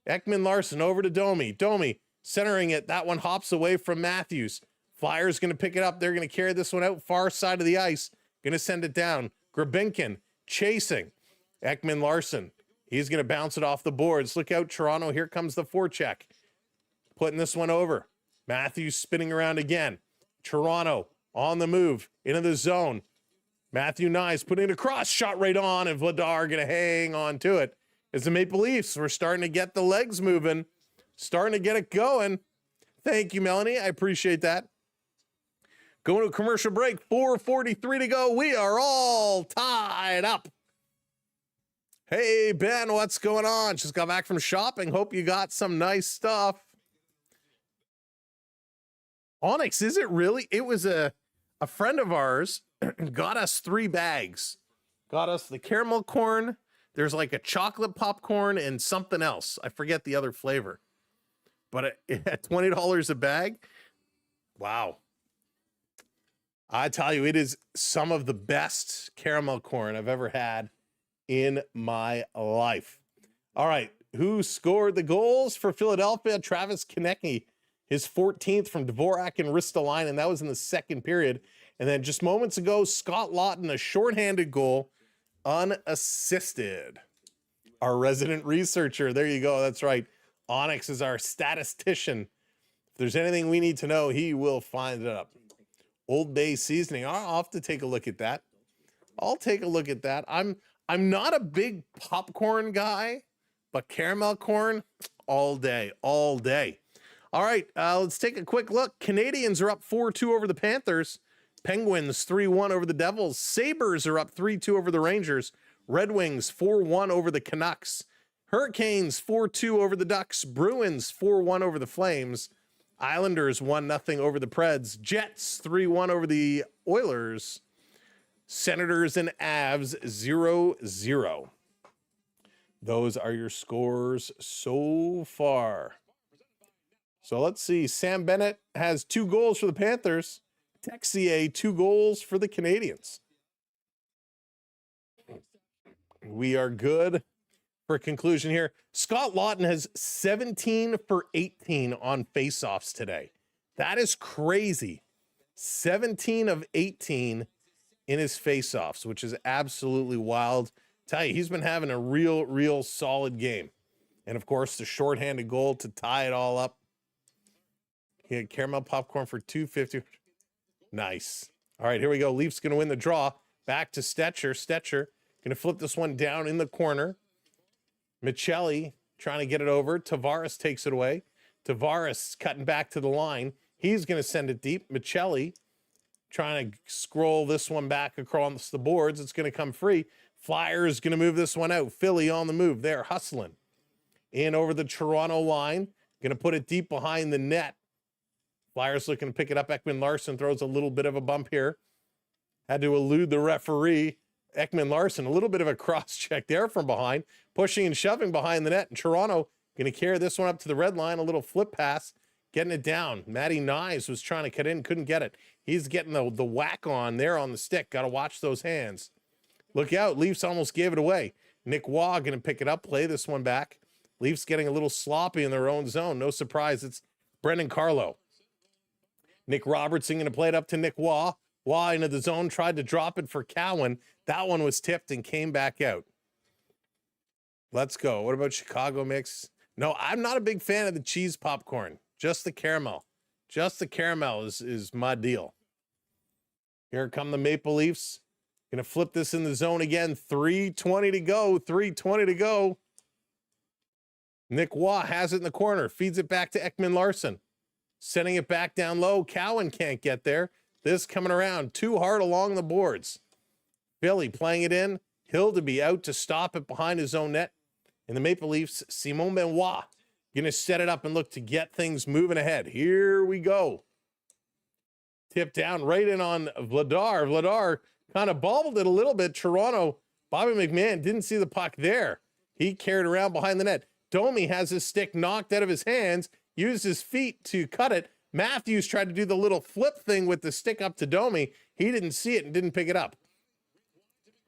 Ekman Larsson over to Domi. Domi centering it. That one hops away from Matthews. Flyers going to pick it up. They're going to carry this one out far side of the ice. Going to send it down. Grabinkin chasing. Ekman Larsson. He's going to bounce it off the boards. Look out, Toronto. Here comes the forecheck. Putting this one over. Matthews spinning around again. Toronto on the move. Into the zone. Matthew Nyes putting it across. Shot right on, and Vladar going to hang on to it. As the Maple Leafs, we're starting to get the legs moving. Starting to get it going. Thank you, Melanie. I appreciate that. Going to a commercial break. 4:43 to go. We are all tied up. Hey, Ben, what's going on? Just got back from shopping. Hope you got some nice stuff. Onyx, is it really? It was a friend of ours got us 3 bags. Got us the caramel corn. There's like a chocolate popcorn and something else. I forget the other flavor. But at $20 a bag, wow. I tell you, it is some of the best caramel corn I've ever had in my life. All right, who scored the goals for Philadelphia? Travis Konecny, his 14th from Dvorak and Ristolainen, and that was in the second period. And then just moments ago, Scott Lawton, a shorthanded goal, unassisted. Our resident researcher, there you go, that's right. Onyx is our statistician. If there's anything we need to know, he will find it up. Old Bay seasoning. I'll have to take a look at that. I'll take a look at that. I'm not a big popcorn guy, but caramel corn all day, all day. All right, let's take a quick look. Canadians are up 4-2 over the Panthers. Penguins 3-1 over the Devils. Sabres are up 3-2 over the Rangers. Red Wings 4-1 over the Canucks. Hurricanes 4-2 over the Ducks. Bruins 4-1 over the Flames. Islanders 1-0 over the Preds. Jets 3-1 over the Oilers. Senators and Avs 0-0. Those are your scores so far. So let's see. Sam Bennett has 2 goals for the Panthers. Texier 2 goals for the Canadians. We are good for a conclusion here. Scott Lawton has 17 for 18 on faceoffs today. That is crazy. 17 of 18 in his faceoffs, which is absolutely wild. Tell you, he's been having a real solid game. And of course, the shorthanded goal to tie it all up. He had caramel popcorn for $2.50. Nice. All right, here we go. Leafs going to win the draw. Back to Stetcher. Stetcher going to flip this one down in the corner. Michelli trying to get it over. Tavares takes it away. Tavares cutting back to the line. He's going to send it deep. Michelli trying to scroll this one back across the boards. It's going to come free. Flyers going to move this one out. Philly on the move. They're hustling. In over the Toronto line. Going to put it deep behind the net. Flyers looking to pick it up. Ekman-Larsson throws a little bit of a bump here. Had to elude the referee. Ekman-Larsson, a little bit of a cross check there from behind. Pushing and shoving behind the net. And Toronto going to carry this one up to the red line. A little flip pass. Getting it down. Matty Nyes was trying to cut in. Couldn't get it. He's getting the whack on there on the stick. Got to watch those hands. Look out. Leafs almost gave it away. Nick Waugh going to pick it up. Play this one back. Leafs getting a little sloppy in their own zone. No surprise. It's Brendan Carlo. Nick Robertson going to play it up to Nick Waugh. Waugh into the zone. Tried to drop it for Cowan. That one was tipped and came back out. Let's go. What about Chicago mix? No, I'm not a big fan of the cheese popcorn. Just the caramel. Just the caramel is my deal. Here come the Maple Leafs. Going to flip this in the zone again. 3:20 to go. 3:20 to go. Nick Waugh has it in the corner. Feeds it back to Ekman-Larsson. Sending it back down low. Cowan can't get there. This coming around too hard along the boards. Philly playing it in. Hildeby out to stop it behind his own net. And the Maple Leafs, Simon Benoit, going to set it up and look to get things moving ahead. Here we go. Tip down right in on Vladar. Vladar kind of bobbled it a little bit. Toronto, Bobby McMahon didn't see the puck there. He carried around behind the net. Domi has his stick knocked out of his hands, used his feet to cut it. Matthews tried to do the little flip thing with the stick up to Domi. He didn't see it and didn't pick it up.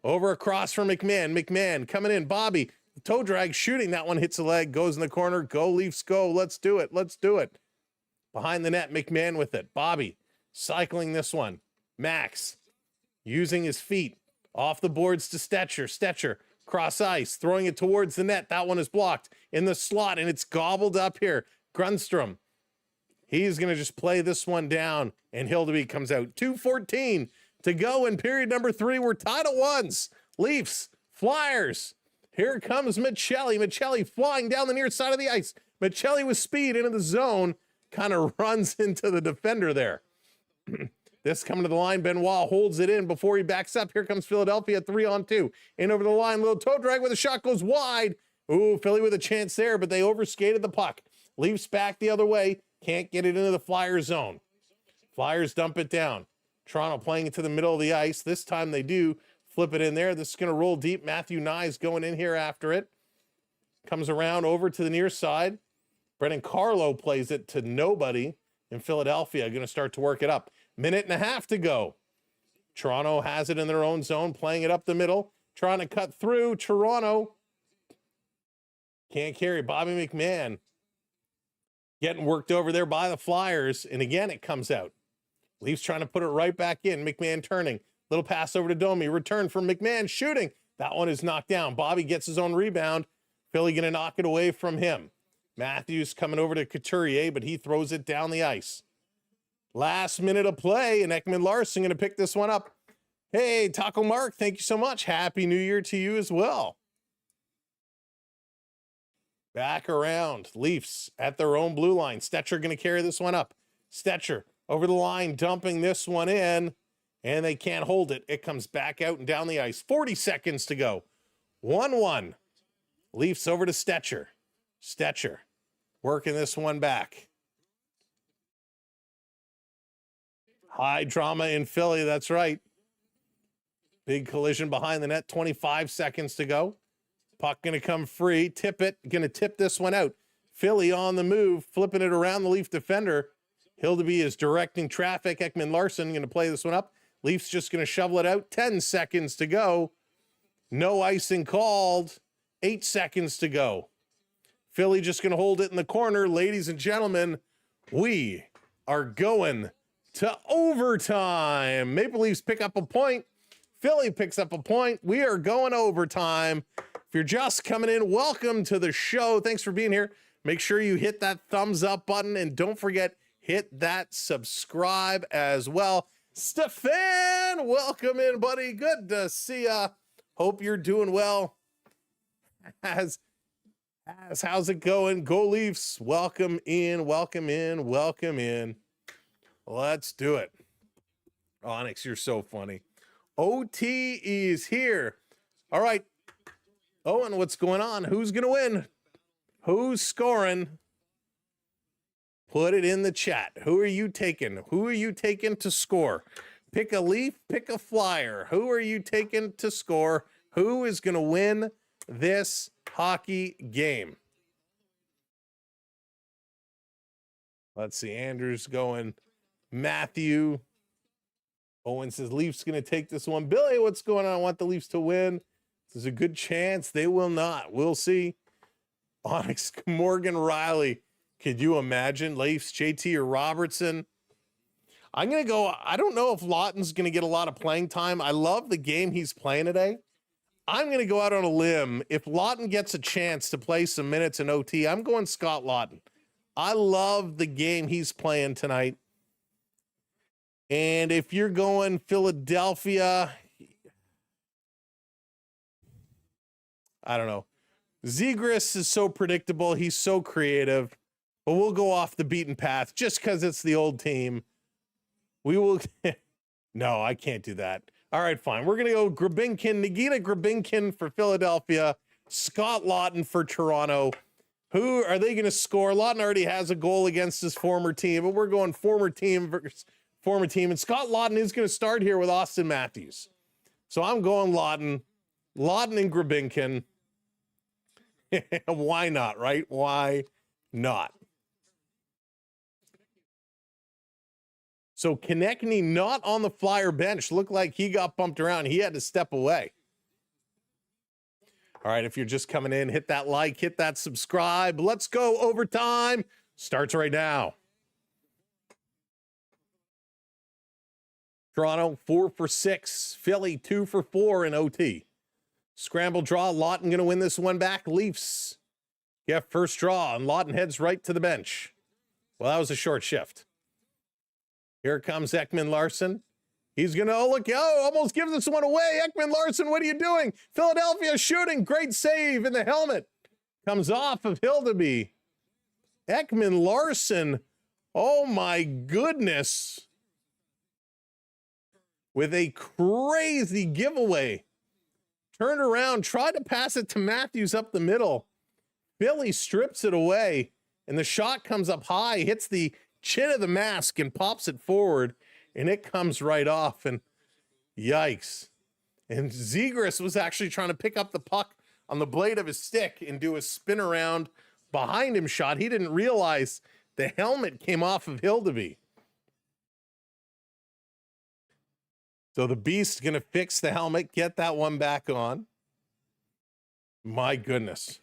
Over across from McMahon. McMahon coming in. Bobby, toe drag shooting. That one hits the leg, goes in the corner. Go Leafs, go. Let's do it. Let's do it. Behind the net, McMahon with it. Bobby cycling this one. Max using his feet. Off the boards to Stetcher. Stetcher cross ice, throwing it towards the net. That one is blocked in the slot, and it's gobbled up here. Grundstrom. He's going to just play this one down, and Hildeby comes out. 2:14 to go in period number 3. We're tied at ones. Leafs, Flyers. Here comes Michelli. Michelli flying down the near side of the ice. Michelli with speed into the zone. Kind of runs into the defender there. This coming to the line. Benoit holds it in before he backs up. Here comes Philadelphia 3-on-2. In over the line. Little toe drag with a shot goes wide. Ooh, Philly with a chance there, but they overskated the puck. Leafs back the other way. Can't get it into the Flyers zone. Flyers dump it down. Toronto playing it to the middle of the ice. This time they do flip it in there. This is going to roll deep. Matthew Nyes going in here after it. Comes around over to the near side. Brendan Carlo plays it to nobody. In Philadelphia, going to start to work it up. 1.5 to go. Toronto has it in their own zone, playing it up the middle. Trying to cut through. Toronto can't carry. Bobby McMahon getting worked over there by the Flyers. And again, it comes out. Leafs trying to put it right back in. McMahon turning. Little pass over to Domi. Return from McMahon shooting. That one is knocked down. Bobby gets his own rebound. Philly going to knock it away from him. Matthews coming over to Couturier, but he throws it down the ice. Last minute of play, and Ekman-Larsson going to pick this one up. Hey, Taco Mark, thank you so much. Happy New Year to you as well. Back around. Leafs at their own blue line. Stetcher going to carry this one up. Stetcher over the line, dumping this one in, and they can't hold it. It comes back out and down the ice. 40 seconds to go. 1-1. Leafs over to Stetcher. Stetcher working this one back. High drama in Philly, that's right. Big collision behind the net, 25 seconds to go. Puck going to come free, tip it, going to tip this one out. Philly on the move, flipping it around the Leaf defender. Hildeby is directing traffic. Ekman-Larsson going to play this one up. Leafs just going to shovel it out. 10 seconds to go. No icing called. 8 seconds to go. Philly just going to hold it in the corner. Ladies and gentlemen, we are going to overtime. Maple Leafs pick up a point. Philly picks up a point. We are going overtime. If you're just coming in, welcome to the show. Thanks for being here. Make sure you hit that thumbs up button, and don't forget, hit that subscribe as well. Stefan, welcome in, buddy. Good to see ya. Hope you're doing well. How's it going? Go Leafs. Welcome in, welcome in, welcome in. Let's do it. Onyx, you're so funny. OT is here. All right. Owen, what's going on? Who's going to win? Who's scoring? Put it in the chat. Who are you taking? Who are you taking to score? Pick a Leaf, pick a Flyer. Who are you taking to score? Who is going to win this hockey game? Let's see. Andrew's going. Matthew. Owen says Leafs going to take this one. Billy, what's going on? I want the Leafs to win. There's a good chance they will not. We'll see. Onyx, Morgan Riley. Could you imagine Leafs, JT or Robertson? I'm going to go. I don't know if Lawton's going to get a lot of playing time. I love the game he's playing today. I'm going to go out on a limb. If Lawton gets a chance to play some minutes in OT, I'm going Scott Lawton. I love the game he's playing tonight. And if you're going Philadelphia, I don't know. Zegras is so predictable. He's so creative. But we'll go off the beaten path just because it's the old team. We will. No, I can't do that. All right, fine. We're going to go Grabinkin, Nikita Grabinkin for Philadelphia, Scott Lawton for Toronto. Who are they going to score? Lawton already has a goal against his former team, but we're going former team versus former team. And Scott Lawton is going to start here with Austin Matthews. So I'm going Lawton and Grabinkin. Why not, right? Why not? So Konechny not on the Flyer bench. Looked like he got bumped around. He had to step away. All right, if you're just coming in, hit that like, hit that subscribe. Let's go. Overtime starts right now. Toronto 4 for 6. Philly 2 for 4 in OT. Scramble draw. Lawton going to win this one back. Leafs get first draw, and Lawton heads right to the bench. Well, that was a short shift. Here comes Ekman Larson. He's going to, almost gives this one away. Ekman Larson, what are you doing? Philadelphia shooting. Great save in the helmet. Comes off of Hildeby. Ekman Larson, oh my goodness. With a crazy giveaway. Turned around, tried to pass it to Matthews up the middle. Philly strips it away, and the shot comes up high, hits the chin of the mask and pops it forward, and it comes right off, and yikes. And Zegras was actually trying to pick up the puck on the blade of his stick and do a spin around behind him shot. He didn't realize the helmet came off of Hildeby. So the Beast's going to fix the helmet, get that one back on. My goodness.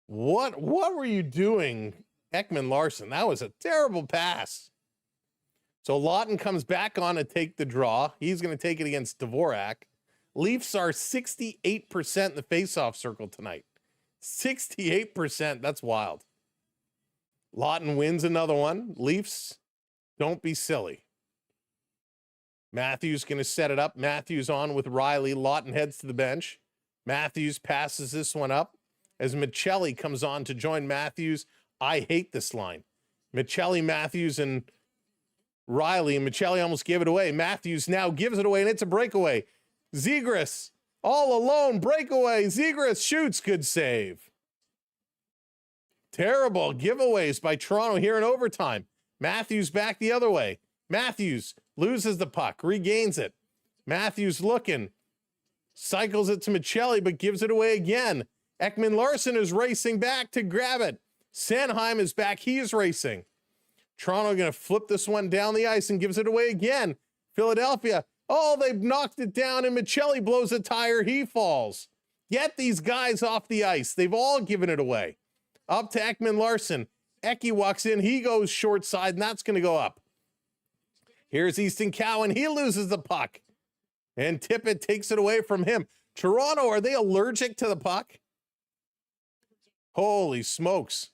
What were you doing, Ekman Larson? That was a terrible pass. So Lawton comes back on to take the draw. He's going to take it against Dvorak. Leafs are 68% in the faceoff circle tonight. 68%. That's wild. Lawton wins another one. Leafs, don't be silly. Matthews going to set it up. Matthews on with Riley. Lawton heads to the bench. Matthews passes this one up as Michelli comes on to join Matthews. I hate this line. Michelli, Matthews, and Riley. And Michelli almost gave it away. Matthews now gives it away, and it's a breakaway. Zegras all alone. Breakaway. Zegras shoots. Good save. Terrible giveaways by Toronto here in overtime. Matthews back the other way. Matthews loses the puck, regains it. Matthews looking, cycles it to Michelli, but gives it away again. Ekman Larson is racing back to grab it. Sanheim is back. He is racing. Toronto going to flip this one down the ice and gives it away again. Philadelphia, they've knocked it down, and Michelli blows a tire. He falls. Get these guys off the ice. They've all given it away. Up to Ekman Larson. Eki walks in. He goes short side, and that's going to go up. Here's Easton Cowan. He loses the puck. And Tippett takes it away from him. Toronto, are they allergic to the puck? Holy smokes.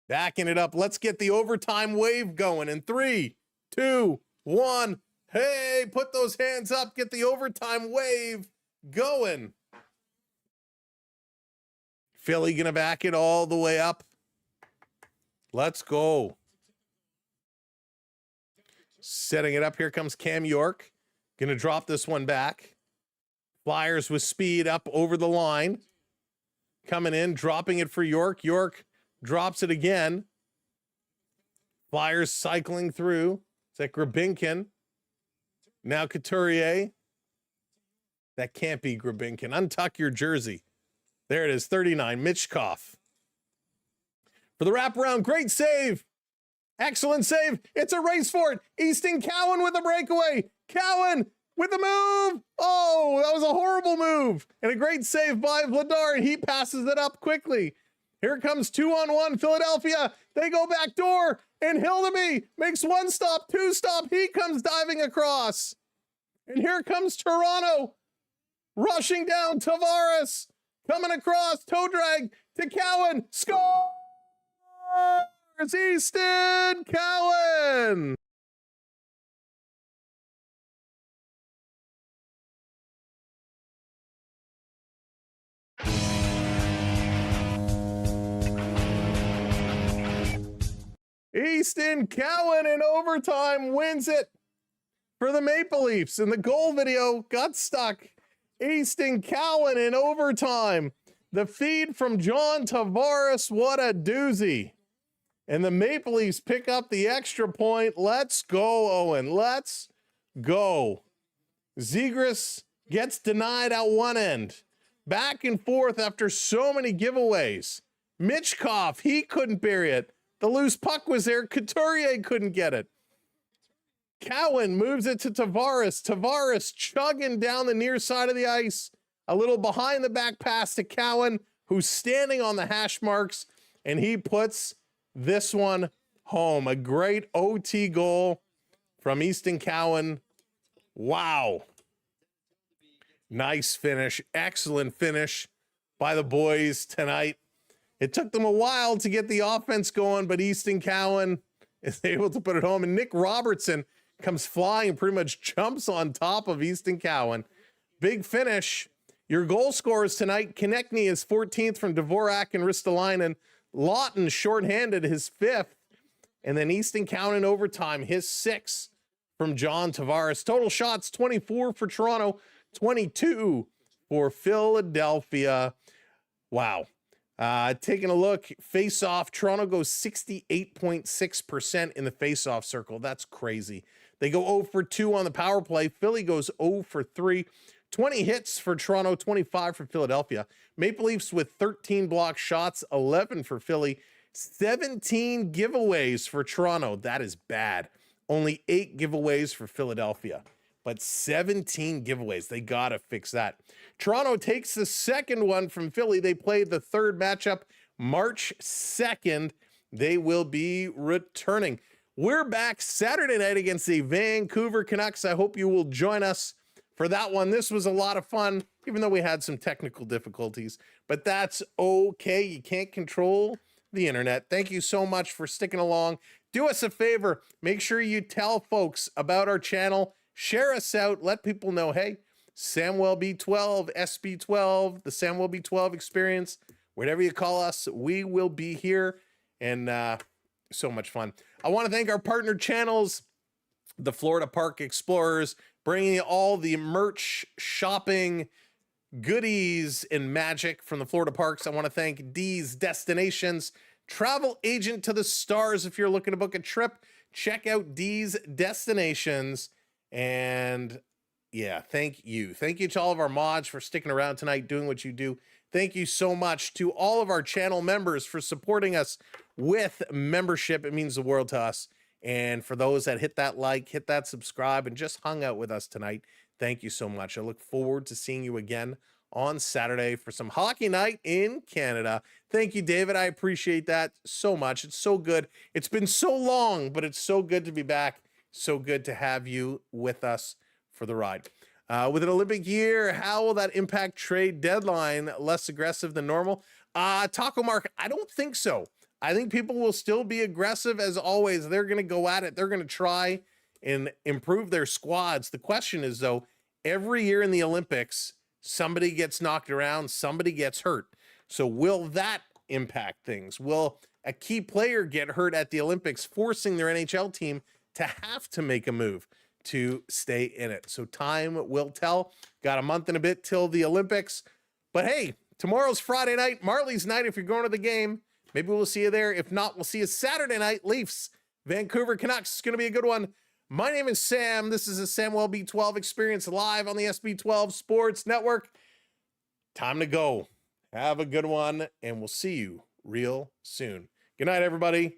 Backing it up. Let's get the overtime wave going in 3, 2, 1. Hey, put those hands up. Get the overtime wave going. Philly going to back it all the way up. Let's go. Setting it up. Here comes Cam York. Going to drop this one back. Flyers with speed up over the line. Coming in, dropping it for York. York drops it again. Flyers cycling through. It's like Grabinkin. Now Couturier. That can't be Grabinkin. Untuck your jersey. There it is, 39, Michkov. For the wraparound, great save. Excellent save. It's a race for it. Easton Cowan with a breakaway. Cowan with the move. Oh, that was a horrible move. And a great save by Vladar. He passes it up quickly. Here comes 2-on-1 Philadelphia. They go back door. And Hildeby makes one stop, two stop. He comes diving across. And here comes Toronto. Rushing down, Tavares. Coming across, toe drag to Cowan. Scores! Easton Cowan! Easton Cowan in overtime wins it for the Maple Leafs. And the goal video got stuck. Easton Cowan in overtime. The feed from John Tavares. What a doozy. And the Maple Leafs pick up the extra point. Let's go, Owen. Let's go. Zegras gets denied at one end. Back and forth after so many giveaways. Michkov, he couldn't bury it. The loose puck was there. Couturier couldn't get it. Cowan moves it to Tavares. Tavares chugging down the near side of the ice. A little behind the back pass to Cowan, who's standing on the hash marks, and he puts this one home. A great OT goal from Easton Cowan. Wow. Nice finish. Excellent finish by the boys tonight. It took them a while to get the offense going, but Easton Cowan is able to put it home. And Nick Robertson comes flying and pretty much jumps on top of Easton Cowan. Big finish. Your goal scorers tonight, Konechny is 14th from Dvorak and Ristolainen. Lawton shorthanded, his 5th. And then Easton Cowan in overtime, his 6th from John Tavares. Total shots, 24 for Toronto, 22 for Philadelphia. Wow. Taking a look, face-off, Toronto goes 68.6% in the face-off circle. That's crazy. They go 0 for 2 on the power play. Philly goes 0 for 3. 20 hits for Toronto, 25 for Philadelphia. Maple Leafs with 13 block shots, 11 for Philly. 17 giveaways for Toronto. That is bad. Only 8 giveaways for Philadelphia. But 17 giveaways. They got to fix that. Toronto takes the second one from Philly. They play the third matchup March 2nd. They will be returning. We're back Saturday night against the Vancouver Canucks. I hope you will join us for that one. This was a lot of fun, even though we had some technical difficulties. But that's okay. You can't control the internet. Thank you so much for sticking along. Do us a favor. Make sure you tell folks about our channel. Share us out. Let people know, hey, Samwelb12, SB12, the Samwelb12 Experience, whatever you call us, we will be here. And so much fun. I want to thank our partner channels, the Florida Park Explorers, bringing you all the merch, shopping, goodies, and magic from the Florida parks. I want to thank D's Destinations, travel agent to the stars. If you're looking to book a trip, check out D's Destinations. And yeah, thank you. Thank you to all of our mods for sticking around tonight, doing what you do. Thank you so much to all of our channel members for supporting us with membership. It means the world to us. And for those that hit that like, hit that subscribe, and just hung out with us tonight, thank you so much. I look forward to seeing you again on Saturday for some hockey night in Canada. Thank you, David. I appreciate that so much. It's so good. It's been so long, but it's so good to be back. So good to have you with us for the ride. With an Olympic year, how will that impact trade deadline? Less aggressive than normal? Taco Mark, I don't think so. I think people will still be aggressive as always. They're going to go at it. They're going to try and improve their squads. The question is, though, every year in the Olympics, somebody gets knocked around, somebody gets hurt. So will that impact things? Will a key player get hurt at the Olympics, forcing their NHL team to have to make a move to stay in it? So time will tell. Got a month and a bit till the Olympics. But hey, tomorrow's Friday night, Marley's night if you're going to the game. Maybe we'll see you there. If not, we'll see you Saturday night, Leafs, Vancouver Canucks. It's going to be a good one. My name is Sam. This is a Samwelb12 Experience live on the SB12 Sports Network. Time to go. Have a good one, and we'll see you real soon. Good night, everybody.